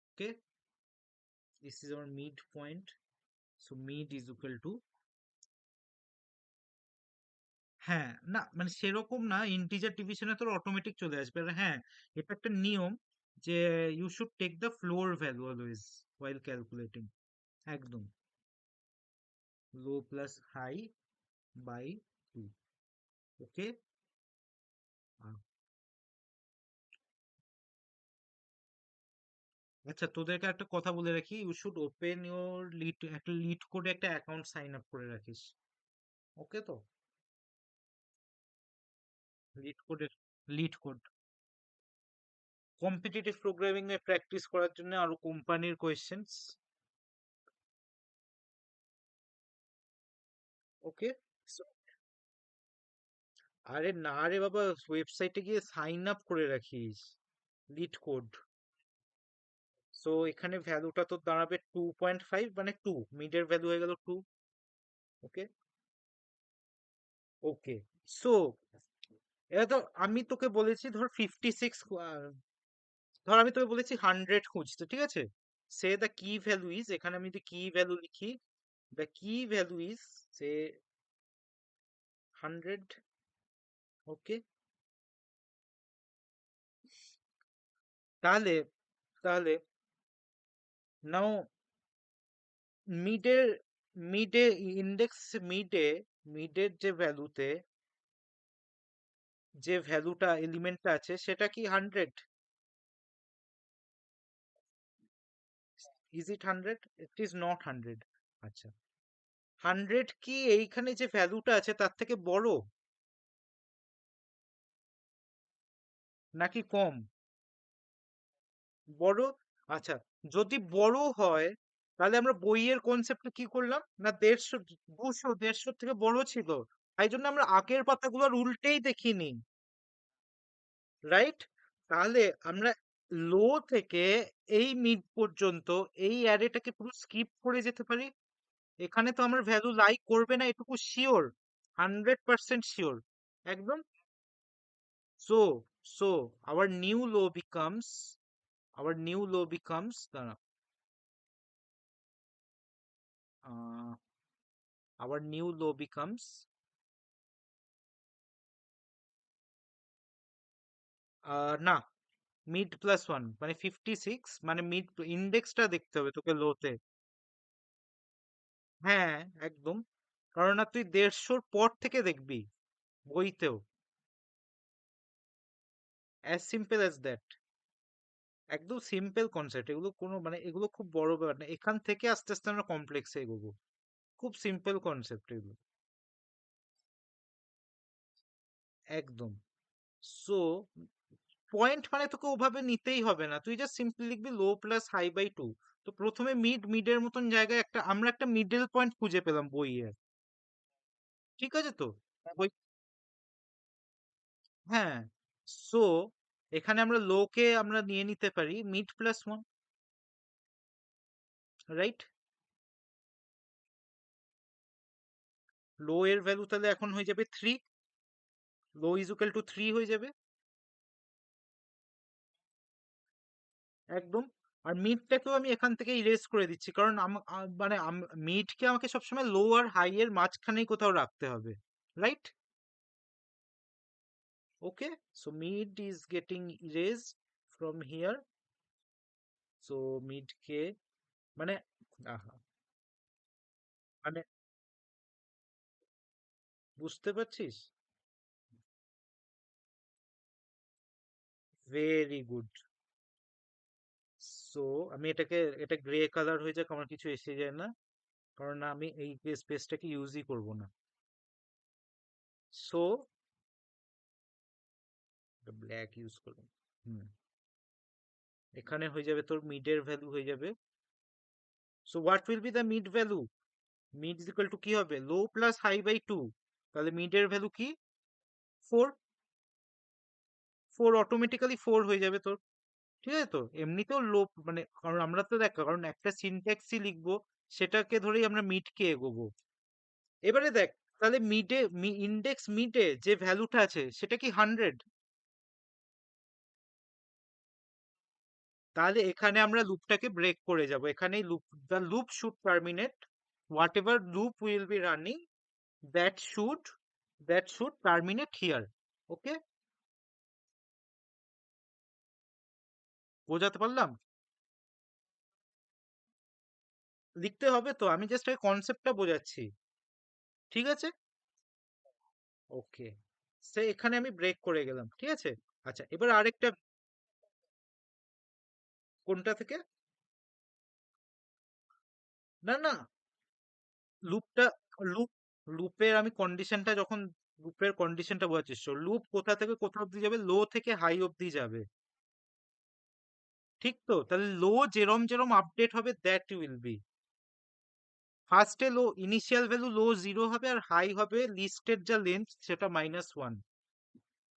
Okay, this is our mid point. So mid is equal two, হ্যাঁ, না মানে সেরকম না, ইন্টিজার ডিভিশনে তোর অটোমেটিক চলে আসবে। আর হ্যাঁ, এটা একটা নিয়ম যে you should take the floor value always while calculating, একদম, low plus high by 2। Okay, আচ্ছা, তোদেরকে একটা কথা বলে রাখি, you should open your Leet, একটা লিড কোডে একটা অ্যাকাউন্ট সাইন আপ করে রাখিস। ওকে তো? লিড কোডের, লিড কোড কম্পিটিটিভ প্রোগ্রামিং এ প্র্যাকটিস করার জন্য, আরো কোম্পানির কোয়েশ্চেন্স। ওকে, আরে না রে বাবা, ওয়েবসাইটে গিয়ে সাইন আপ করে রাখিস, লিড কোড। সো এখানে ভ্যালুটা তো দাঁড়াবে 2.5, মানে 2, মিডের ভ্যালু হয়ে গেল 2। ওকে, ওকে, সো এটা তো আমি তোকে বলেছি ধর 56, ধর আমি তোকে বলেছি 100 খুঁজতে, ঠিক আছে? সে দ্য কি ভ্যালু ইজ, এখানে আমি যদি কি ভ্যালু লিখি, দ্য কি ভ্যালু ইজ সে 100। ওকে, তাহলে তাহলে নাও মিডের মিডে ইন্ডেক্স মিডে মিডের যে ভ্যালুতে যে ভ্যালুটা এলিমেন্টটা আছে সেটা কি 100? Is it 100? It is not 100। আচ্ছা, 100 কি এইখানে যে ভ্যালুটা আছে তার থেকে বড় নাকি কম? বড়। আচ্ছা, যদি বড় হয় তাহলে আমরা বইয়ের কনসেপ্টে কি করলাম না 150, 200, 150 থেকে বড় ছিল, তাই জন্য আমরা আগের পাতাগুলো আর উল্টেই দেখিনি, রাইট? তাহলে আমরা লো থেকে এই মিড পর্যন্ত এই অ্যারেটাকে পুরো স্কিপ করে যেতে পারি। এখানে তো আমার ভ্যালু লাইক করবে না, এটুকু শিওর, 100% শিওর, একদম। So, so our new law becomes the uh, our new law becomes না, মিড প্লাস ওয়ান মানে 56, মানে মিড ইন্ডেক্সটা দেখতে হবে তোকে লোতে। হ্যাঁ, একদম। কারণ না তুই 150-র পর থেকে দেখবি বইতেও, অ্যাজ সিম্পল অ্যাজ দ্যাট। একদম সিম্পল কনসেপ্ট, এগুলো কোনো মানে এগুলো খুব বড় ব্যাপার না, এখান থেকে আস্তে আস্তে আমরা কমপ্লেক্সে এগোবো। খুব সিম্পল কনসেপ্ট এগুলো, একদম। সো পয়েন্ট মানে তোকে ওভাবে নিতেই হবে না, তুই জাস্ট সিম্পলি লিখবি লো প্লাস হাই বাই টু। তো প্রথমে মিডের মতন জায়গায় আমরা একটা মিডল পয়েন্ট খুঁজে পেলাম বইয়ে, ঠিক আছে তো? বই, হ্যাঁ। সো এখানে আমরা লোকে আমরা নিয়ে নিতে পারি মিড প্লাস ওয়ান, রাইট? লো এর ভ্যালু তাহলে এখন হয়ে যাবে three, low is equal two three হয়ে যাবে, একদম। আর মিডটাকেও আমি এখান থেকে ইরেজ করে দিচ্ছি, কারণ মানে মিডকে আমাকে সবসময় লো আর হাই এর মাঝখানেই কোথাও রাখতে হবে, right? Okay, so mid is getting erased from here. So mid কে মানে আহা, মানে বুঝতে পারছিস? Very good. সো আমি এটা গ্রে কালার হয়ে যাক, আমার কিছু এসে যায় না, কারণ না আমি এই স্পেসটাকে ইউজই করব না। সো ব্ল্যাক ইউজ করব। হুম, এখানে হয়ে যাবে তোর মিডের ভ্যালু হয়ে যাবে। So what will B the mid value? Mid is equal to কি হবে, লো প্লাস হাই বাই টু। তাহলে মিডের ভ্যালু কি? ফোর। ফোর অটোমেটিক্যালি ফোর হয়ে যাবে তোর, ঠিক আছে তো? এমনিতেও লো মানে কারণ আমরা তো দেখ, কারণ একটা সিনট্যাক্সই লিখবো, সেটাকে ধরেই আমরা মিড কে এগোবো। এবারে দেখ, তাহলে মিডে ইন্ডেক্স মিডে যে ভ্যালুটা আছে সেটা কি 100? তাহলে এখানে আমরা লুপটাকে ব্রেক করে যাব, এখানেই loop, the loop should terminate, whatever loop will be running, that should that should terminate here. Okay, বোঝাতে পারলাম? লিখতে হবে তো, আমি জাস্ট কনসেপ্টটা বোঝাচ্ছি, ঠিক আছে? ওকে, সে এখানে আমি ব্রেক করে গেলাম, ঠিক আছে। আচ্ছা, এবার আরেকটা, কোনটা থেকে? না না, লুপটা, লুপ লুপের আমি কন্ডিশনটা যখন, লুপের কন্ডিশনটা বোঝার চেষ্টা করো। লুপ কোথা থেকে কোথা অব্দি যাবে, লো থেকে হাই অব্দি যাবে, ঠিক তো? তাহলে লো যেরম যেরম আপডেট হবে দ্যাট উইল বি, ফার্স্টে লো ইনিশিয়াল ভ্যালু লো জিরো হবে, আর হাই হবে লিস্টের যা লেন্থ সেটা মাইনাস ওয়ান।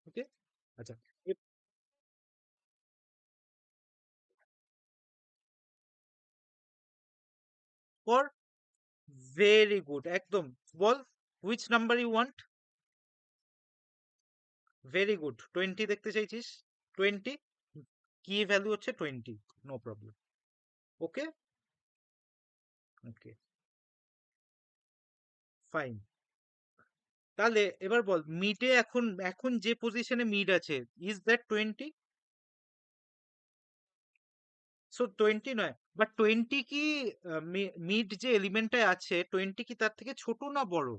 ওকে, আচ্ছা। এরপর ভেরি গুড, একদম। বল, which number you want? Very good, 20 দেখতে চাইছিস? 20, কি ভ্যালু হচ্ছে 20, no problem. Okay, okay, fine. তাহলে এবার বল, মিডে এখন এখন যে পজিশনে মিড আছে, ইজ দ্যাট 20? সো 20 নয়, বাট 20 কি মিড যে এলিমেন্টটা আছে 20 কি তার থেকে ছোট না বড়?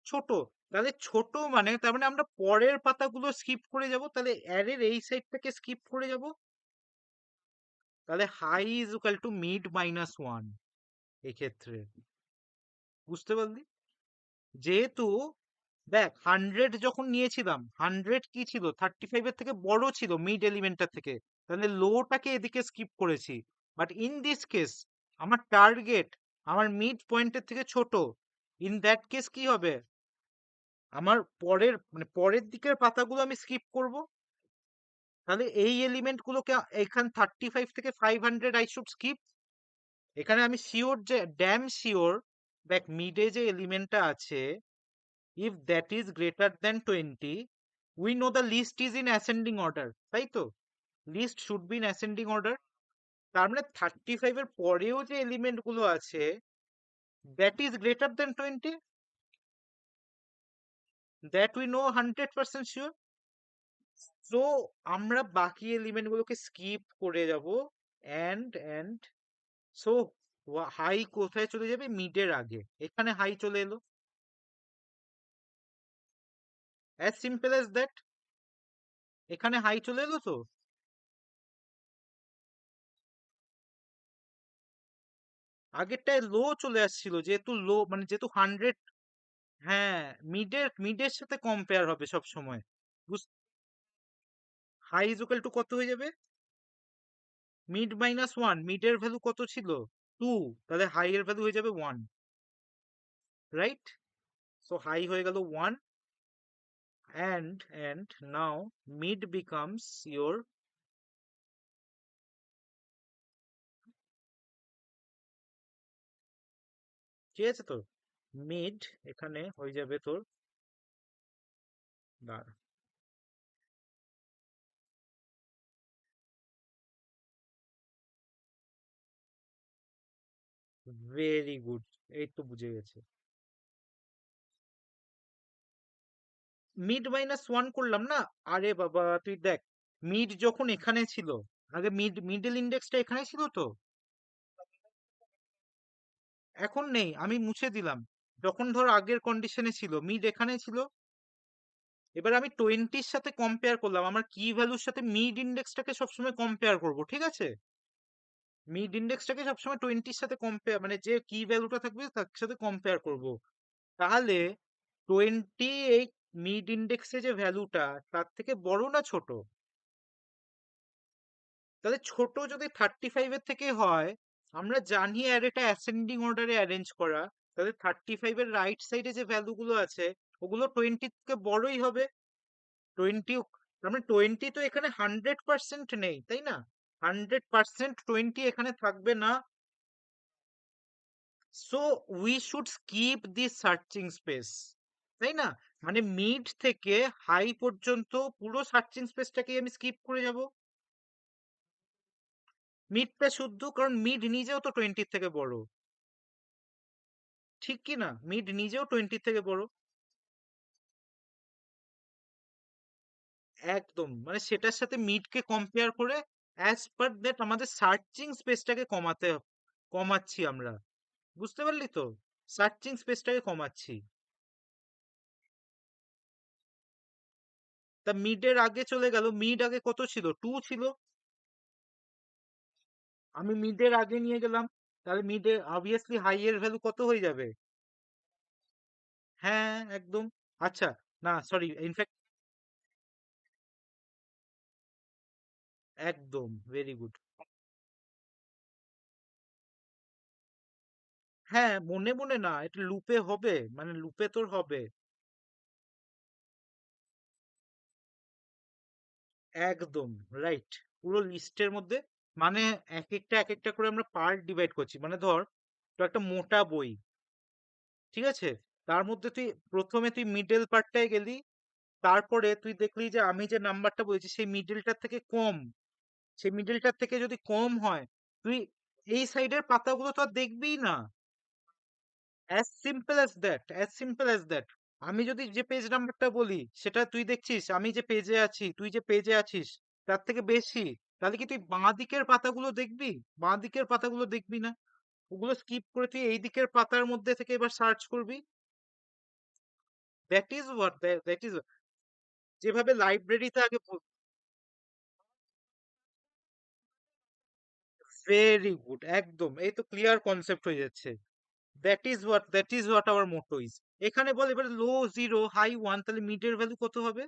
ছোট। তাহলে ছোট মানে তার মানে আমরা পরের পাতাগুলো স্কিপ করে যাব, তাহলে অ্যারের এই সাইডটাকে স্কিপ করে যাব। তাহলে high is equal to mid minus one এক্ষেত্রে। বুঝতে পারলি? যেহেতু দেখ 100 যখন নিয়েছিলাম 100 কি ছিল 35 এর থেকে বড় ছিল মিড এলিমেন্টটার থেকে, তাহলে লোটাকে এদিকে স্কিপ করেছি। বাট ইন দিস কেস আমার টার্গেট আমার মিড পয়েন্টের থেকে ছোট। ইন দ্যাট কেস কি হবে, আমার পরের মানে পরের দিকের পাতাগুলো আমি স্কিপ করব। তাহলে এই এলিমেন্ট গুলোকে এখান 35 থেকে 500 আই শুড স্কিপ। এখানে আমি শিওর যে ড্যাম শিওর, দেখ মিডে যে এলিমেন্টটা আছে, if that is greater than 20, we know the list is in ascending order, তাই তো? List should be in ascending order. তার মানে 35 এর পরেও যে এলিমেন্ট গুলো আছে that is greater than 20, that we know 100% sure. So আমরা বাকি এলিমেন্ট গুলোকে স্কিপ করে যাব। অ্যান্ড সো হাই কোথায় চলে যাবে, মিডের আগে, এখানে হাই চলে এলো। অ্যাজ সিম্পল অ্যাজ দ্যাট, এখানে হাই চলে এলো তো। আগেরটায় লো চলে আসছিল, যেহেতু লো মানে যেহেতু 100। হ্যাঁ, মিডের সাথে কম্পেয়ার হবে সব সময়। হাই ইজ ইকুয়াল টু কত হয়ে যাবে, মিড মাইনাস ওয়ান। মিডের ভ্যালু কত ছিল, 2, তাহলে হাই এর ভ্যালু হয়ে যাবে 1, রাইট? সো হাই হয়ে গেল 1, and now mid becomes your, ঠিক আছে তো, মিড এখানে হয়ে যাবে তোর, দাঁড়া, ভেরি গুড, এই তো বুঝে গেছে। মিড মাইনাস ওয়ান করলাম না। আরে বাবা তুই দেখ, মিড যখন এখানে ছিল, আগে মিডল ইন্ডেক্সটা এখানে ছিল তো, এখন নেই, আমি মুছে দিলাম। যখন ধর আগের কন্ডিশনে ছিল মিড এখানে ছিল, এবার আমি 20-র সাথে কম্পেয়ার করলাম, আমার কি ভ্যালুর সাথে মিড ইন্ডেক্সটাকে সবসময় কম্পেয়ার করব, ঠিক আছে? মিড ইন্ডেক্সটাকে সবসময় 20-র সাথে কম্পেয়ার মানে যে কি ভ্যালুটা থাকবে তার সাথে কম্পেয়ার করব। তাহলে 20 এই মিড ইন্ডেক্সে যে ভ্যালুটা তার থেকে বড় না ছোট? তাহলে ছোট যদি 35 এর থেকে হয়, আমরা জানি অ্যারেটা অ্যাসেন্ডিং অর্ডারে অ্যারেঞ্জ করা, তাহলে 35 এর রাইট সাইডে যে ভ্যালুগুলো আছে ওগুলো 20 থেকে বড়ই হবে। 20, তার মানে 20 তো এখানে 100% নেই, তাই না? 100% 20 এখানে থাকবে না। So we should skip this searching space, তাই না? মানে মিড থেকে হাই পর্যন্ত পুরো সার্চিং স্পেসটাকে আমি স্কিপ করে যাব। মিডটা শুদ্ধ, কারণ মিড নিজেও তো 20 থেকে বড়, ঠিক কি না? মিড নিজেও 20 থেকে বড়। একদম, মানে সেটার সাথে মিডকে কম্পেয়ার করে অ্যাজ পার দ্যাট আমাদের সার্চিং স্পেসটাকে কমাচ্ছি আমরা। বুঝতে পারলি তো? সার্চিং স্পেসটাকে কমাচ্ছি। তা মিডের আগে চলে গেল, মিড আগে কত ছিল, 2 ছিল। আমি মিডের আগে নিয়ে গেলাম, তাহলে মিডে অবভিয়াসলি হাই এর ভ্যালু কত হয়ে যাবে? হ্যাঁ, একদম। আচ্ছা, না সরি, ইনফ্যাক্ট একদম ভেরি গুড। হ্যাঁ, মনে মনে না, এটা লুপে হবে, মানে লুপে তোর হবে। একদম রাইট, পুরো লিস্টের মধ্যে, মানে এক একটা করে আমরা পার্ট ডিভাইড করছি। মানে ধর তো একটা মোটা বই, ঠিক আছে, তার মধ্যে তুই প্রথমে তুই মিডল পার্টটায় গেলি, তারপরে তুই দেখলি যে আমি যে নাম্বারটা বলেছি সেই মিডলটার থেকে কম, সেই মিডলটার থেকে যদি কম হয়, তুই এই সাইডের পাতাগুলো তো আর দেখবিই না। As simple as that, as simple as that. আমি যদি যে পেজ নাম্বারটা বলি সেটা তুই দেখছিস, আমি যে পেজে আছি তুই যে পেজে আছিস তার থেকে বেশি, তাহলে কি তুই বাঁ দিকের পাতাগুলো দেখবি? বাঁ দিকের পাতাগুলো দেখবি না? ওগুলো স্কিপ করে তুই এই দিকের পাতার মধ্যে থেকে এবার সার্চ করবি। That is what, that is যেভাবে লাইব্রেরিতে আগে। ভেরি গুড, একদম, এই তো ক্লিয়ার কনসেপ্ট হয়ে যাচ্ছে। That is what hour Moto is. এখানে বল এবার লো জিরো হাই ওয়ান, তাহলে মিডের ভ্যালু কত হবে?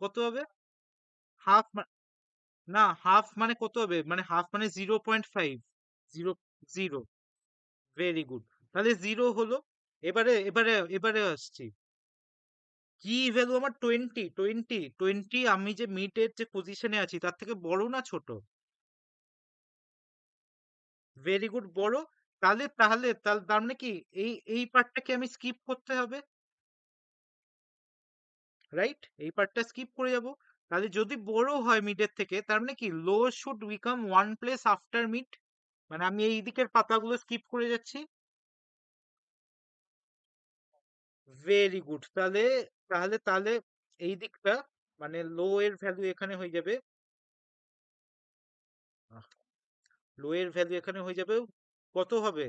কত হবে? হাফ, না হাফ মানে কত হবে, মানে হাফ মানে 0.5। Zero, zero, very good. তাহলে জিরো হলো। এবারে আসছি। কি ভ্যালু আমার 20, আমি যে মিডের যে পজিশনে আছি তার থেকে বড় না ছোট? ভেরি গুড, বড়। তাহলে তার মানে কি এই পার্টটাকে আমি স্কিপ করতে হবে, রাইট? এই পার্টটা স্কিপ করে যাব। তাহলে যদি বড় হয় মিডের থেকে, তার মানে কি low should become one place after mid. মানে আমি এই দিকের পাতাগুলো স্কিপ করে যাচ্ছি। Very good. তাহলে এই দিকটা, মানে লো এর ভ্যালু এখানে হয়ে যাবে, লো এর ভ্যালু এখানে হয়ে যাবে, কত হবে?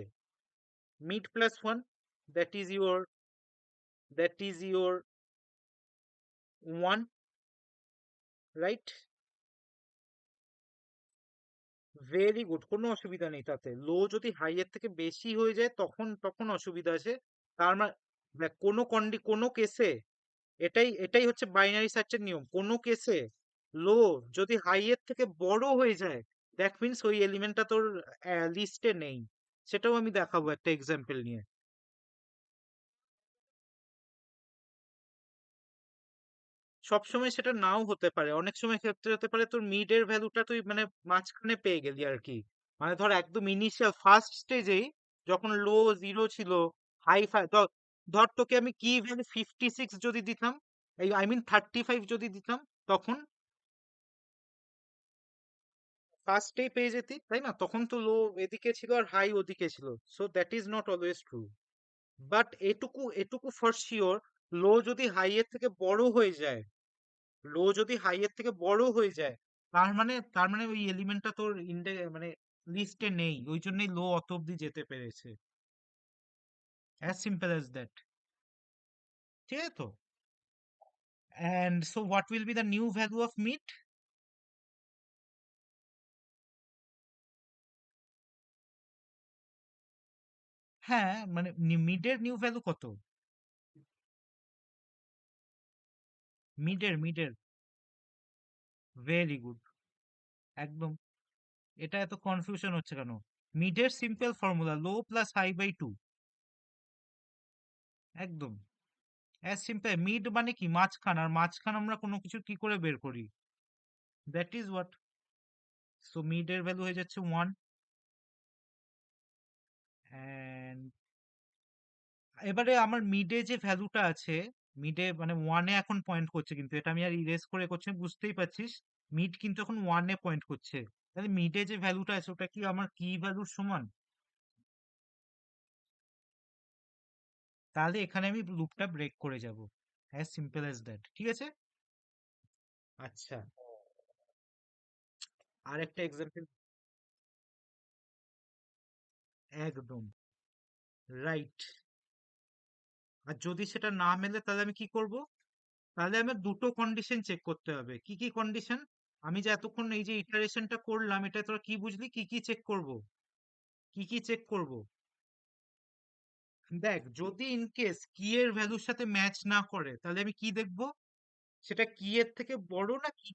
Mid plus one, that is your that is your one, right? Very good, কোনো অসুবিধা নেই তাতে। লো যদি হাই এর থেকে বেশি হয়ে যায় তখন তখন অসুবিধা আছে। তার মানে দেখ, কোনো কেসে, এটাই হচ্ছে বাইনারি সার্চের নিয়ম। কোনো কেসে লো যদি হাই এর থেকে বড় হয়ে যায়, দ্যাট মিন্স ওই এলিমেন্টটা তোর লিস্টে নেই। সেটাও আমি দেখাবো একটা এক্সাম্পল নিয়ে। সবসময় সেটা নাও হতে পারে, অনেক সময় ক্ষেত্রে হতে পারে তোর মিড এর ভ্যালুটা তুই মানে মাঝখানে পেয়ে গেলি আর কি। মানে ধর একদম ইনিশিয়াল ফার্স্ট স্টেজেই যখন লো জিরো ছিল, হাই ফাই, ধর ধর তোকে আমি কি ভ্যালু 56 যদি দিতাম, এই আই মিন 35 যদি দিতাম, তখন ফার্স্টেই পেয়ে যেতি, তাই না? তখন তো লো এদিকে ছিল আর হাই ওদিকে ছিল। So that is not always true. But এটুকু এটুকু ফর শিওর, লো যদি হাই এর থেকে বড় হয়ে যায়, লো যদি হাই এর থেকে বড় হয়ে যায়, তার মানে ওই এলিমেন্টটা তোর মানে লিস্টে নেই, ওই জন্যই লো অত অব্দি যেতে পেরেছে। As simple as that. ঠিক আছে তো? And so what will B the new value of mid? হ্যাঁ, মানে মিডের নিউ ভ্যালু কত? মিডের ভেরি গুড, একদম। এটা এত কনফিউশন হচ্ছে কেন? মিডের simple formula low plus high by two, একদম অ্যাজ সিম্পল। মিড মানে কি মাঝখান, আর মাঝখান আমরা কোনো কিছু কি করে বের করি? That is what. সো মিডের ভ্যালু হয়ে যাচ্ছে ওয়ান। অ্যান্ড এবারে আমার মিডে যে ভ্যালুটা আছে, মিডে মানে ওয়ানে এখন পয়েন্ট করছে, কিন্তু এটা আমি আর ইরেজ করে করছি না, বুঝতেই পারছিস। মিড কিন্তু এখন ওয়ানে পয়েন্ট করছে। তাহলে মিডে যে ভ্যালুটা আছে ওটা কি আমার কি ভ্যালুর সমান? তাহলে এখানে আমি লুপটা ব্রেক করে যাব। অ্যাজ সিম্পল অ্যাজ দ্যাট, ঠিক আছে? আচ্ছা, আর একটা এক্সাম্পল। একদম রাইট। আর যদি সেটা না মেলে তাহলে আমি কি করব? তাহলে আমার দুটো কন্ডিশন চেক করতে হবে। কি কি কন্ডিশন? আমি যে এতক্ষণ এই যে ইটারেশনটা করলাম, এটা তোরা কি বুঝলি কি কি চেক করব? কি কি চেক করব? দেখ, যদি ইন কেস কি এর ভ্যালুর সাথে ম্যাচ না করে, তাহলে আমি কি দেখব? সেটা কি এর থেকে বড় না কি,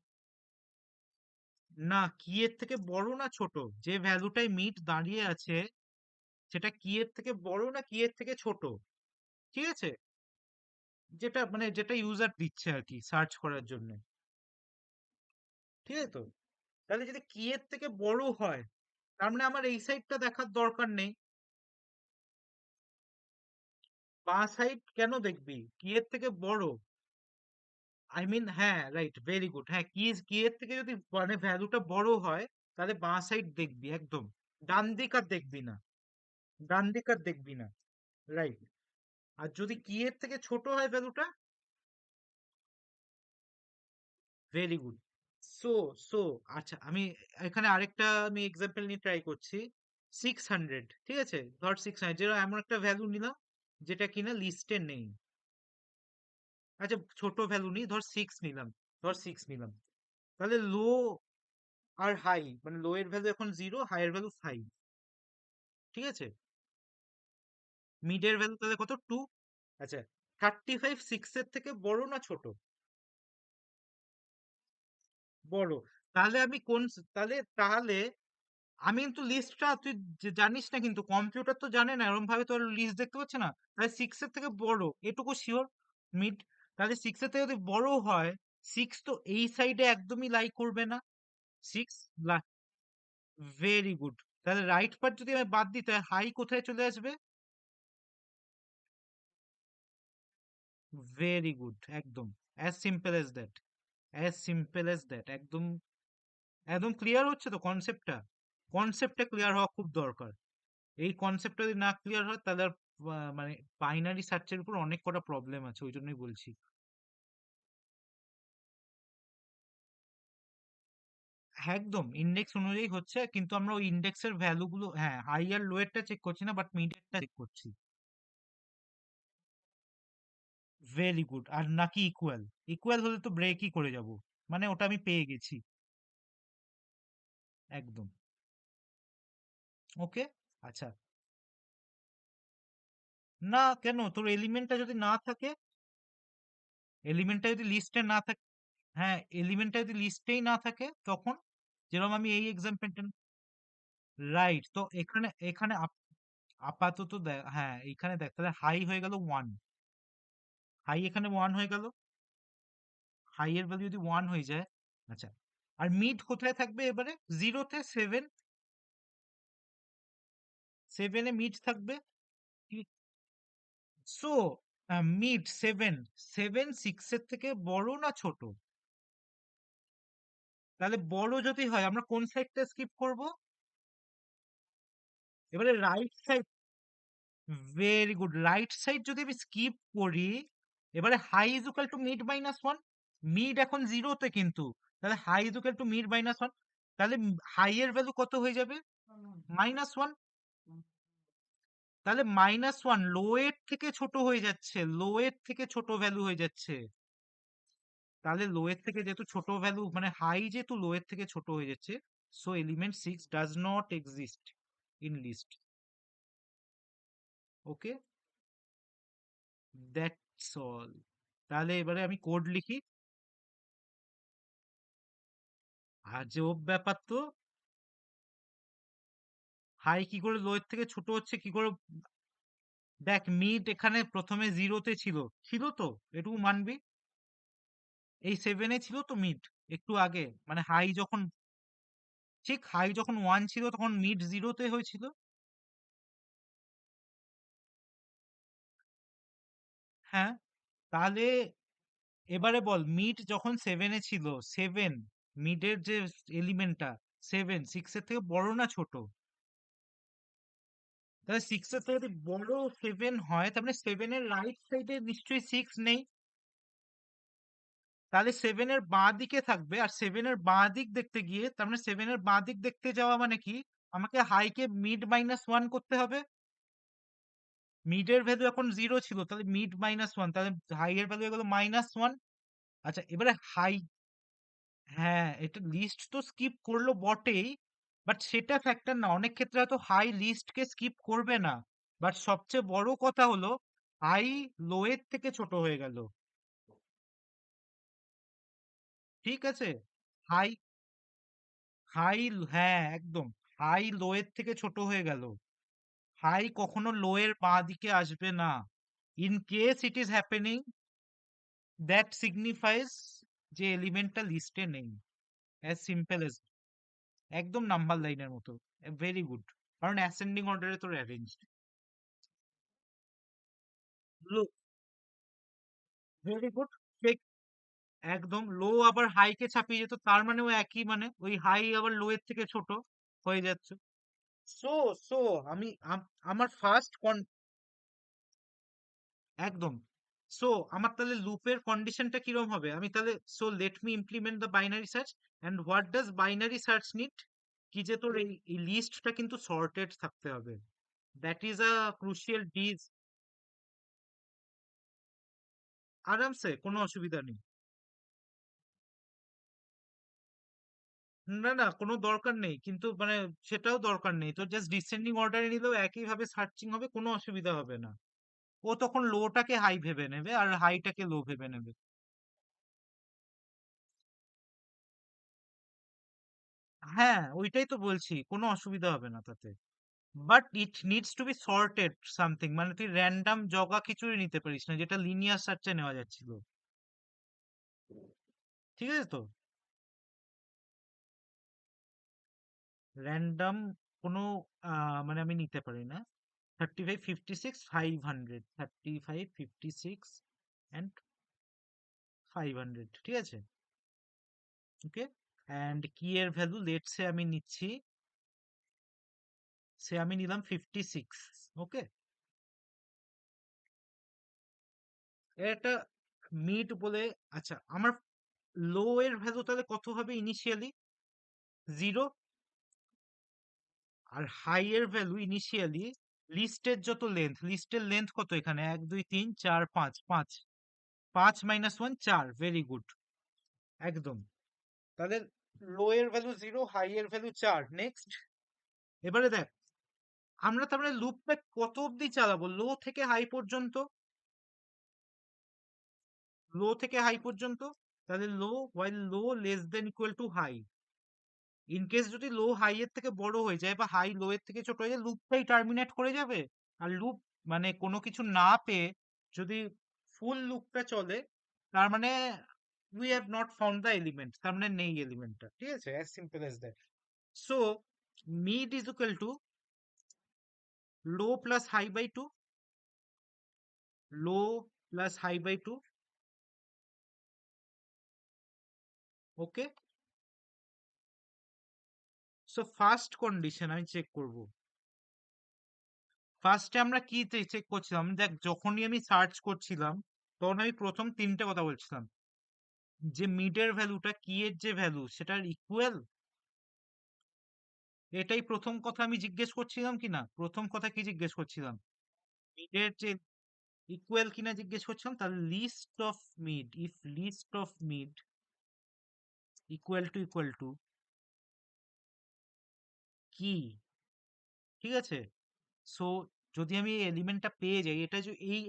না কি এর থেকে বড় না ছোট? যে ভ্যালুটাই মিট দাঁড়িয়ে আছে, সেটা কি এর থেকে বড় না কি এর থেকে ছোট? ঠিক আছে? যেটা মানে যেটা ইউজার দিচ্ছে আর কি সার্চ করার জন্য। ঠিক আছে তো? তাহলে যদি কি এর থেকে বড় হয়, তার মানে আমার এই সাইডটা দেখার দরকার নেই। বাঁ সাইড কেন দেখবি? কি এর থেকে বড়, আই মিন, হ্যাঁ রাইট, ভেরি গুড। হ্যাঁ, কি এর থেকে যদি মানে ভ্যালুটা বড় হয়, তাহলে বাঁ সাইড দেখবি একদম। ডান দিক আর দেখবি না, ডান দিক আর দেখবি না, রাইট। আর যদি কি এর থেকে ছোট হয় ভ্যালুটা, ভেরি গুড, সো সো আচ্ছা, আমি এখানে আরেকটা আমি এক্সাম্পল নিয়ে ট্রাই করছি। 600, ঠিক আছে, ধর 600 যেটা এমন একটা ভ্যালু নিলাম যেটা কিনা লিস্টে নেই। আচ্ছা, ছোট ভ্যালু নিই, ধর সিক্স নিলাম, তাহলে লো আর হাই, মানে লো এর ভ্যালু এখন 0, হাই এর ভ্যালু 5, ঠিক আছে। মিড এর ভ্যালু তাহলে কত, 2। আচ্ছা, 35 6 এর থেকে বড় না ছোট? বড়। তাহলে আমি কোন তাহলে তাহলে আমি কিন্তু লিস্টটা, তুই জানিস না, কিন্তু কম্পিউটার তো জানে না, এরকম ভাবে তোর লিস্ট দেখতে পাচ্ছে না। তাহলে সিক্স এর থেকে বড়, এটুকু শিওর। মিড, তাহলে সিক্স এর থেকে যদি বড় হয়, সিক্স তো এই সাইডে একদমই লাই করবে না। Six, very good. তাহলে রাইট পার্ট যদি আমি বাদ দিই, তাহলে হাই কোথায় চলে আসবে? ভেরি গুড, একদম অ্যাজ সিম্পল অ্যাজ দ্যাট, একদম একদম ক্লিয়ার হচ্ছে তো কনসেপ্টটা? কনসেপ্টটা ক্লিয়ার হওয়া খুব দরকার। এই কনসেপ্টটা যদি না ক্লিয়ার হয়, তাহলে আর মানে বাইনারি সার্চের উপর অনেক কটা প্রবলেম আছে, ওই জন্যই বলছি। একদম ইন্ডেক্স অনুযায়ী হচ্ছে, কিন্তু আমরা ওই ইন্ডেক্সের ভ্যালু গুলো, হ্যাঁ, হাই আর লো এরটা চেক করছি না, বাট মিডিয়ারটা চেক করছি। Very good. আর নাকি ইকুয়াল? ইকুয়াল হলে তো ব্রেকই করে যাব, মানে ওটা আমি পেয়ে গেছি। একদম। ওকে। আচ্ছা, না কেন, তোর এলিমেন্টটা যদি না থাকে, এলিমেন্টটা যদি লিস্টে না থাকে, হ্যাঁ, এলিমেন্টটা যদি লিস্টেই না থাকে, তখন যেরকম আমি এই এক্সাম্পলটা, রাইট, তো এখানে এখানে আপাতত দেখ, হ্যাঁ এইখানে দেখ, তাহলে হাই হয়ে গেল 1, হাই এখানে 1 হয়ে গেল, হাই এর ভ্যালু যদি 1 হয়ে যায়, আচ্ছা, আর মিড কোথায় থাকবে এবারে? জিরোতে, 7, 7-এ মিড থাকবে। সো মিড 7, 7 6 এর থেকে বড় না ছোট? তাহলে বড় যদি হয়, আমরা কোন সাইডটা স্কিপ করব? এবারে right side, very good, right side যদি আমি স্কিপ করি, এবারে high is equal to mid minus one. Mid এখন জিরোতে কিন্তু, তাহলে high is equal to mid minus one. তাহলে হাই এর ভ্যালু কত হয়ে যাবে? -1। তাহলে -1 লো এর থেকে ছোট হয়ে যাচ্ছে, লো এর থেকে ছোট ভ্যালু হয়ে যাচ্ছে। তাহলে লো এর থেকে যেহেতু ছোট ভ্যালু, মানে হাই যেহেতু লো এর থেকে ছোট হয়ে যাচ্ছে, so element 6 does not exist in list. Okay, that's all. তাহলে এবারে আমি কোড লিখি। আজব ব্যাপার তো, হাই কি করে লো এর থেকে ছোট হচ্ছে কি করে? দেখ, মিড এখানে প্রথমে জিরোতে ছিল, ছিল তো, এটুকু মানবি। এই 7-এ ছিল তো মিড, একটু আগে, মানে হাই যখন, ঠিক হাই যখন 1 ছিল, তখন মিড জিরোতে হয়েছিল। হ্যাঁ, তাহলে এবারে বল, মিড যখন 7-এ ছিল, 7, মিডের যে এলিমেন্টটা, 7 6 এর থেকে বড় না ছোট? তাহলে 6 এর থেকে যদি বড় 7 হয়, তার মানে 7 এর রাইট সাইডে নিশ্চয়ই 6 নেই। তাহলে 7 এর বাঁ দিকে থাকবে, আর 7 এর বাঁ দিক দেখতে গিয়ে, তার মানে 7 এর বাঁ দিক দেখতে যাওয়া মানে কি? আমাকে হাইকে মিড -1 করতে হবে। মিড এর ভ্যালু এখন 0 ছিল, তাহলে মিড -1, তাহলে হাই এর ভ্যালু হয়ে গেল -1। আচ্ছা, এবারে হাই, হ্যাঁ, এটা লিস্ট তো স্কিপ করলো বটেই, বাট সেটা ফ্যাক্টর না, অনেক ক্ষেত্রে হয়তো হাই লিস্টকে স্কিপ করবে না। বাট সবচেয়ে বড় কথা হলো, হাই লো এর থেকে ছোট হয়ে গেল। ঠিক আছে, হাই, হাই, হ্যাঁ একদম, হাই লো এর থেকে ছোট হয়ে গেল। হাই কখনো লো এর বাঁ দিকে আসবে না। In case it is happening, that signifies যে এলিমেন্টটা লিস্টে নেই। অ্যাজ সিম্পল এজ, একদম নাম্বার লাইনের মতো। ভেরি গুড, কারণ অ্যাসেন্ডিং অর্ডারে তোর অ্যারেঞ্জ। লো, ভেরি গুড, ঠিক, একদম। লো আবার হাইকে ছাপিয়ে যেত, তার মানে ও একই, মানে ওই হাই আবার লো এর থেকে ছোট হয়ে যাচ্ছে। সো সো আমি আমার ফার্স্ট, একদম। সো আমার তাহলে লুপের কন্ডিশনটা কিরকম হবে? আমি তাহলে so let me implement the binary search. And what does binary search need? কি যে তোর এই লিস্টটা কিন্তু সর্টেড থাকতে হবে। That is a crucial these. আরামসে, কোনো অসুবিধা নেই। না না, কোনো দরকার নেই, কিন্তু মানে সেটাও দরকার নেই, তো জাস্ট ডিসেন্ডিং অর্ডারে নিলেও একইভাবে সার্চিং হবে, কোনো অসুবিধা হবে না। ও তখন লোটাকে হাই ভেবে নেবে আর হাইটাকে লো ভেবে নেবে। হ্যাঁ, ওইটাই তো বলছি, কোনো অসুবিধা হবে না তাতে। But it needs to be sorted something, মানে তুই র্যান্ডম জগা খিচুড়ি নিতে পারিস না, যেটা লিনিয়ার সার্চে নেওয়া যাচ্ছিল। ঠিক আছে তো? র্যান্ডম কোনো মানে আমি নিতে পারি না। 35, 56, 500, 35, 56 অ্যান্ড 500, ঠিক আছে? ওকে। অ্যান্ড কি এর ভ্যালু, লেটস সে আমি নিচ্ছি, সে আমি নিলাম 56। ওকে। এটা মিড বলে। আচ্ছা, আমার লো এর ভ্যালু তাহলে কত হবে ইনিশিয়ালি? 0। আর হাই এর ভ্যালু ইনিশিয়ালি, লিস্টের যত লেন্থ, লিস্টের লেন্থ কত এখানে? 1, 2, 3, 4, 5, 5। 5 - 1 4, ভেরি গুড। একদম। তাহলে লো এর ভ্যালু 0, হাই এর ভ্যালু 4। নেক্সট। এবারে দেখ, আমরা তার মানে লুপটা কত অবধি চালাবো? লো থেকে হাই পর্যন্ত। লো থেকে হাই পর্যন্ত। তাহলে low, while low less than equal to high. In case যদি লো হাই এর থেকে বড় হয়ে যায় বা হাই লো এর থেকে ছোট হয়ে যায়, লুপটাই টার্মিনেট করে যাবে। আর লুপ মানে কোনো কিছু না পেয়ে যদি ফুল লুপটা চলে, তার মানে we have not found the element, তার মানে নেই এলিমেন্টটা। ঠিক আছে, as simple as that. So mid is equal to low plus high by two. Low plus high by two. Okay. So first condition আমি চেক করব। ফার্স্টে আমরা কি চেক করছিলাম? দেখ, যখনই আমি সার্চ করছিলাম তখন আমি প্রথম তিনটে কথা বলছিলাম, যে মিডের ভ্যালুটা কি এর যে ভ্যালু সেটার ইকুয়াল। এটাই প্রথম কথা আমি জিজ্ঞেস করছিলাম কিনা? প্রথম কথা কি জিজ্ঞেস করছিলাম? মিডের যে ইকুয়াল কিনা জিজ্ঞেস করছিলাম। তাহলে list of mid, if list of mid equal to key. ঠিক আছে। সো যদি আমি এই এলিমেন্টটা পেয়ে যাই, এটা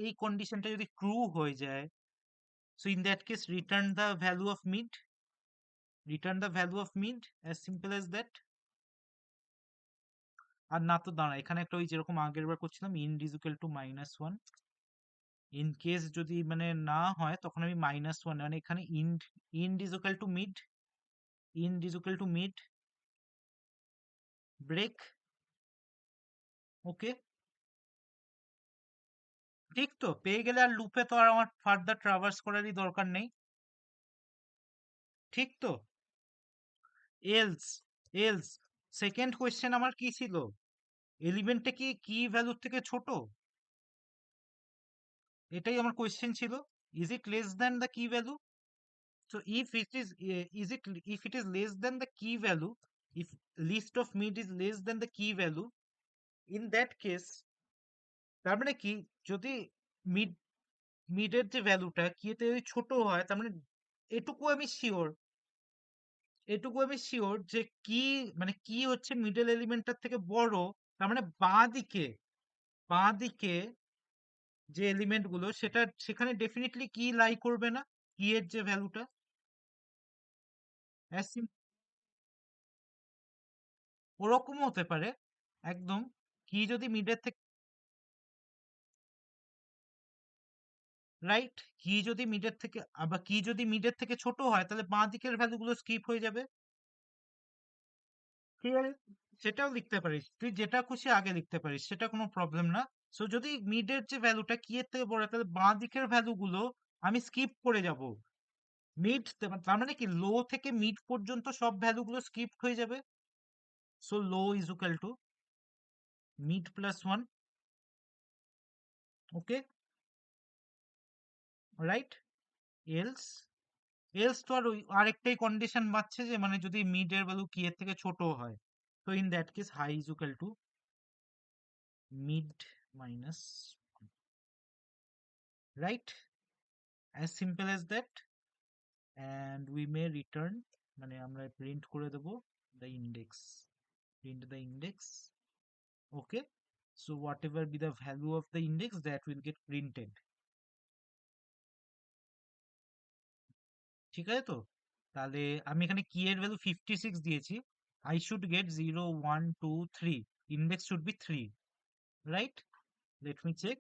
এই কন্ডিশনটা যদি ট্রু হয়ে যায়, so in that case return the value of mid. Return the value of mid, as simple as that. আর না তো দাঁড়া, এখানে একটা ওই যেরকম আগের বার করছিলাম, ind is equal to -1। In case যদি মানে না হয়, তখন আমি -1, মানে এখানে ind, ind is equal to mid. Ind is equal to mid break. Okay. ঠিক তো? পেয়ে গেলে আর লুপে তো আর আমার ফার্দার ট্রাভার্স করারই দরকার নেই। ঠিক তো? এলস, এলস সেকেন্ড কোয়েশ্চেন আমার কি ছিল? এলিমেন্টটা কি ভ্যালুর থেকে ছোট? এটাই আমার কোয়েশ্চেন ছিল। Is it less than the কি value? So if it is less than the key value, if list of mid is less than the key value, in that case, তার মানে কি, যদি মিড, মিডের যে ভ্যালুটা কি তে যদি ছোট হয়, তার মানে এটুকু আমি শিওর, এটুকু আমি শিওর যে কি, মানে কি হচ্ছে মিডল এলিমেন্টটার থেকে বড়। তার মানে বাঁ দিকে, বাঁ দিকে যে এলিমেন্ট গুলো, সেটা সেখানে ডেফিনেটলি কি লাই করবে না, কি এর যে ভ্যালুটা। ওরকমও হতে পারে। একদম। কি যদি মিডের থেকে, রাইট, কি যদি মিডের থেকে, আবার কি যদি মিডের থেকে ছোট হয়, তাহলে বাঁ দিকের ভ্যালুগুলো স্কিপ হয়ে যাবে। ঠিক আছে, সেটাও লিখতে পারিস, তুই যেটা খুশি আগে লিখতে পারিস, সেটা কোনো প্রবলেম না। সো যদি মিডের যে ভ্যালুটা কি এর থেকে বড় হয়, তাহলে বাঁ দিকের ভ্যালুগুলো আমি স্কিপ করে যাব। মিড, তার মানে কি লো থেকে মিড পর্যন্ত সব ভ্যালুগুলো স্কিপ হয়ে যাবে। So low is equal to mid plus 1। Okay. Right? Else else তো আর ওই আরেকটাই কন্ডিশন পাচ্ছে যে মানে যদি মিড এর ভ্যালু কি এর থেকে ছোট হয়, তো in that case high is equal to mid minus, right? As simple as that. And we may return, মানে আমরা প্রিন্ট করে দেবো the index, print the index, okay? So whatever be the value of the index that will get printed, ঠিক আছে তো? তাহলে আমি এখানে কি এর ভ্যালু 56 দিয়েছি, I should get 0 1 2 3, index should be 3, right? Let me check,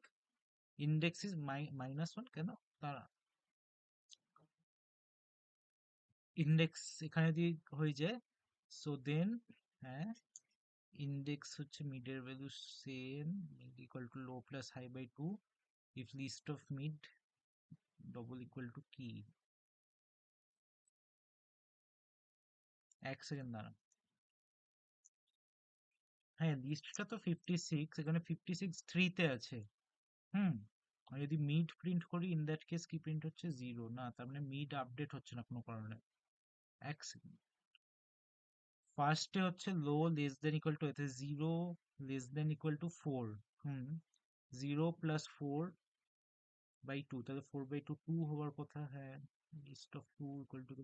index is -1 কেন, দাঁড়া, ইন্ডেক্স এখানে যদি হয়ে যায়, সো দেন, হ্যাঁ, ইন্ডেক্স হচ্ছে মিডের value same, mid equal to low plus high by 2, if list of mid double equal to key, এক সেকেন্ড দাঁড়া, হ্যাঁ লিস্টটা তো 56, এখানে 56 3 তে আছে, হুম, আর যদি মিড প্রিন্ট করি ইন দ্যাট কেস কি প্রিন্ট হচ্ছে, জিরো, না তার মানে মিড আপডেট হচ্ছে না কোনো কারণে, এক সেকেন্ড, ফার্স্টে হচ্ছে low less than equal to, এতে 0 less than equal to 4, hmm, 0 plus 4 by 2, তাহলে 4 বাই 2 2 হওয়ার কথা, হ্যাঁ, লিস্ট অফ 2 ইকুয়াল টু,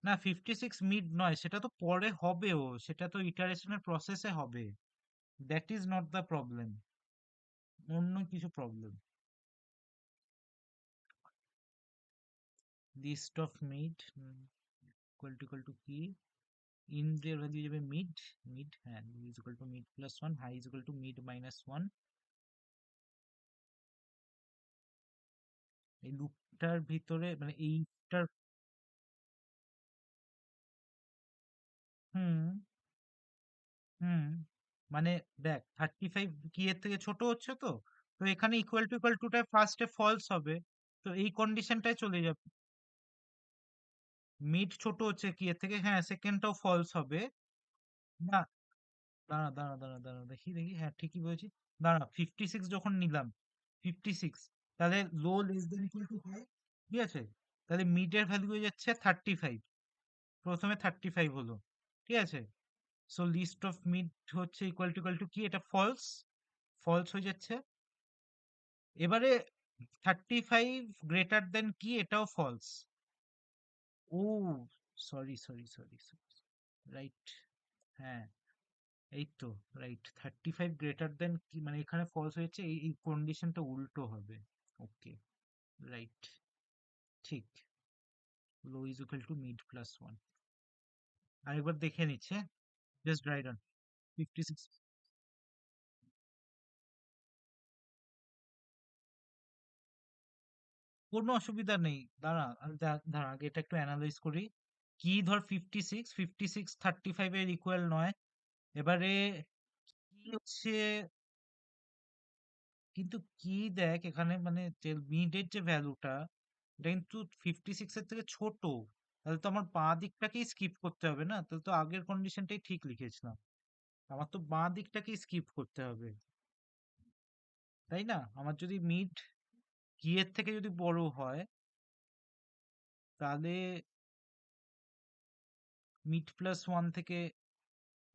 না 56 মিড নয়, সেটা তো পরে হবেও, সেটা তো ইটারেশনের প্রসেসে হবে, that is not the problem, অন্য কিছু problem, list of mid equal to key, in এর ভ্যালু যাবে মিড, মিড, হ্যাঁ, is equal to mid plus 1, high is equal to mid minus 1, এই লুপটার ভিতরে মানে এইটার, হুম, হুম, মানে দেখ 35 কি এর থেকে ছোট হচ্ছে তো, তো এখানে ইকুয়াল টুটা ফার্স্টে ফলস হবে, তো এই কন্ডিশনটাই চলে যাবে, মিড ছোট হচ্ছে কি এর থেকে, হ্যাঁ সেকেন্ডটাও ফলস হবে, না, দাঁড়া দাঁড়া দাঁড়া দাঁড়া, দেখি দেখি, হ্যাঁ ঠিকই বলেছি, দাঁড়া 56 যখন নিলাম, 56, তাহলে low less than equal to five, ঠিক আছে, তাহলে মিডের ভ্যালু হয়ে যাচ্ছে 35, প্রথমে 35 হলো, ঠিক আছে, সো লিস্ট অফ মিড হচ্ছে ইকুয়াল টু কি, এটা ফলস, ফলস হয়ে যাচ্ছে, এবারে 35 গ্রেটার দেন কি, এটাও false, oh sorry sorry sorry sorry, right, হ্যাঁ এই তো, রাইট, 35 গ্রেটার দেন কি মানে এখানে ফলস হয়েছে, এই কন্ডিশনটা উল্টো হবে, ওকে, রাইট, ঠিক, low is equal to mid plus 1, আরেকবার দেখে নিচ্ছে, জাস্ট রাইট অন 56, কোনো অসুবিধা নেই, দাঁড়া আমি দাঁড়া আগে এটা একটু অ্যানালাইজ করি, কি ধর 56 35 এর ইকুয়াল নয়, এবারে কি হচ্ছে, কিন্তু কি দেখ এখানে মানে যে মিডের যে ভ্যালুটা, এটা কিন্তু 56 এর থেকে ছোট, তাহলে তো আমার বাঁ দিকটাকেই স্কিপ করতে হবে না, তাহলে তো আগের কন্ডিশনটাই ঠিক লিখেছিলাম, আমার তো বাঁ দিকটাকেই স্কিপ করতে হবে, তাই না? আমার যদি মিড কি এর থেকে যদি বড় হয়, তাহলে মিড প্লাস 1 থেকে,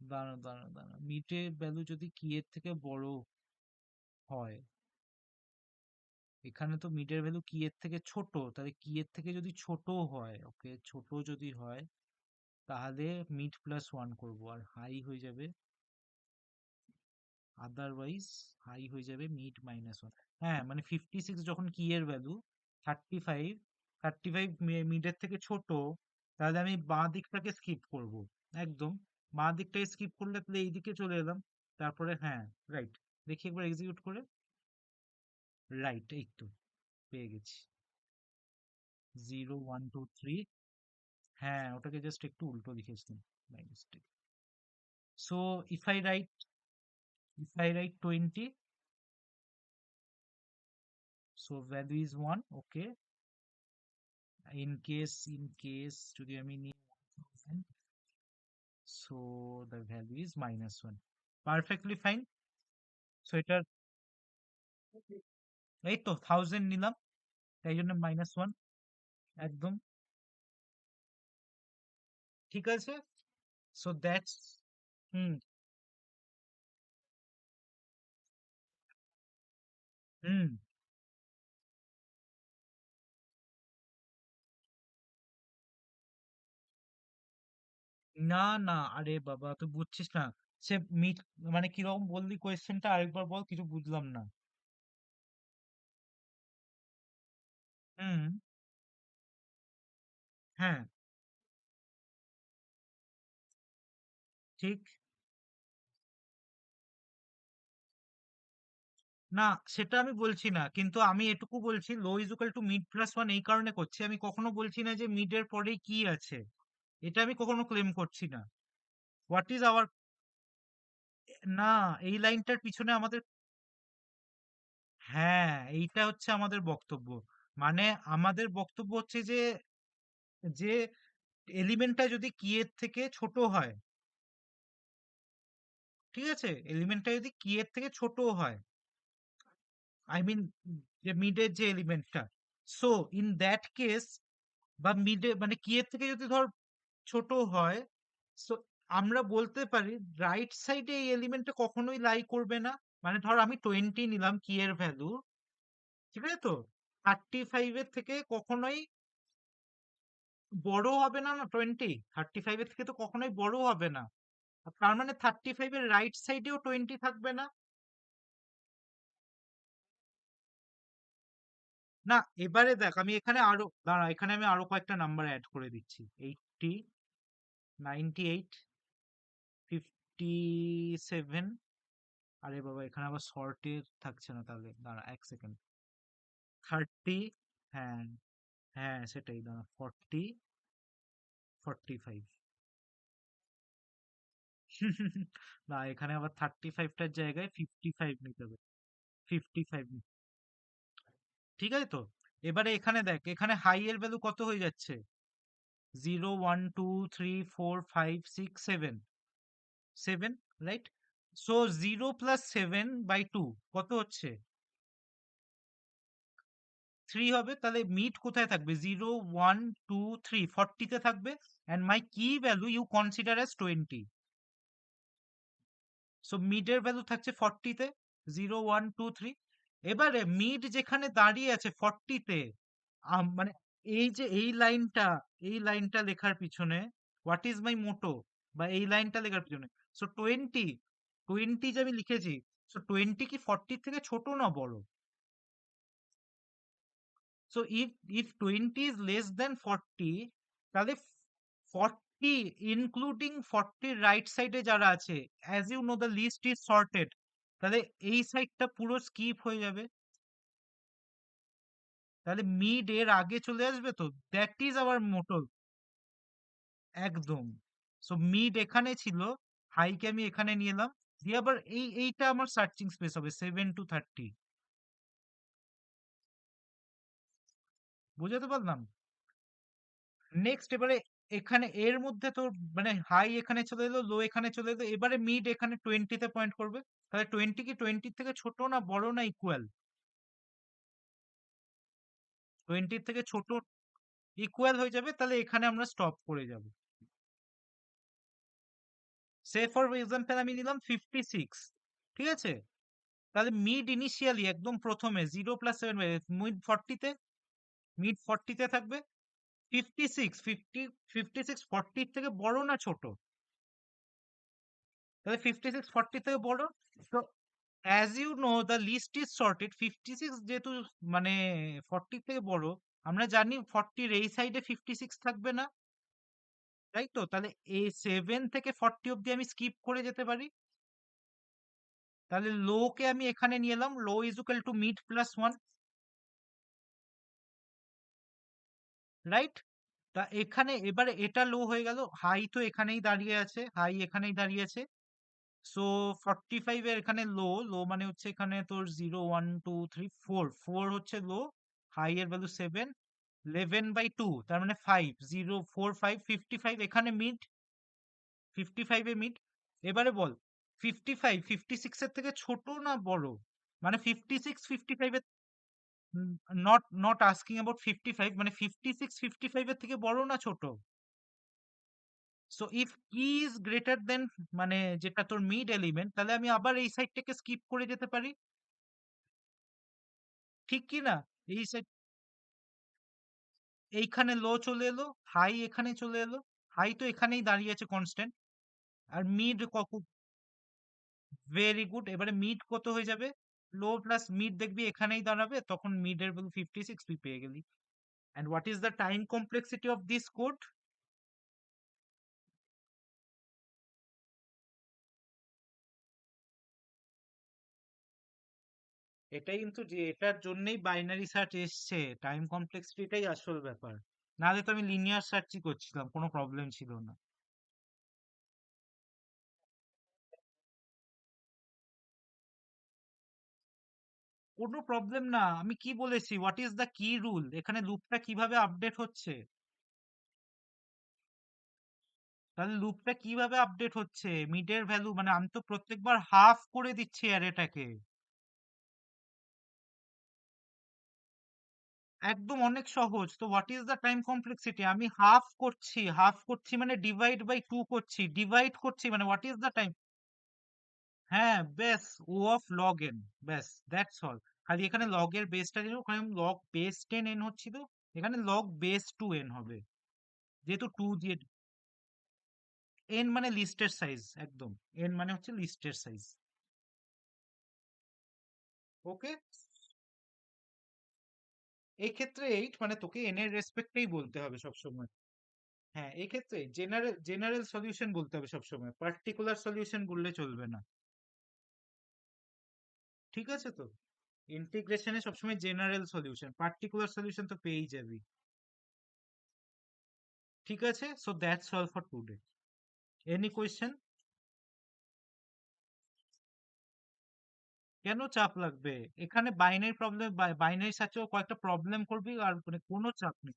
দাঁড়া দাঁড়া দাঁড়া, মিডের ভ্যালু যদি কি এর থেকে বড় হয়, এখানে তো মিডের ভ্যালু কি এর থেকে ছোট, তাহলে কি এর থেকে যদি ছোট হয়, ওকে ছোট যদি হয়, তাহলে মিড প্লাস 1 করবো, আর হাই হয়ে যাবে, আদারওয়াইজ হাই হয়ে যাবে মিড মাইনাস 1, হ্যাঁ মানে 56 যখন কি এর ভ্যালু, 35, 35 মিডের থেকে ছোট, তাহলে আমি বাঁ দিকটাকে স্কিপ করব, একদম বাঁ দিকটাকে স্কিপ করলে তাহলে এই দিকে চলে এলাম, তারপরে হ্যাঁ, রাইট, দেখি একবার এক্সিকিউট করে, রাইট, এই তো পেয়ে গেছি, 0 1 2 3, হ্যাঁ ওটাকে জাস্ট একটু উল্টো লিখেছিলাম, by mistake, so if I write, if I write 20, so value is 1, okay, in case যদি আমি নিই 1000, so the value is -1, perfectly fine, so এটার এই তো 1000 নিলাম, তাই জন্য -1 একদম ঠিক আছে। সো দ্যাটস হুম, হুম। না, না, আরে বাবা তুই বুঝছিস না। সে মিট মানে কিরকম বললি কোয়েশ্চেনটা আরেকবার বল, কিছু বুঝলাম না। হুম, হ্যাঁ, ঠিক। না, সেটা আমি বলছি না। কিন্তু আমি এটুকু বলছি low is equal to mid plus 1 এই কারণে করছি। আমি কখনো বলছি না যে মিড এর পরেই কি আছে। এটা আমি কখনো ক্লেম করছি না। হোয়াট ইজ আওয়ার না, এই লাইনটার পিছনে আমাদের হ্যাঁ, এইটা হচ্ছে আমাদের বক্তব্য। মানে আমাদের বক্তব্য হচ্ছে যে এলিমেন্টটা যদি কি এর থেকে ছোট হয়, ঠিক আছে? এলিমেন্টটা যদি কি এর থেকে ছোট হয়, আই মিন যে মিডের যে এলিমেন্টটা, সো ইন দ্যাট কেস বা মিডে মানে কি এর থেকে যদি ধর ছোট হয়, সো আমরা বলতে পারি রাইট সাইডে এই এলিমেন্টটা কখনোই লাই করবে না। মানে ধর আমি 20 নিলাম কি এর ভ্যালু, ঠিক আছে তো? 35 এর থেকে কখনোই বড় হবে না, না 20 35 এর থেকে তো কখনোই বড় হবে না। আর তার মানে 35 এর রাইট সাইডেও 20 থাকবে না। না, এবারে দেখ আমি এখানে আরো দাঁড়া, এখানে আমি আরো কয়েকটা নাম্বার অ্যাড করে দিচ্ছি। 80, 98, 57। আরে বাবা এখানে আবার শর্টের থাকছে না, তাহলে দাঁড়া এক সেকেন্ড। 30, হ্যাঁ, হ্যাঁ সেটাই, দাঁড়া 40, 45। না, এখানে আবার 35টার জায়গায় 55 নিতে হবে। 55, ঠিক আছে তো? এবারে এখানে দেখ, এখানে হাই এর ভ্যালু কত হয়ে যাচ্ছে? 0, 1, 2, 3, 4, 5, 6, 7, 7, রাইট? সো 0 প্লাস 7 বাই 2 কত হচ্ছে? 3 হবে। তাহলে মিড কোথায় থাকবে? 0, 1, 2, 3, 40 তে থাকবে। And my key value you consider as 20। So মিডের ভ্যালু থাকছে 40 তে, 0, 1, 2, 3। এবারে মিড যেখানে দাঁড়িয়ে আছে 40 তে, মানে এই যে এই লাইনটা লেখার পিছনে হোয়াট ইজ মাই মোটো, বা এই লাইনটা লেখার পিছনে, সো 20, 20 যে আমি লিখেছি, সো 20 কি 40 থেকে ছোট না বড়? So if 20 is less than 40, তাহলে 40 ইনক্লুডিং 40 রাইট সাইডে যারা আছে, as you know the list is sorted, তাহলে এই সাইডটা পুরো স্কিপ হয়ে যাবে। তাহলে মিড এর আগে চলে আসবে, তো দ্যাট ইজ আওয়ার মোটো। একদম। সো মিড এখানে ছিল, হাইকে আমি এখানে নিয়ে এলাম, দিয়ে আবার এইটা আমার সার্চিং স্পেস হবে 7 to 30। বুঝাতে পারলাম? নেক্সট এবারে এখানে এর মধ্যে তো মানে হাই এখানে চলে এলো, লো এখানে চলে এলো, এবারে মিড এখানে 20 তে পয়েন্ট করবে। তাহলে 20 কি 20 থেকে ছোট না বড় না ইকুয়াল? 20 থেকে ছোট, ইকুয়াল হয়ে যাবে, তাহলে এখানে আমরা স্টপ করে যাব। সে ফর এক্সাম্পল আমি নিলাম 56, ঠিক আছে? তাহলে মিড ইনিশিয়ালি একদম প্রথমে 0 প্লাস 7, মিড 40 তে, মিড 40 তে থাকবে। 56, 56 40 থেকে বড় না ছোট? তাহলে 56 40 থেকে বড়। তো as you know the list is sorted, 56 যেহেতু মানে 40 থেকে বড়, আমরা জানি 40 এই সাইডে 56 থাকবে না, তাই তো? তাহলে এই 7 থেকে 40 অব্দি আমি স্কিপ করে যেতে পারি। তাহলে লো কে আমি এখানে নিয়ে এলাম, low is equal to mid plus 1, right? তা এখানে এবারে এটা লো হয়ে গেল, হাই তো এখানেই দাঁড়িয়ে আছে, হাই এখানেই দাঁড়িয়ে আছে। সো 45 এর এখানে লো, লো মানে হচ্ছে এখানে তোর 0, 1, 2, 3, 4, 4 হচ্ছে লো, হাই এর ভ্যালু 7, 11/2 তার মানে 5, 0, 4, 5, 55 এখানে মিড, 55 এ মিড। এবারে বল 55 56 এর থেকে ছোট না বড়? মানে 56 55 এর নট আস্কিং অ্যাবাউট 55, মানে 56 55 এর থেকে বড় না ছোট? সো ইফ কি ইজ গ্রেটার দেন, মানে যেটা তোর মিড এলিমেন্ট, তাহলে আমি আবার এই সাইডটাকে স্কিপ করে যেতে পারি, ঠিক কি না? এই সাইড, এইখানে লো চলে এলো, হাই এখানে চলে এলো, হাই তো এখানেই দাঁড়িয়ে আছে কনস্ট্যান্ট, আর মিড কত? ভেরি গুড, এবারে মিড কত হয়ে যাবে? লো প্লাস মিড দেখবি এখানেই দাঁড়াবে, তখন মিড এর ভ্যালু 56 তুই পেয়ে গেলি। And what is the time complexity of this code? এটাই কিন্তু, যে এটার জন্যই বাইনারি সার্চ এসছে, টাইম কমপ্লেক্সিটিটাই আসল ব্যাপার। নাহলে তো আমি লিনিয়ার সার্চই করছিলাম, কোনো প্রবলেম ছিল না। কোনো প্রবলেম না, আমি কি বলেছি, হোয়াট ইজ দ্য কি রুল, এখানে লুপটা কিভাবে আপডেট হচ্ছে? তাহলে লুপটা কিভাবে আপডেট হচ্ছে, মিডের ভ্যালু, মানে আমি তো প্রত্যেকবার হাফ করে দিচ্ছি অ্যারেটাকে। একদম অনেক সহজ তো, what is the time complexity, আমি হাফ করছি মানে ডিভাইড বাই টু করছি, ডিভাইড করছি মানে হোয়াট ইজ দ্য টাইম। হ্যাঁ, ব্যাস, ও অফ লগ এন, ব্যাস, দ্যাটস অল। খালি এখানে লগ এর বেসটা দিল, ওখানে লগ বেস 10 এন হচ্ছিল, এখানে লগ বেস 2 এন হবে, যেহেতু টু দিয়ে। এন মানে লিস্টের সাইজ, একদম, এন মানে হচ্ছে লিস্টের সাইজ। ওকে, এই ক্ষেত্রে এইট, মানে তোকে এন এর রেসপেক্টেই বলতে হবে সবসময়। হ্যাঁ, এই ক্ষেত্রে জেনারেল জেনারেল সলিউশন বলতে হবে সবসময়, পার্টিকুলার সলিউশন বললে চলবে না। ঠিক আছে তো, ইন্টিগ্রেশনে সবসময় জেনারেল সলিউশন, পার্টিকুলার সলিউশন তো পেয়েই যাবি। ঠিক আছে, so that's all for today. Any question? কেন চাপ লাগবে? এখানে বাইনারি প্রবলেম, বাইনারি সার্চেও কয়েকটা প্রবলেম করবি, আর মানে কোনো চাপ নেই।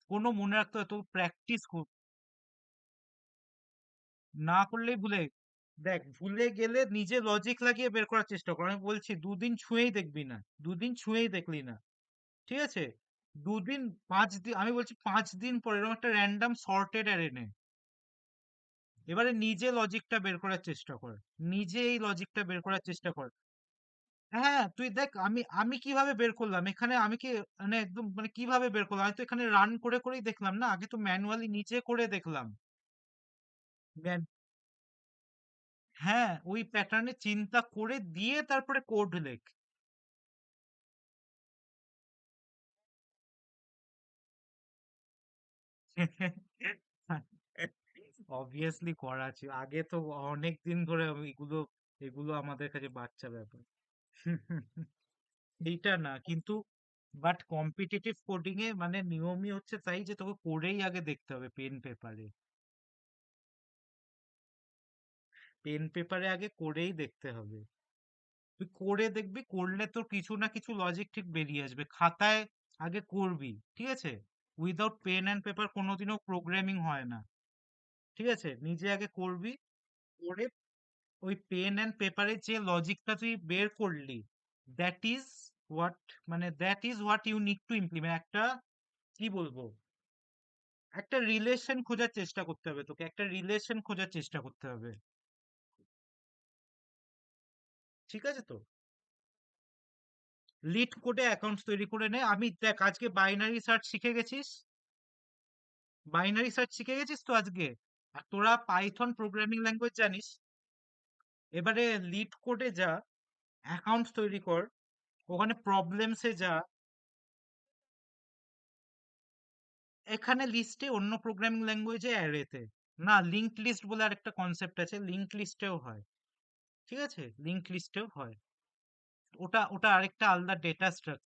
কোনো, মনে রাখতে হবে তো, প্র্যাকটিস না করলেই ভুলে, দেখ ভুলে গেলে নিজে লজিক লাগিয়ে বের করার চেষ্টা কর, আমি বলছি দুদিন ছুঁয়েই দেখবি না, দুদিন ছুঁয়েই দেখলি না, ঠিক আছে? দুদিন, 5 দিন, আমি বলছি 5 দিন পর এরকম একটা র্যান্ডম সর্টেড অ্যারে নে, এবারে নিজে লজিকটা বের করার চেষ্টা কর, নিজে এই লজিকটা বের করার চেষ্টা কর। হ্যাঁ, তুই দেখ, আমি আমি কিভাবে বের করলাম এখানে, আমি কি, মানে একদম, মানে কিভাবে বের করলাম, আমি তো এখানে রান করে করেই দেখলাম না, আগে তো ম্যানুয়ালি নিজে করে দেখলাম। হ্যাঁ, ওই প্যাটার্নে চিন্তা করে দিয়ে তারপরে কোড লেখ। অবভিয়াসলি করা ছিল, আগে তো অনেক দিন ধরে এগুলো, এগুলো আমাদের কাছে বাচ্চা ব্যাপার। এইটা না কিন্তু, বাট কম্পিটিটিভ কোডিং এ মানে নিয়মই হচ্ছে তাই, যে তোকে করেই আগে দেখতে হবে পেন পেপারে, পেন পেপারে আগে করেই দেখতে হবে। তুই করে দেখবি, করলে তোর কিছু না কিছু লজিক ঠিক বেরিয়ে আসবে, খাতায় আগে করবি, ঠিক আছে? উইদাউট পেন অ্যান্ড পেপার কোনোদিনও প্রোগ্রামিং হয় না, ঠিক আছে? নিজে আগে করবি, করে ওই পেন অ্যান্ড পেপারে যে লজিকটা তুই বের করলি, দ্যাট ইজ হোয়াট, মানে that is what you need to implement, একটা, কি বলবো, একটা রিলেশন খোঁজার চেষ্টা করতে হবে তোকে, একটা রিলেশন খোঁজার চেষ্টা করতে হবে। ঠিক আছে তো, লিড কোডে অ্যাকাউন্টস তৈরি করে নে। আমি দেখ আজকে বাইনারি সার্চ শিখে গেছিস, বাইনারি সার্চ শিখে গেছিস তো আজকে, আর তোরা পাইথন প্রোগ্রামিং ল্যাঙ্গুয়েজ জানিস, এবারে লিড কোডে যা, অ্যাকাউন্টস তৈরি কর, ওখানে প্রবলেমসে যা, এখানে লিস্টে, অন্য প্রোগ্রামিং ল্যাঙ্গুয়েজে অ্যারেতে, না লিঙ্কড লিস্ট বলে আরেকটা কনসেপ্ট আছে, লিঙ্কড লিস্টেও হয়, ঠিক আছে, লিঙ্কড লিস্টেও হয়, ওটা ওটা আরেকটা আলাদা ডেটা স্ট্রাকচার।